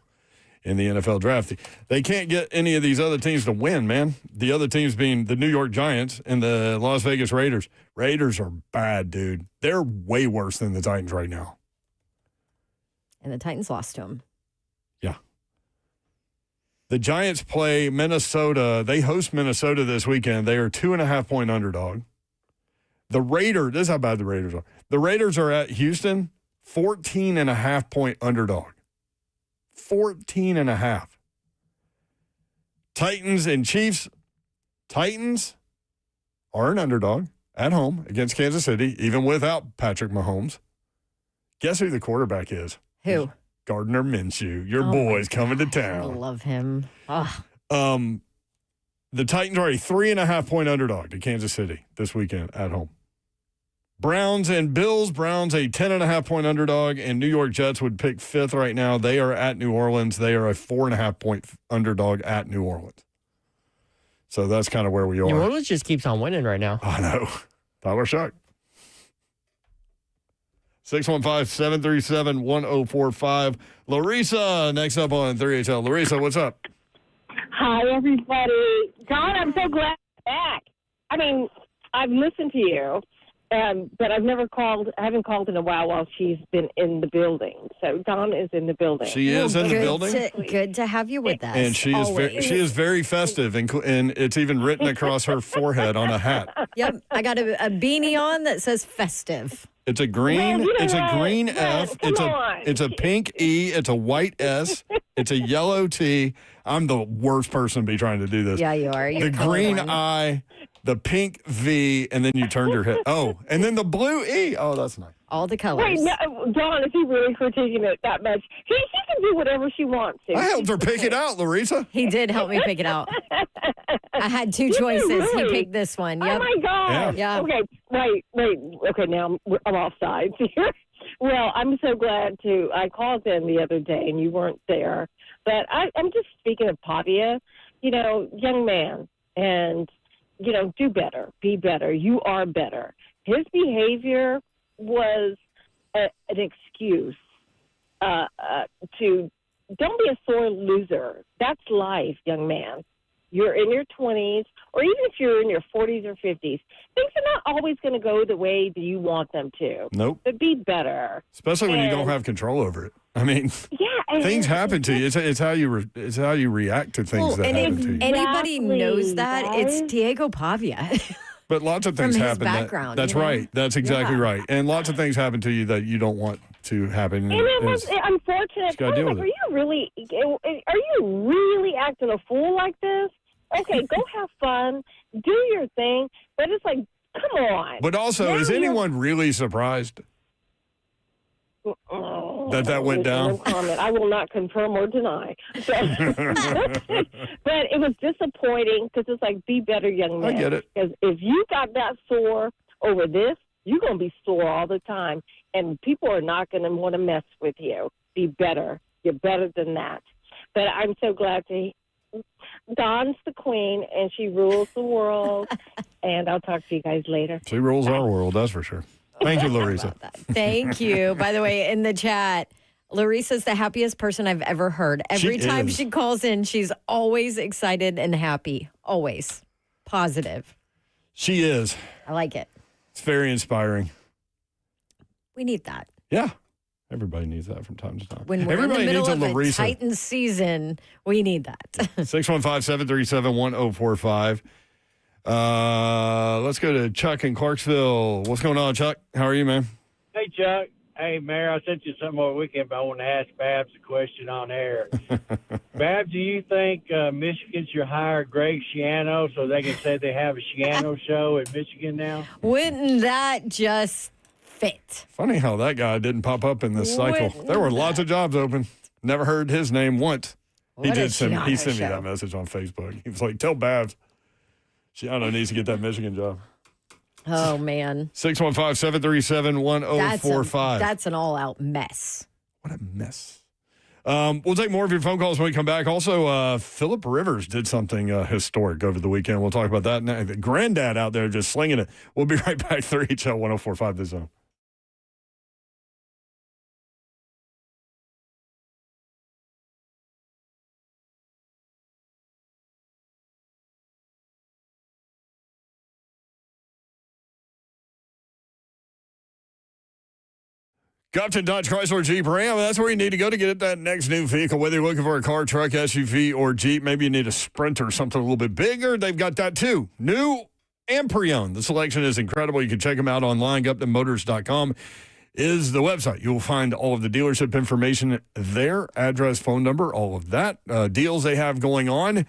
in the NFL draft. They can't get any of these other teams to win, man. The other teams being the New York Giants and the Las Vegas Raiders. Raiders are bad, dude. They're way worse than the Titans right now. And the Titans lost to him. Yeah. The Giants play Minnesota. They host Minnesota this weekend. They are 2.5-point underdog. The Raiders, this is how bad the Raiders are. The Raiders are at Houston, 14.5-point underdog. 14.5. Titans and Chiefs. Titans are an underdog at home against Kansas City, even without Patrick Mahomes. Guess who the quarterback is? Who? Gardner Minshew. Your boy's coming to town. I love him. Oh. The Titans are a 3.5-point underdog to Kansas City this weekend at home. Browns and Bills. Browns a 10.5-point underdog, and New York Jets would pick fifth right now. They are at New Orleans. They are a 4.5-point underdog at New Orleans. So that's kind of where we are. New Orleans just keeps on winning right now. I know. Tyler Shuck. 615-737-1045. Larissa, next up on 3HL. Larissa, what's up? Hi, everybody. Don, I'm so glad you're back. I mean, I've listened to you, but I've never called. I haven't called in a while she's been in the building. So Don is in the building. She is in the building. Good to have you with us. And she is very festive, and it's even written across her forehead on a hat. Yep, I got a beanie on that says festive. It's a green. It's a green F. It's a pink E. It's a white S. It's a yellow T. I'm the worst person to be trying to do this. Yeah, you are. The green I, the pink V, and then you turned your head. Oh, and then the blue E. Oh, that's nice. All the colors. Wait, no, Dawn, is he really critiquing it that much? She can do whatever she wants to. I helped her pick it out, Larissa. He did help me pick it out. I had two choices. Really? He picked this one. Yep. Oh, my God. Yeah. Okay, wait. Okay, now I'm off sides here. Well, I'm so glad I called in the other day, and you weren't there. But I'm just speaking of Pavia, young man, and, do better, be better. You are better. His behavior was an excuse to don't be a sore loser. That's life, young man. You're in your 20s, or even if you're in your 40s or 50s, things are not always going to go the way that you want them to. Nope. But be better. Especially when you don't have control over it. I mean, things happen to you. It's how you react to things that happen to you. Anybody knows that, it's Diego Pavia. But lots of things From happen. his background, That's right. That's exactly right. And lots of things happen to you that you don't want to happen. And it was unfortunate. Are you really acting a fool like this? Okay, go have fun, do your thing, but it's like, come on. But also, is anyone really surprised? That went down? Comment. I will not confirm or deny. So, but it was disappointing because it's like, be better, young man. I get it. Because if you got that sore over this, you're going to be sore all the time, and people are not going to want to mess with you. Be better. You're better than that. But I'm so glad to. Dawn's the queen, and she rules the world. And I'll talk to you guys later. She rules our world, that's for sure. Thank you, Larissa. Thank you. By the way, in the chat, Larissa's the happiest person I've ever heard. Every time she calls in, she's always excited and happy. Always. Positive. She is. I like it. It's very inspiring. We need that. Yeah. Everybody needs that from time to time. When we're Everybody in the middle needs of a Titan season, we need that. 615-737-1045. Let's go to Chuck in Clarksville. What's going on, Chuck? How are you, man? Hey, Chuck. Hey, Mayor, I sent you something over the weekend, but I want to ask Babs a question on air. Babs, do you think Michigan should hire Greg Schiano so they can say they have a Schiano show in Michigan now? Wouldn't that just fit? Funny how that guy didn't pop up in this cycle. There were lots of jobs open. Never heard his name once. He sent me that message on Facebook. He was like, tell Babs Schiano needs to get that Michigan job. Oh, man. 615-737-1045. That's an all-out mess. What a mess. We'll take more of your phone calls when we come back. Also, Phillip Rivers did something historic over the weekend. We'll talk about that. Now, the granddad out there just slinging it. We'll be right back. 3HL 1045 The Zone. Gupton Dodge Chrysler Jeep Ram. That's where you need to go to get that next new vehicle. Whether you're looking for a car, truck, SUV, or Jeep, maybe you need a Sprinter, something a little bit bigger. They've got that too. New and pre-owned. The selection is incredible. You can check them out online. GuptonMotors.com is the website. You'll find all of the dealership information there, address, phone number, all of that. Deals they have going on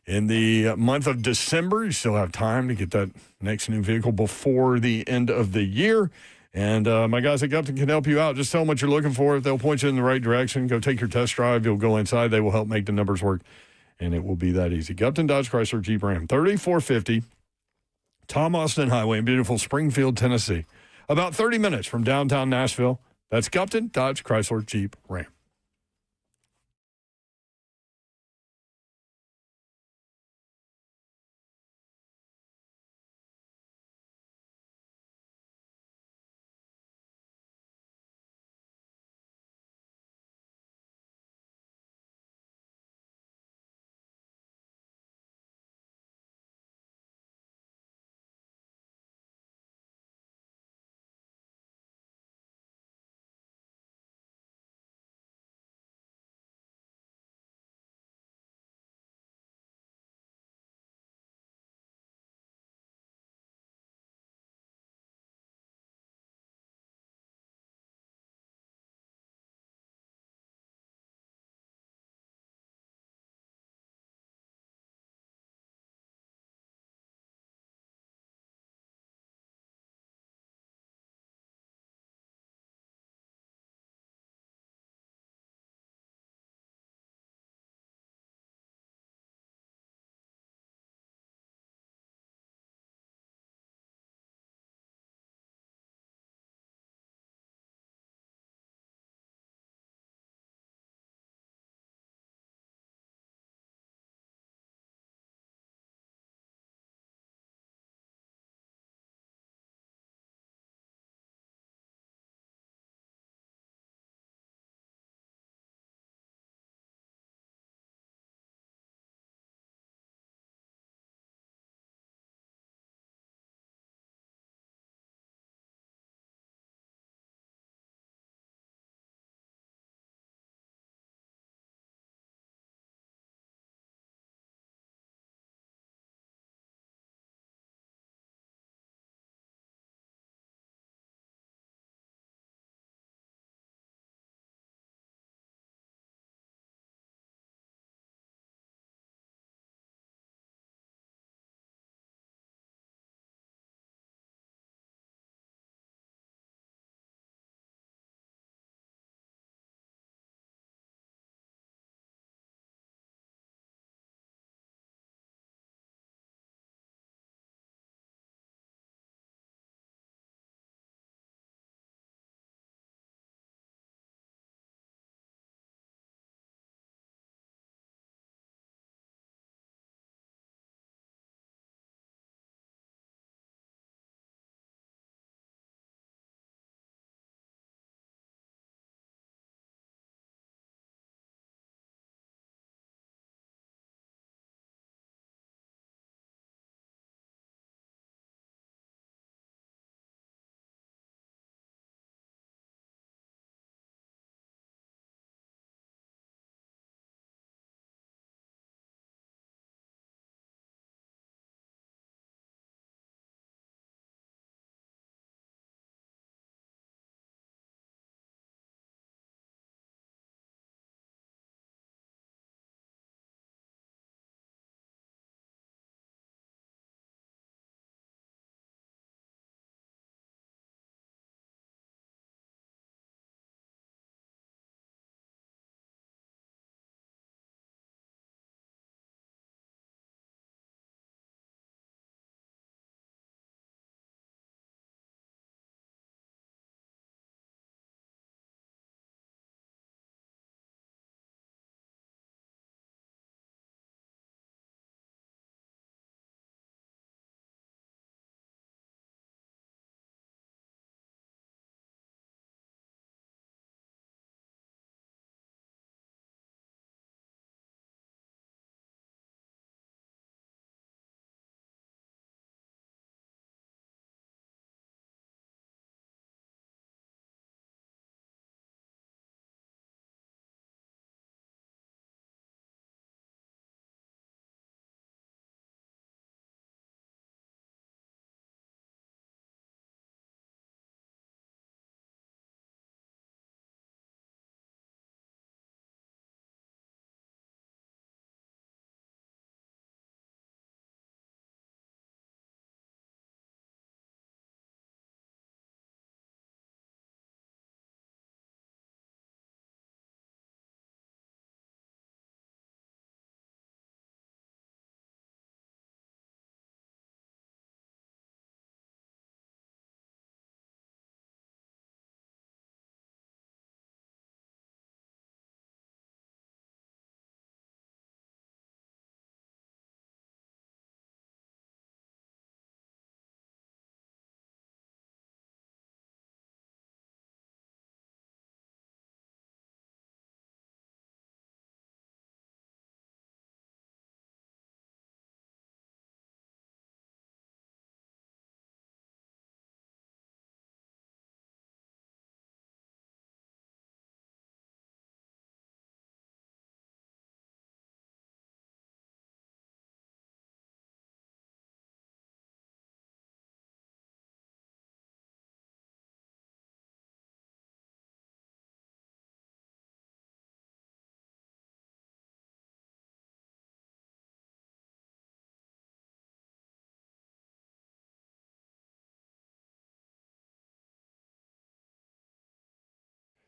in the month of December. You still have time to get that next new vehicle before the end of the year. And my guys at Gupton can help you out. Just tell them what you're looking for. They'll point you in the right direction. Go take your test drive. You'll go inside. They will help make the numbers work, and it will be that easy. Gupton Dodge Chrysler Jeep Ram, 3450 Tom Austin Highway in beautiful Springfield, Tennessee. About 30 minutes from downtown Nashville. That's Gupton Dodge Chrysler Jeep Ram.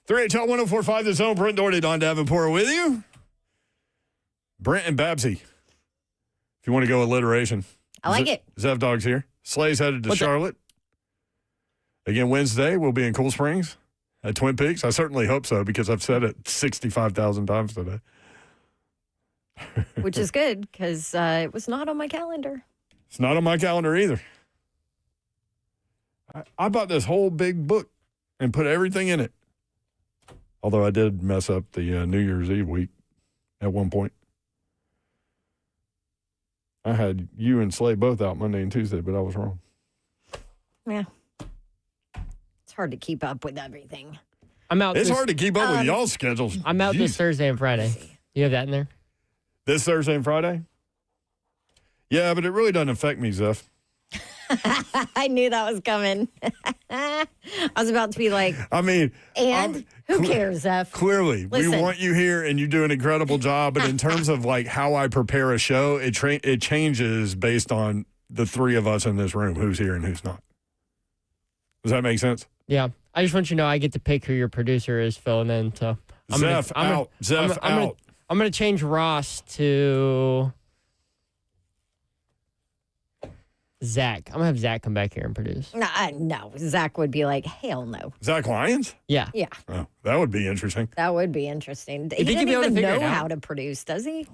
3HL 104.5 The Zone. Brent Doherty, Don Davenport with you. Brent and Babsy. If you want to go alliteration. I like it. Zev Dog's here. Slay's headed to Charlotte. Again, Wednesday, we'll be in Cool Springs at Twin Peaks. I certainly hope so because I've said it 65,000 times today. Which is good because it was not on my calendar. It's not on my calendar either. I bought this whole big book and put everything in it. Although I did mess up the New Year's Eve week at one point. I had you and Slay both out Monday and Tuesday, but I was wrong. Yeah. It's hard to keep up with everything. I'm out. It's hard to keep up with y'all's schedules. I'm out this Thursday and Friday. You have that in there? This Thursday and Friday? Yeah, but it really doesn't affect me, Zeph. I knew that was coming. I was about to be like, I mean, who cares, Zeph? Clearly, Listen. we want you here and you do an incredible job. But in terms of like how I prepare a show, it changes based on the three of us in this room, who's here and who's not. Does that make sense? Yeah. I just want you to know I get to pick who your producer is filling in. So Zeph out. Zeph out. I'm going to change Ross to Zach. I'm going to have Zach come back here and produce. No, Zach would be like, hell no. Zach Lyons? Yeah. Yeah. Oh, that would be interesting. That would be interesting. think He he'd doesn't be able to even figure it know out? how to produce, does he?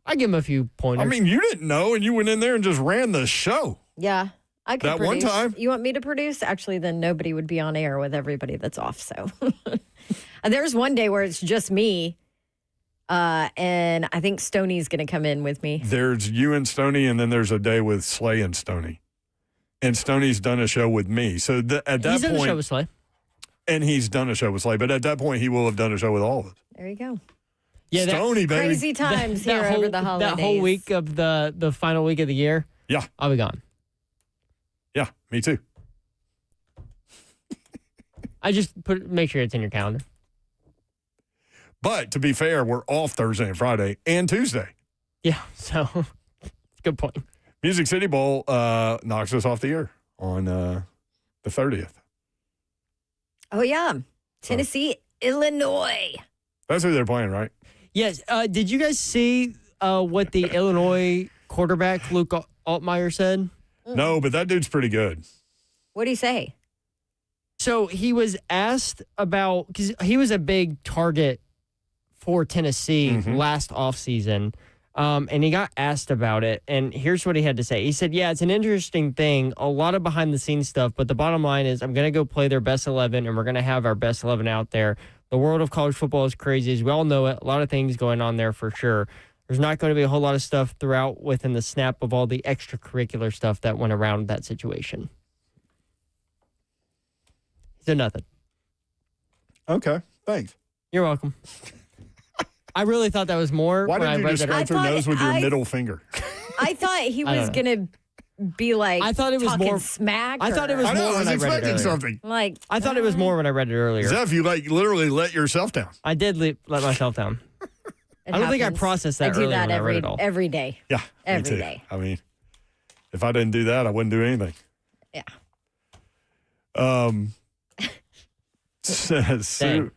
I give him a few pointers. I mean, you didn't know, and you went in there and just ran the show. Yeah. I could That one produce. time? You want me to produce? Actually, then nobody would be on air with everybody that's off. So there's one day where it's just me. And I think Stoney's going to come in with me. There's you and Stoney, and then there's a day with Slay and Stoney. And Stoney's done a show with me. So at that He's point, done a show with Slay. And he's done a show with Slay. But at that point, he will have done a show with all of us. There you go. Yeah, Stoney, baby. Crazy times here over the holidays. That whole week of the final week of the year. Yeah. I'll be gone. Yeah, me too. I just make sure it's in your calendar. But to be fair, we're off Thursday and Friday and Tuesday. Yeah, so good point. Music City Bowl knocks us off the air on the 30th. Oh, yeah. Tennessee, Illinois. That's who they're playing, right? Yes. Did you guys see what the Illinois quarterback, Luke Altmaier, said? No, but that dude's pretty good. What did he say? So he was asked about, because he was a big target for Tennessee last offseason, and he got asked about it, and here's what he had to say. He said, yeah, it's an interesting thing, a lot of behind-the-scenes stuff, but the bottom line is I'm going to go play their best 11, and we're going to have our best 11 out there. The world of college football is crazy, as we all know it. A lot of things going on there for sure. There's not going to be a whole lot of stuff throughout within the snap of all the extracurricular stuff that went around that situation. So nothing. Okay, thanks. You're welcome. I really thought that was more. Why when did you I read just that. scratch your nose with your middle finger? I thought he I was don't know. going to be like I thought it was talking more smack. I thought it was I know, more I was when I read it expecting earlier. something. Like, I thought it was more when I read it earlier. Zeph, you like literally let yourself down. I did let myself down. it I don't think I happens. processed that I do earlier that when I read it all. every day. Yeah, Every me too. day. I mean, if I didn't do that, I wouldn't do anything. Yeah. Sue,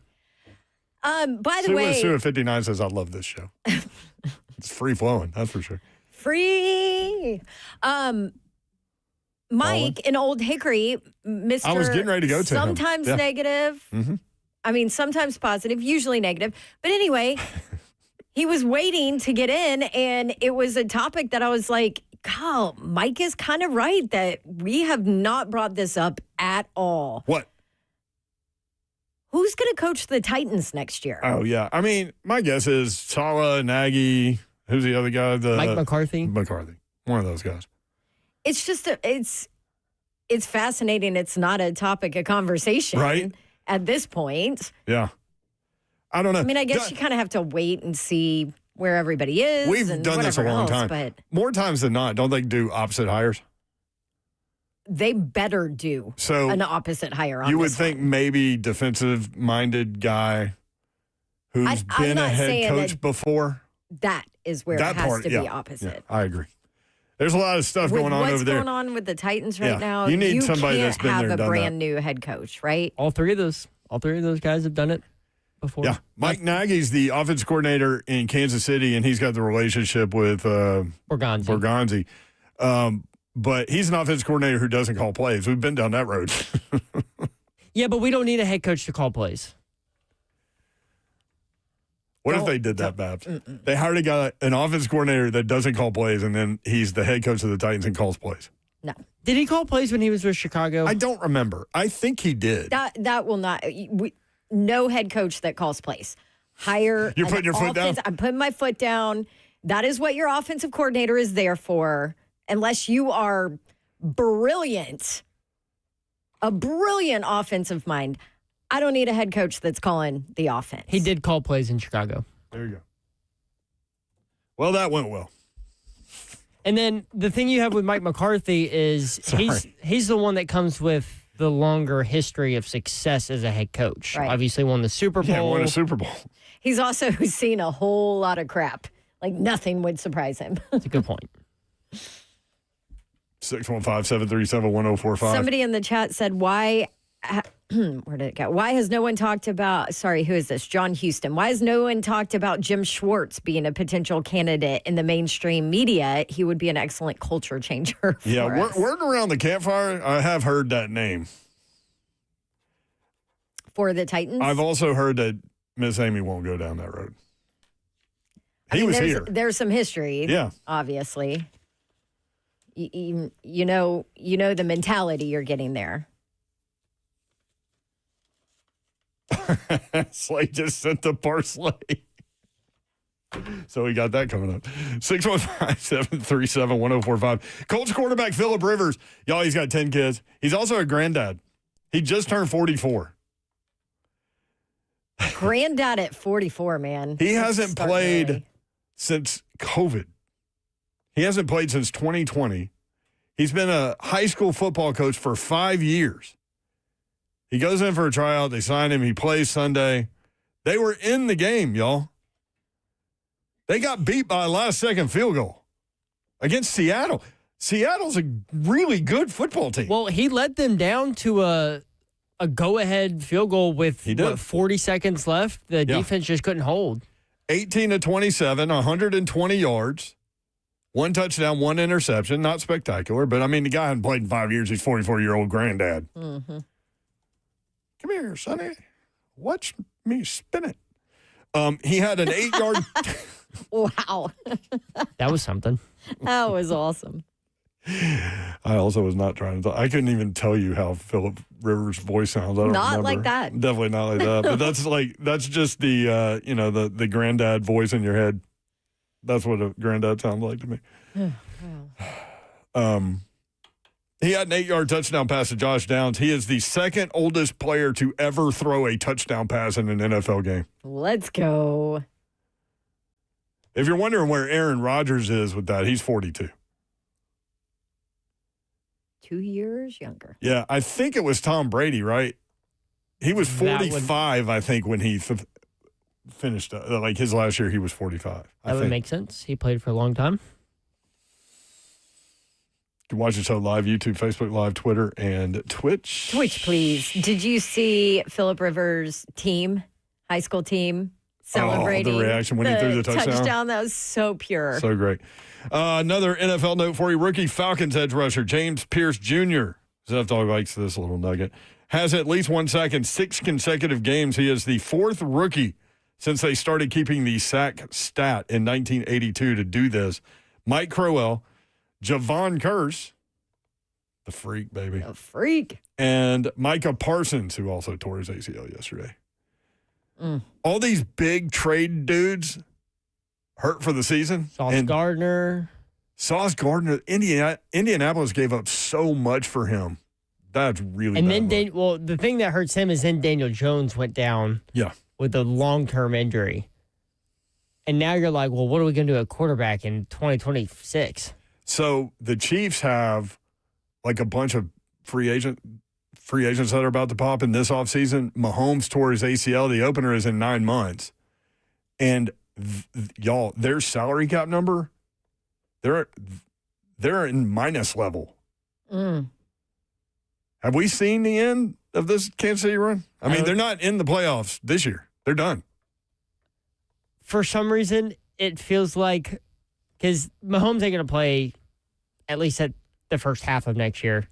By the Sue way, at 59 says, I love this show. It's free flowing, that's for sure. free. Mike in Old Hickory, Mr. I was getting ready to go to him. sometimes Yeah. negative. Mm-hmm. I mean, sometimes positive, usually negative. But anyway, he was waiting to get in, and it was a topic that I was like, God, Mike is kind of right that we have not brought this up at all. What? Who's going to coach the Titans next year? Oh, yeah. I mean, my guess is Sala, Nagy, who's the other guy? Mike McCarthy? McCarthy. One of those guys. It's just, it's fascinating. It's not a topic of conversation Right. at this point. Yeah. I don't know. I mean, I guess you kind of have to wait and see where everybody is. We've and done this a whatever long else, time. But More times than not, don't they do opposite hires? they better do So an opposite hire on You would this think maybe defensive-minded guy who's I'm been a not head saying coach that- before. that is where That it has part, to yeah. be opposite. Yeah, I agree. There's a lot of stuff With going on what's over there. going on with the Titans right Yeah. now, You need somebody can't that's been have there and a done brand new head coach, right? All three of those All three of those guys have done it before. Yeah. Mike Nagy's the offense coordinator in Kansas City, and he's got the relationship with Borgonzi. But he's an offense coordinator who doesn't call plays. We've been down that road. Yeah, but we don't need a head coach to call plays. What if they did that, Babs? They hired a guy, an offense coordinator that doesn't call plays, and then he's the head coach of the Titans and calls plays. No. Did he call plays when he was with Chicago? I don't remember. I think he did. That will not. No head coach that calls plays. Hire. You're putting your foot down? I'm putting my foot down. That is what your offensive coordinator is there for. Unless you are brilliant, a brilliant offensive mind. I don't need a head coach that's calling the offense. He did call plays in Chicago. There you go. Well, that went well. And then the thing you have with Mike McCarthy is he's the one that comes with the longer history of success as a head coach. Right. Obviously won the Super Bowl. Yeah, won a Super Bowl. He's also seen a whole lot of crap. Like nothing would surprise him. That's a good point. 615-737-1045. Somebody in the chat said, why... where did it go? Why has no one talked about, sorry, who is this? John Houston. Why has no one talked about Jim Schwartz being a potential candidate in the mainstream media? He would be an excellent culture changer for us. Word around the campfire, I have heard that name. For the Titans? I've also heard that Miss Amy won't go down that road. He was here. There's some history, obviously. You know the mentality you're getting there. Slade just sent the parsley. So we got that coming up. 615-737-1045. Colts quarterback Phillip Rivers. Y'all, he's got 10 kids. He's also a granddad. He just turned 44. Granddad at 44, man. He hasn't played since COVID. He hasn't played since 2020. He's been a high school football coach for 5 years. He goes in for a tryout. They sign him. He plays Sunday. They were in the game, y'all. They got beat by a last-second field goal against Seattle. Seattle's a really good football team. Well, he led them down to a go-ahead field goal with 40 seconds left. The defense just couldn't hold. 18-27, 120 yards, 1 touchdown, 1 interception. Not spectacular, but, I mean, the guy hadn't played in 5 years. He's 44-year-old granddad. Mm-hmm. Come here, Sonny. Watch me spin it. He had an 8-yard. Wow. That was something. That was awesome. I also was not trying to talk. I couldn't even tell you how Phillip Rivers' voice sounds. I don't not remember. like that. Definitely not like that. But that's just the the granddad voice in your head. That's what a granddad sounds like to me. He had an 8-yard touchdown pass to Josh Downs. He is the second oldest player to ever throw a touchdown pass in an NFL game. Let's go. If you're wondering where Aaron Rodgers is with that, he's 42. 2 years younger. Yeah, I think it was Tom Brady, right? He was 45, I think, when he finished. Like his last year, he was 45. That would make sense. He played for a long time. You can watch the show live, YouTube, Facebook Live, Twitter, and Twitch. Twitch, please. Did you see Phillip Rivers' team, high school team, celebrating the reaction when he threw the touchdown? That was so pure. So great. Another NFL note for you. Rookie Falcons edge rusher James Pierce Jr. Zeph Dog likes this little nugget. Has at least 1 sack in 6 consecutive games. He is the 4th rookie since they started keeping the sack stat in 1982 to do this. Mike Crowell, Javon Curse, the freak, baby. The freak. And Micah Parsons, who also tore his ACL yesterday. All these big trade dudes hurt for the season. Sauce Gardner. Indianapolis gave up so much for him. That's really and bad. then, the thing that hurts him is then Daniel Jones went down with a long-term injury. And now you're like, well, what are we going to do at quarterback in 2026? So the Chiefs have like a bunch of free agents that are about to pop in this offseason. Mahomes tore his ACL. The opener is in 9 months. And y'all, their salary cap number, they're in minus level. Have we seen the end of this Kansas City run? I mean, they're not in the playoffs this year. They're done. For some reason, it feels like because Mahomes ain't going to play at least at the first half of next year.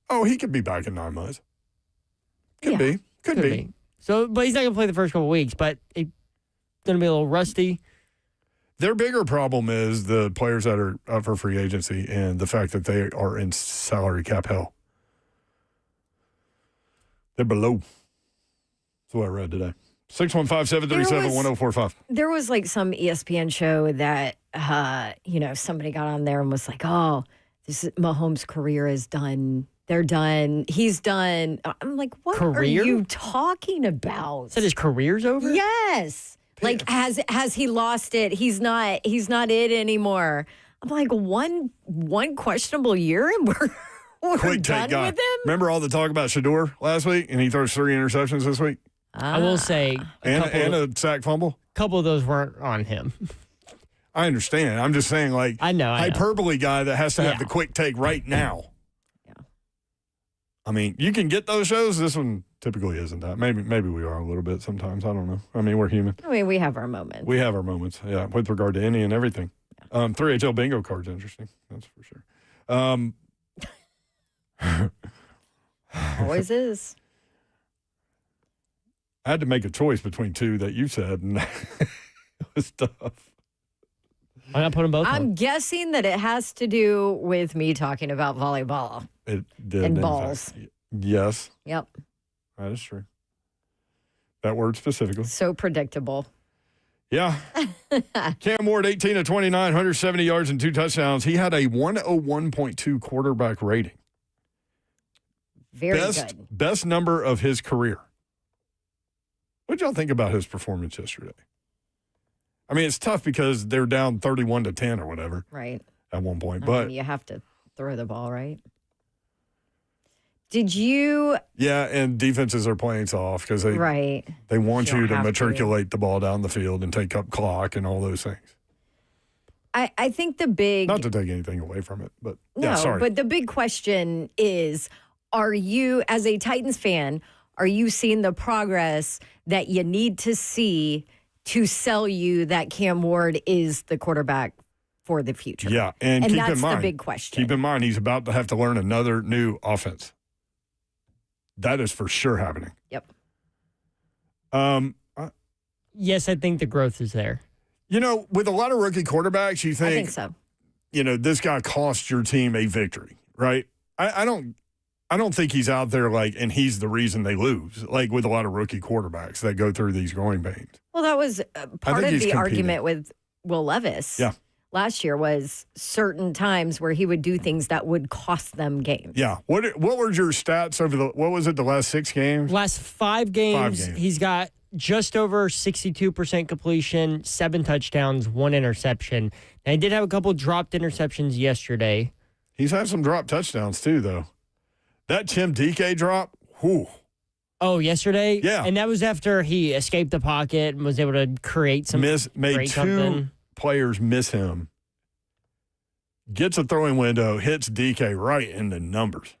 Oh, he could be back in 9 months. Could be. Could be. So, but he's not going to play the first couple of weeks, but he's going to be a little rusty. Their bigger problem is the players that are up for free agency and the fact that they are in salary cap hell. They're below. That's what I read today. 615-737-1045. There was like some ESPN show that, somebody got on there and was like, oh, Mahomes' career is done. They're done. He's done. I'm like, what are you talking about? Said his career's over? Yes. Like, has he lost it? He's not it anymore. I'm like, one questionable year and we're Quick done take guy. with him? Remember all the talk about Shador last week, and he throws 3 interceptions this week? I will say. And a sack fumble? A couple of those weren't on him. I understand. I'm just saying, like, I know. hyperbole guy that has to have the quick take right now. Yeah. I mean, you can get those shows. This one typically isn't that. Maybe we are a little bit sometimes. I don't know. I mean, we're human. I mean, we have our moments. We have our moments, yeah, with regard to Indy and everything. 3HL bingo card's interesting. That's for sure. Always is. I had to make a choice between 2 that you said, and it was tough. Why not put them both on? I'm guessing that it has to do with me talking about volleyball. It did. And balls. Yes. Yep. That is true. That word specifically. So predictable. Yeah. Cam Ward, 18 of 29, 170 yards and 2 touchdowns. He had a 101.2 quarterback rating. Very good. Best number of his career. What did y'all think about his performance yesterday? I mean, it's tough because they're down 31-10 or whatever. Right. At one point. I mean, you have to throw the ball, right? Did you? Yeah, and defenses are playing soft because they want you to matriculate the ball down the field and take up clock and all those things. I think the big... Not to take anything away from it, but no, yeah, sorry. But the big question is, are you, as a Titans fan, are you seeing the progress that you need to see to sell you that Cam Ward is the quarterback for the future? Yeah, and keep that's in mind, the big question. Keep in mind, he's about to have to learn another new offense. That is for sure happening. Yep. Yes, I think the growth is there. You know, with a lot of rookie quarterbacks, you think, I think so. You know, this guy cost your team a victory, right? I don't think he's out there like, and he's the reason they lose. Like with a lot of rookie quarterbacks that go through these growing pains. Well, that was part of the argument with Will Levis. Yeah. Last year was certain times where he would do things that would cost them games. Yeah. What were your stats over the last 6 games? Last 5 games, he's got just over 62% completion, 7 touchdowns, 1 interception. And he did have a couple dropped interceptions yesterday. He's had some dropped touchdowns too, though. That Tim DK drop, whew. Oh, yesterday? Yeah. And that was after he escaped the pocket and was able to create some made 2 players miss him. Gets a throwing window, hits DK right in the numbers.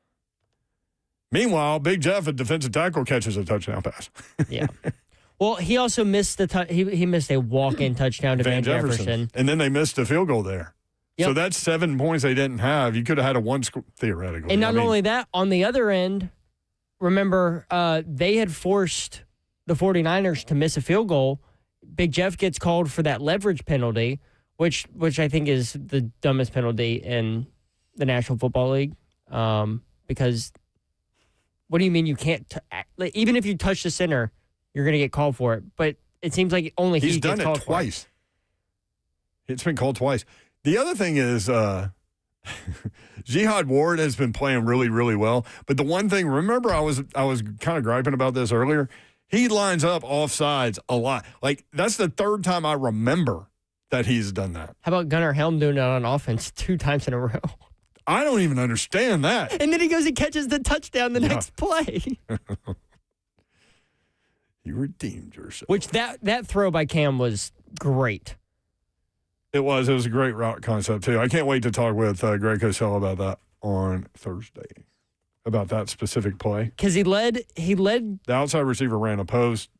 Meanwhile, Big Jeff, a defensive tackle, catches a touchdown pass. Yeah. Well, he also missed he missed a walk-in touchdown to Van Jefferson. And then they missed a field goal there. Yep. So that's 7 points they didn't have. You could have had a 1 theoretically. And not only that, on the other end, remember, they had forced the 49ers to miss a field goal. Big Jeff gets called for that leverage penalty, which I think is the dumbest penalty in the National Football League. Because what do you mean you can't? Even if you touch the center, you're going to get called for it. But it seems like only he's he done gets it called twice. For it. It's been called twice. The other thing is Jihad Ward has been playing really, really well. But the one thing, remember I was kind of griping about this earlier. He lines up offsides a lot. Like, that's the 3rd time I remember that he's done that. How about Gunnar Helm doing it on offense 2 times in a row? I don't even understand that. And then he goes and catches the touchdown the next play. You redeemed yourself. Which that throw by Cam was great. It was a great route concept, too. I can't wait to talk with Greg Cosell about that on Thursday. about that specific play. Because he led. The outside receiver ran a post.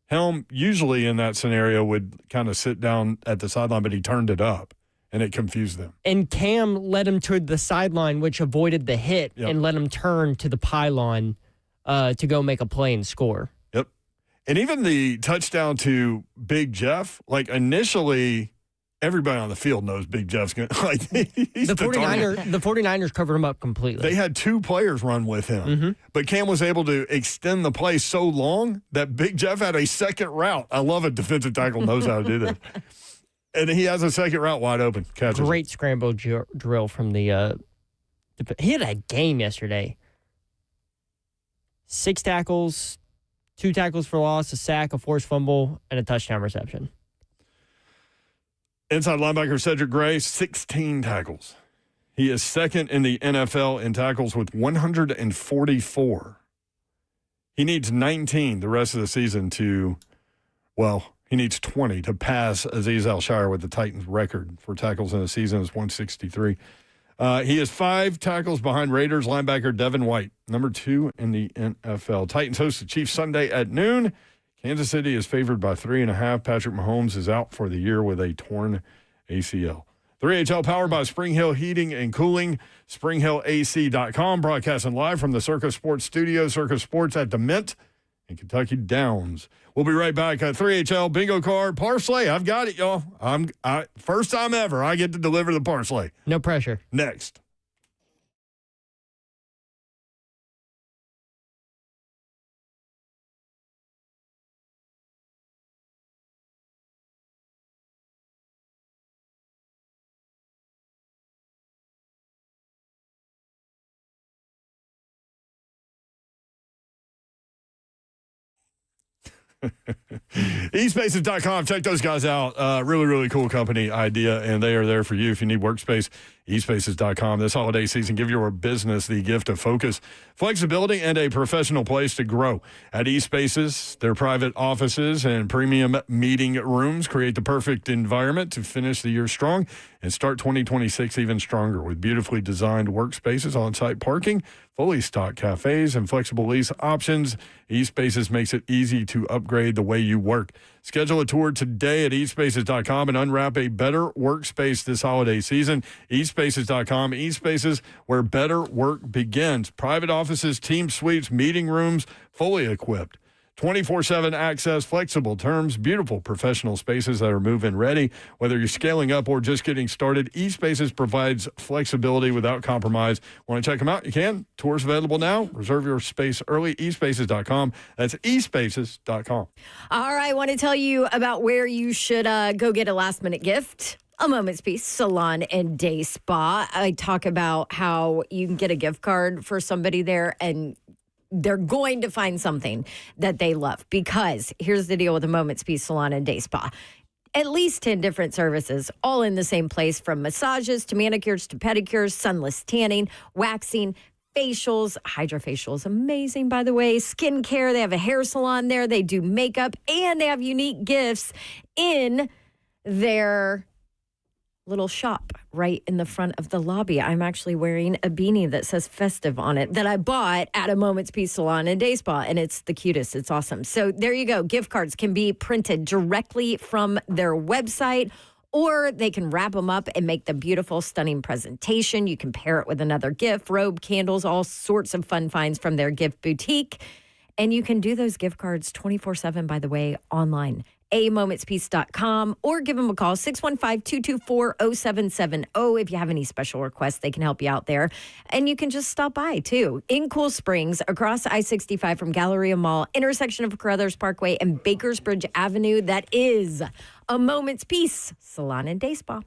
Helm usually in that scenario would kind of sit down at the sideline, but he turned it up, and it confused them. And Cam led him to the sideline, which avoided the hit and let him turn to the pylon to go make a play and score. Yep. And even the touchdown to Big Jeff, like initially everybody on the field knows Big Jeff's going to, like, he's The 49ers covered him up completely. They had two players run with him, but Cam was able to extend the play so long that Big Jeff had a second route. I love a defensive tackle knows how to do this. And he has a second route wide open. Catches Great scramble drill from the he had a game yesterday. 6 tackles, 2 tackles for loss, a sack, a forced fumble, and a touchdown reception. Inside linebacker Cedric Gray, 16 tackles. He is second in the NFL in tackles with 144. He needs 19 the rest of the season he needs 20 to pass Azeez Al-Shaair with the Titans record for tackles in the season is 163. He is 5 tackles behind Raiders linebacker Devin White, number 2 in the NFL. Titans host the Chiefs Sunday at noon. Kansas City is favored by 3.5. Patrick Mahomes is out for the year with a torn ACL. 3HL powered by Spring Hill Heating and Cooling, springhillac.com, broadcasting live from the Circus Sports Studio, Circus Sports at the Mint in Kentucky Downs. We'll be right back at 3HL bingo card. Parsley, I've got it, y'all. First time ever, I get to deliver the parsley. No pressure. Next. eSpaces.com. Check those guys out. Really, really cool company idea, and they are there for you if you need workspace. eSpaces.com. This holiday season, give your business the gift of focus, flexibility, and a professional place to grow. At eSpaces, their private offices and premium meeting rooms create the perfect environment to finish the year strong and start 2026 even stronger with beautifully designed workspaces, on-site parking, fully stocked cafes, and flexible lease options. eSpaces makes it easy to upgrade the way you work. Schedule a tour today at eSpaces.com and unwrap a better workspace this holiday season. eSpaces.com. eSpaces, where better work begins. Private offices, team suites, meeting rooms, fully equipped. 24/7 access, flexible terms, beautiful professional spaces that are move-in ready. Whether you're scaling up or just getting started, eSpaces provides flexibility without compromise. Want to check them out? You can. Tours available now. Reserve your space early. eSpaces.com. That's eSpaces.com. All right, I want to tell you about where you should go get a last-minute gift. A Moment's Peace Salon and Day Spa. I talk about how you can get a gift card for somebody there and they're going to find something that they love, because here's the deal with the Moment's Peace Salon and Day Spa. At least 10 different services, all in the same place, from massages to manicures to pedicures, sunless tanning, waxing, facials. Hydrofacial is amazing, by the way. Skincare, they have a hair salon there. They do makeup, and they have unique gifts in their little shop right in the front of the lobby. I'm actually wearing a beanie that says festive on it that I bought at a Moment's Peace Salon and Day Spa, and it's the cutest. It's awesome. So there you go. Gift cards can be printed directly from their website, or they can wrap them up and make the beautiful, stunning presentation. You can pair it with another gift, robe, candles, all sorts of fun finds from their gift boutique. And you can do those gift cards 24/7, by the way, online. amomentspeace.com, or give them a call, 615-224-0770. If you have any special requests, they can help you out there. And you can just stop by, too, in Cool Springs, across I-65 from Galleria Mall, intersection of Carruthers Parkway and Bakersbridge Avenue. That is A Moment's Peace Salon and Day Spa.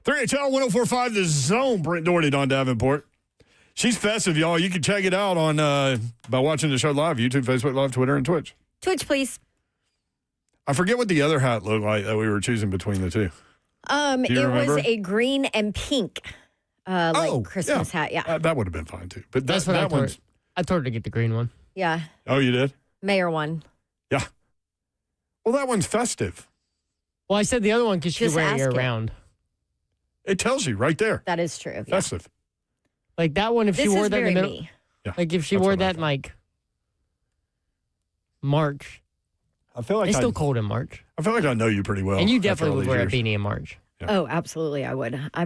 3HL 104.5 The Zone. Brent Doherty, Don Davenport. She's festive, y'all. You can check it out on by watching the show live, YouTube, Facebook Live, Twitter, and Twitch. Twitch, please. I forget what the other hat looked like that we were choosing between the two. It was a green and pink, Christmas hat. Yeah, that would have been fine too. But that's what that one's. I told her to get the green one. Yeah. Oh, you did? Mayor one. Yeah. Well, that one's festive. Well, I said the other one because she wear it year round. It tells you right there. That is true. Yeah. Festive. Like that one, if This she wore is that in very the middle, me. Yeah, like if she wore that in like March, I feel like it's still cold in March. I feel like I know you pretty well. And you after all definitely would these wear years. a beanie in March. Yeah. Oh, absolutely, I would. I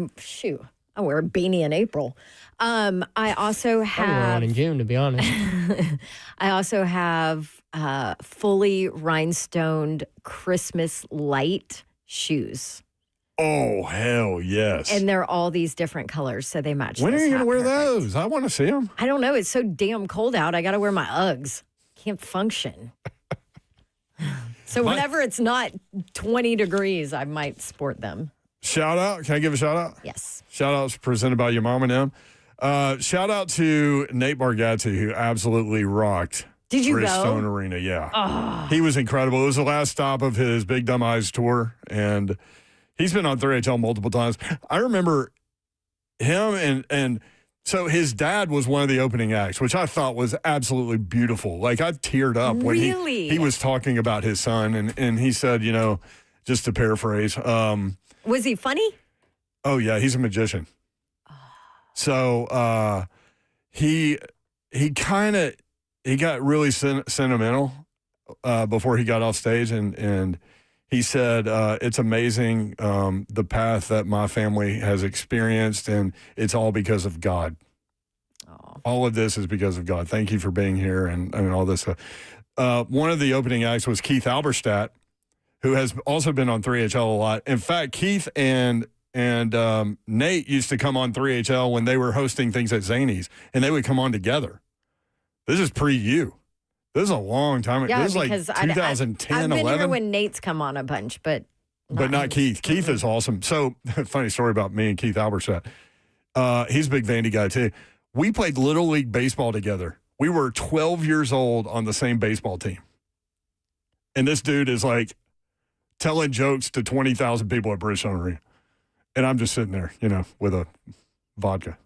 wear a beanie in April. I also I have wear one in June, to be honest. I also have fully rhinestoned Christmas light shoes. Oh, hell yes. And they're all these different colors, so they match. When are this you going to hat wear perfect. those? I want to see them. I don't know. It's so damn cold out. I got to wear my Uggs. Can't function. So whenever it's not 20 degrees, I might sport them. Shout out. Can I give a shout out? Yes. Shout outs presented by your mom and them. Shout out to Nate Bargatze, who absolutely rocked. Did you go? Stone Arena, yeah. Oh. He was incredible. It was the last stop of his Big Dumb Eyes tour, and he's been on 3HL multiple times. I remember him, and so his dad was one of the opening acts, which I thought was absolutely beautiful. Like, I teared up when Really? he was talking about his son, and he said, just to paraphrase, Was he funny? oh, yeah, he's a magician. So he got really sentimental before he got off stage, and he said, it's amazing the path that my family has experienced, and it's all because of God. Oh. All of this is because of God. Thank you for being here and all this stuff. One of the opening acts was Keith Alberstadt, who has also been on 3HL a lot. In fact, Keith and Nate used to come on 3HL when they were hosting things at Zany's, and they would come on together. This is pre-you. This is a long time. Yeah, this is like because 2010, I've been 11. here when Nate's come on a bunch, but Not Keith. Keith is awesome. So, funny story about me and Keith Alberstadt. He's a big Vandy guy, too. We played Little League baseball together. We were 12 years old on the same baseball team. And this dude is like telling jokes to 20,000 people at Bridgestone Arena. And I'm just sitting there, with a vodka.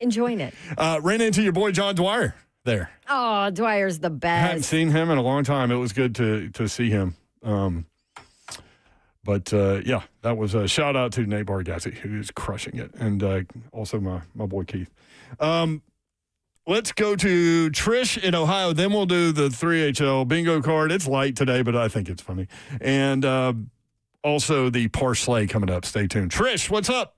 enjoying it. Ran into your boy John Dwyer there. Oh, Dwyer's the I hadn't best. seen him in a long time. It was good to see him. But that was a shout out to Nate Bargatze, who is crushing it. And also my boy Keith. Let's go to Trish in Ohio. Then we'll do the 3HL bingo card. It's light today, but I think it's funny. And also the Parsley coming up. Stay tuned. Trish, what's up?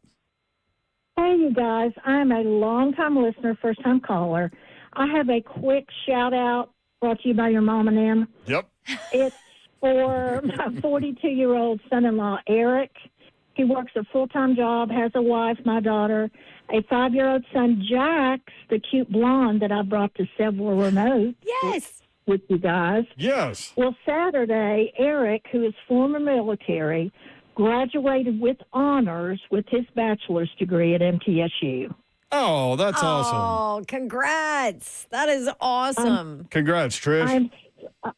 Hey, you guys. I'm a long-time listener, first-time caller. I have a quick shout-out brought to you by your mom and them. Yep. It's for my 42-year-old son-in-law, Eric. He works a full-time job, has a wife, my daughter, a 5-year-old son, Jax, the cute blonde that I brought to several remotes. Yes. With you guys. Yes. Well, Saturday, Eric, who is former military, graduated with honors with his bachelor's degree at MTSU. Oh, that's awesome. Oh, congrats. That is awesome. Congrats, Trish.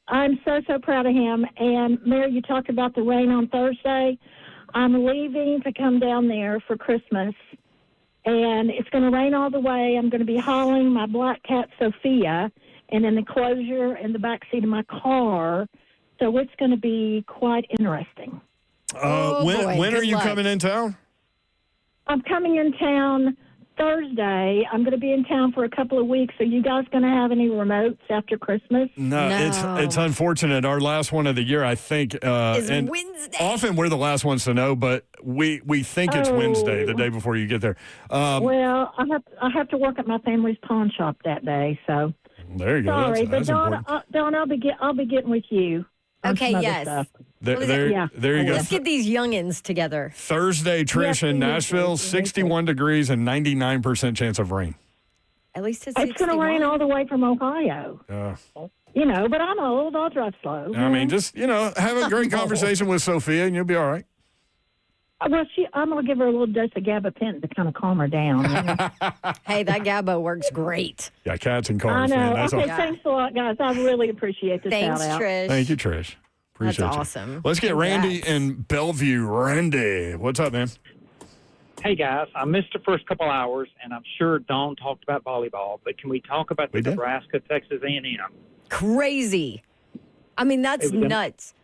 I'm so proud of him. And, Mary, you talked about the rain on Thursday. I'm leaving to come down there for Christmas, and it's going to rain all the way. I'm going to be hauling my black cat, Sophia, and in the enclosure in the back seat of my car. So it's going to be quite interesting. When are you coming in town? I'm coming in town Thursday. I'm going to be in town for a couple of weeks. Are you guys going to have any remotes after Christmas? No, it's unfortunate. Our last one of the year, I think, Is and Wednesday. often we're the last ones to know, but we think it's Wednesday, the day before you get there. Well, I have to work at my family's pawn shop that day, so there you go. sorry, That's but important. Dawn, I'll be getting with you. on Okay, some other yes. stuff. There you go. Let's get these youngins together. Thursday, Trish, in Nashville, 61 degrees and 99% chance of rain. At least it's going to rain all the way from Ohio. But I'm old. I'll drive slow. I mean, just, have a great conversation with Sophia and you'll be all right. Well, I'm going to give her a little dose of gabapentin to kind of calm her down. You know? Hey, that Gabo works great. Yeah, cats and I cars, know. man. That's Okay, all. thanks a lot, guys. I really appreciate the Thanks, shout out. Trish. Thank you, Trish. Appreciate That's you. awesome. Let's get Randy in Bellevue. Randy, what's up, man? Hey, guys. I missed the first couple hours, and I'm sure Dawn talked about volleyball, but can we talk about the Nebraska-Texas A&M? Crazy. I mean, that's nuts.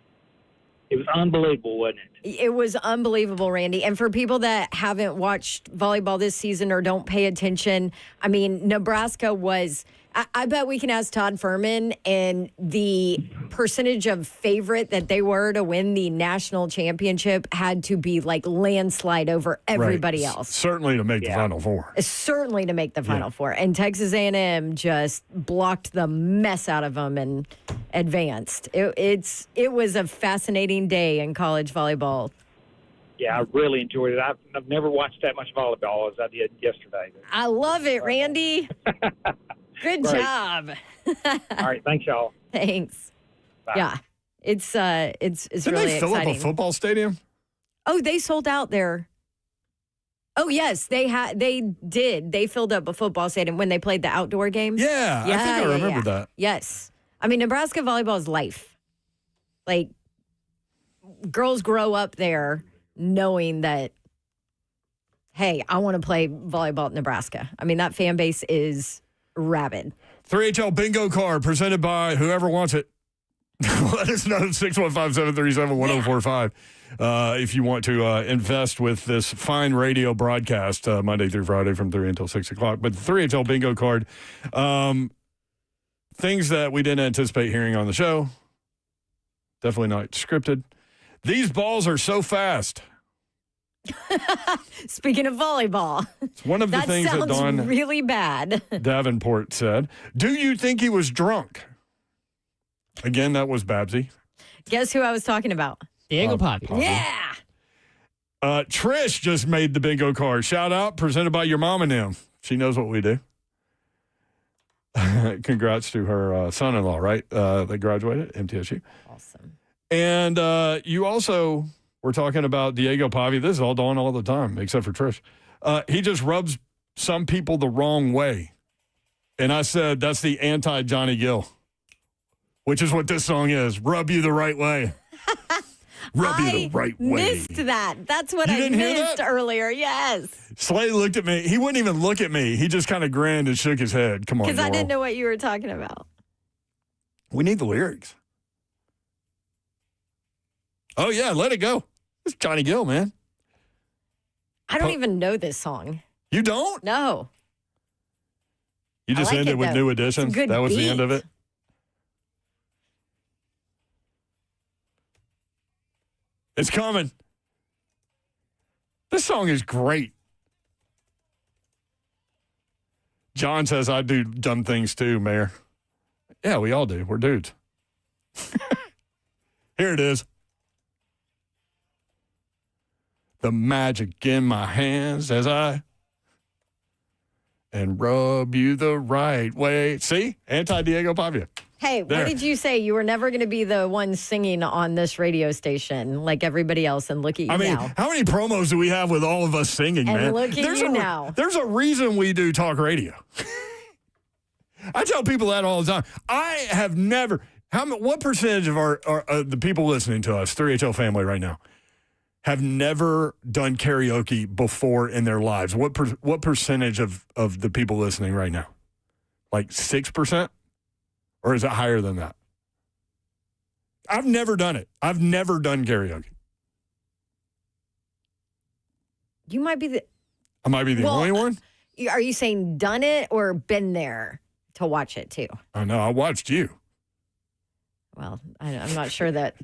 It was unbelievable, wasn't it? It was unbelievable, Randy. And for people that haven't watched volleyball this season or don't pay attention, I mean, Nebraska was, I bet we can ask Todd Furman, and the percentage of favorite that they were to win the national championship had to be like landslide over everybody Right. else. Certainly to make the Final Four. Certainly to make the Final Four. And Texas A&M just blocked the mess out of them and advanced. It was a fascinating day in college volleyball. Yeah, I really enjoyed it. I've never watched that much volleyball as I did yesterday. I love it, Randy. Good Great. job. All right, thanks, y'all. Thanks. Bye. Yeah, it's Didn't really they fill exciting. up a football stadium? Oh, they sold out there. Oh yes, they did. They filled up a football stadium when they played the outdoor games. Yeah, I think I remember that. Yes, I mean Nebraska volleyball is life. Like girls grow up there knowing that. Hey, I want to play volleyball at Nebraska. I mean that fan base is rabid. 3HL bingo card presented by whoever wants it. Let us know 615-737-1045 if you want to invest with this fine radio broadcast Monday through Friday from 3 until 6 o'clock. But the 3HL bingo card, things that we didn't anticipate hearing on the show, definitely not scripted. These balls are so fast. Speaking of volleyball, It's one of the things that sounds Dawn really bad. Davenport said. Do you think he was drunk? Again, that was Babsy. Guess who I was talking about? Diego Pavi. Yeah. Trish just made the bingo card. Shout out, presented by your mom and them. She knows what we do. Congrats to her son-in-law, right? They graduated MTSU. Awesome. And you also were talking about Diego Pavi. This is all Dawn all the time, except for Trish. He just rubs some people the wrong way. And I said, that's the anti-Johnny Gill, which is what this song is. Rub you the right way. Rub you the right way. Missed that. That's what You I didn't hear missed that? earlier. Yes. Slay looked at me. He wouldn't even look at me. He just kind of grinned and shook his head. Come on, Because I Doral. didn't know what you were talking about. We need the lyrics. Oh, yeah, let it go. It's Johnny Gill, man. I don't even know this song. You don't? No. You just I like ended it, with though. New It's a Edition. good That was the beat. end of it. It's coming. This song is great. John says, I do dumb things too, Mayor. Yeah, we all do. We're dudes. Here it is. The magic in my hands as I and rub you the right way. See? Anti-Diego Pavia. Hey, There. what did you say? You were never going to be the one singing on this radio station like everybody else, and look at you I mean, now. how many promos do we have with all of us singing, And man? look at you now. There's a reason we do talk radio. I tell people that all the time. I have never. What percentage of our the people listening to us, 3HL family right now, have never done karaoke before in their lives? What percentage of the people listening right now? Like 6%? Or is it higher than that? I've never done it. I've never done karaoke. You might be the. I might be the only one. Are you saying done it or been there to watch it too? I know. I watched you. Well, I'm not sure that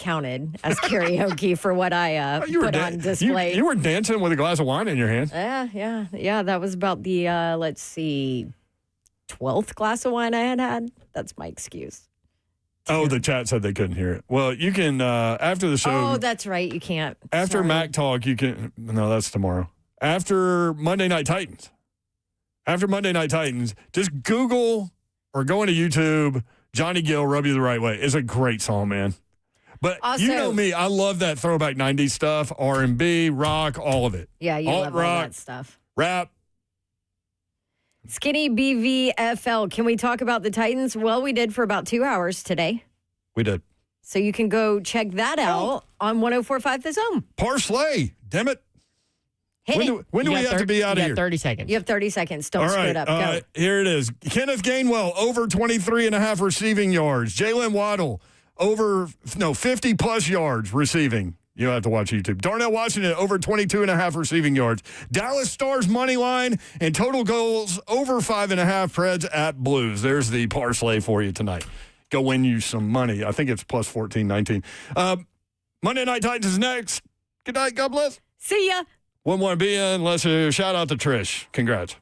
counted as karaoke for what I put on display. You were dancing with a glass of wine in your hand. Yeah. That was about the, let's see, 12th glass of wine I had. That's my excuse. Oh, the chat said they couldn't hear it. Well, you can, after the show. Oh, that's right. You can't. After Sorry. Mac Talk, you can. No, that's tomorrow. After Monday Night Titans. After Monday Night Titans, just Google or go into YouTube, Johnny Gill, Rub You the Right Way. It's a great song, man. But Also- you know me, I love that throwback 90s stuff, R&B, rock, all of it. Yeah, you love all Alt-rock, that stuff. rap. Skinny BVFL. Can we talk about the Titans? Well, we did for about 2 hours today. We did. So you can go check that out on 104.5 The Zone. Parsley, damn it. Hit When it. do we have to be out of You here? got 30 seconds. You have 30 seconds. Don't All screw right, it up. Go. here it is. Kenneth Gainwell, over 23.5 receiving yards. Jalen Waddle, 50-plus yards receiving. You'll have to watch YouTube. Darnell Washington, over 22.5 receiving yards. Dallas Stars money line and total goals over 5.5. Preds at Blues. There's the parlay for you tonight. Go win you some money. I think it's plus 14.19. Monday Night Titans is next. Good night. God bless. See ya. One more be in. Let's shout out to Trish. Congrats.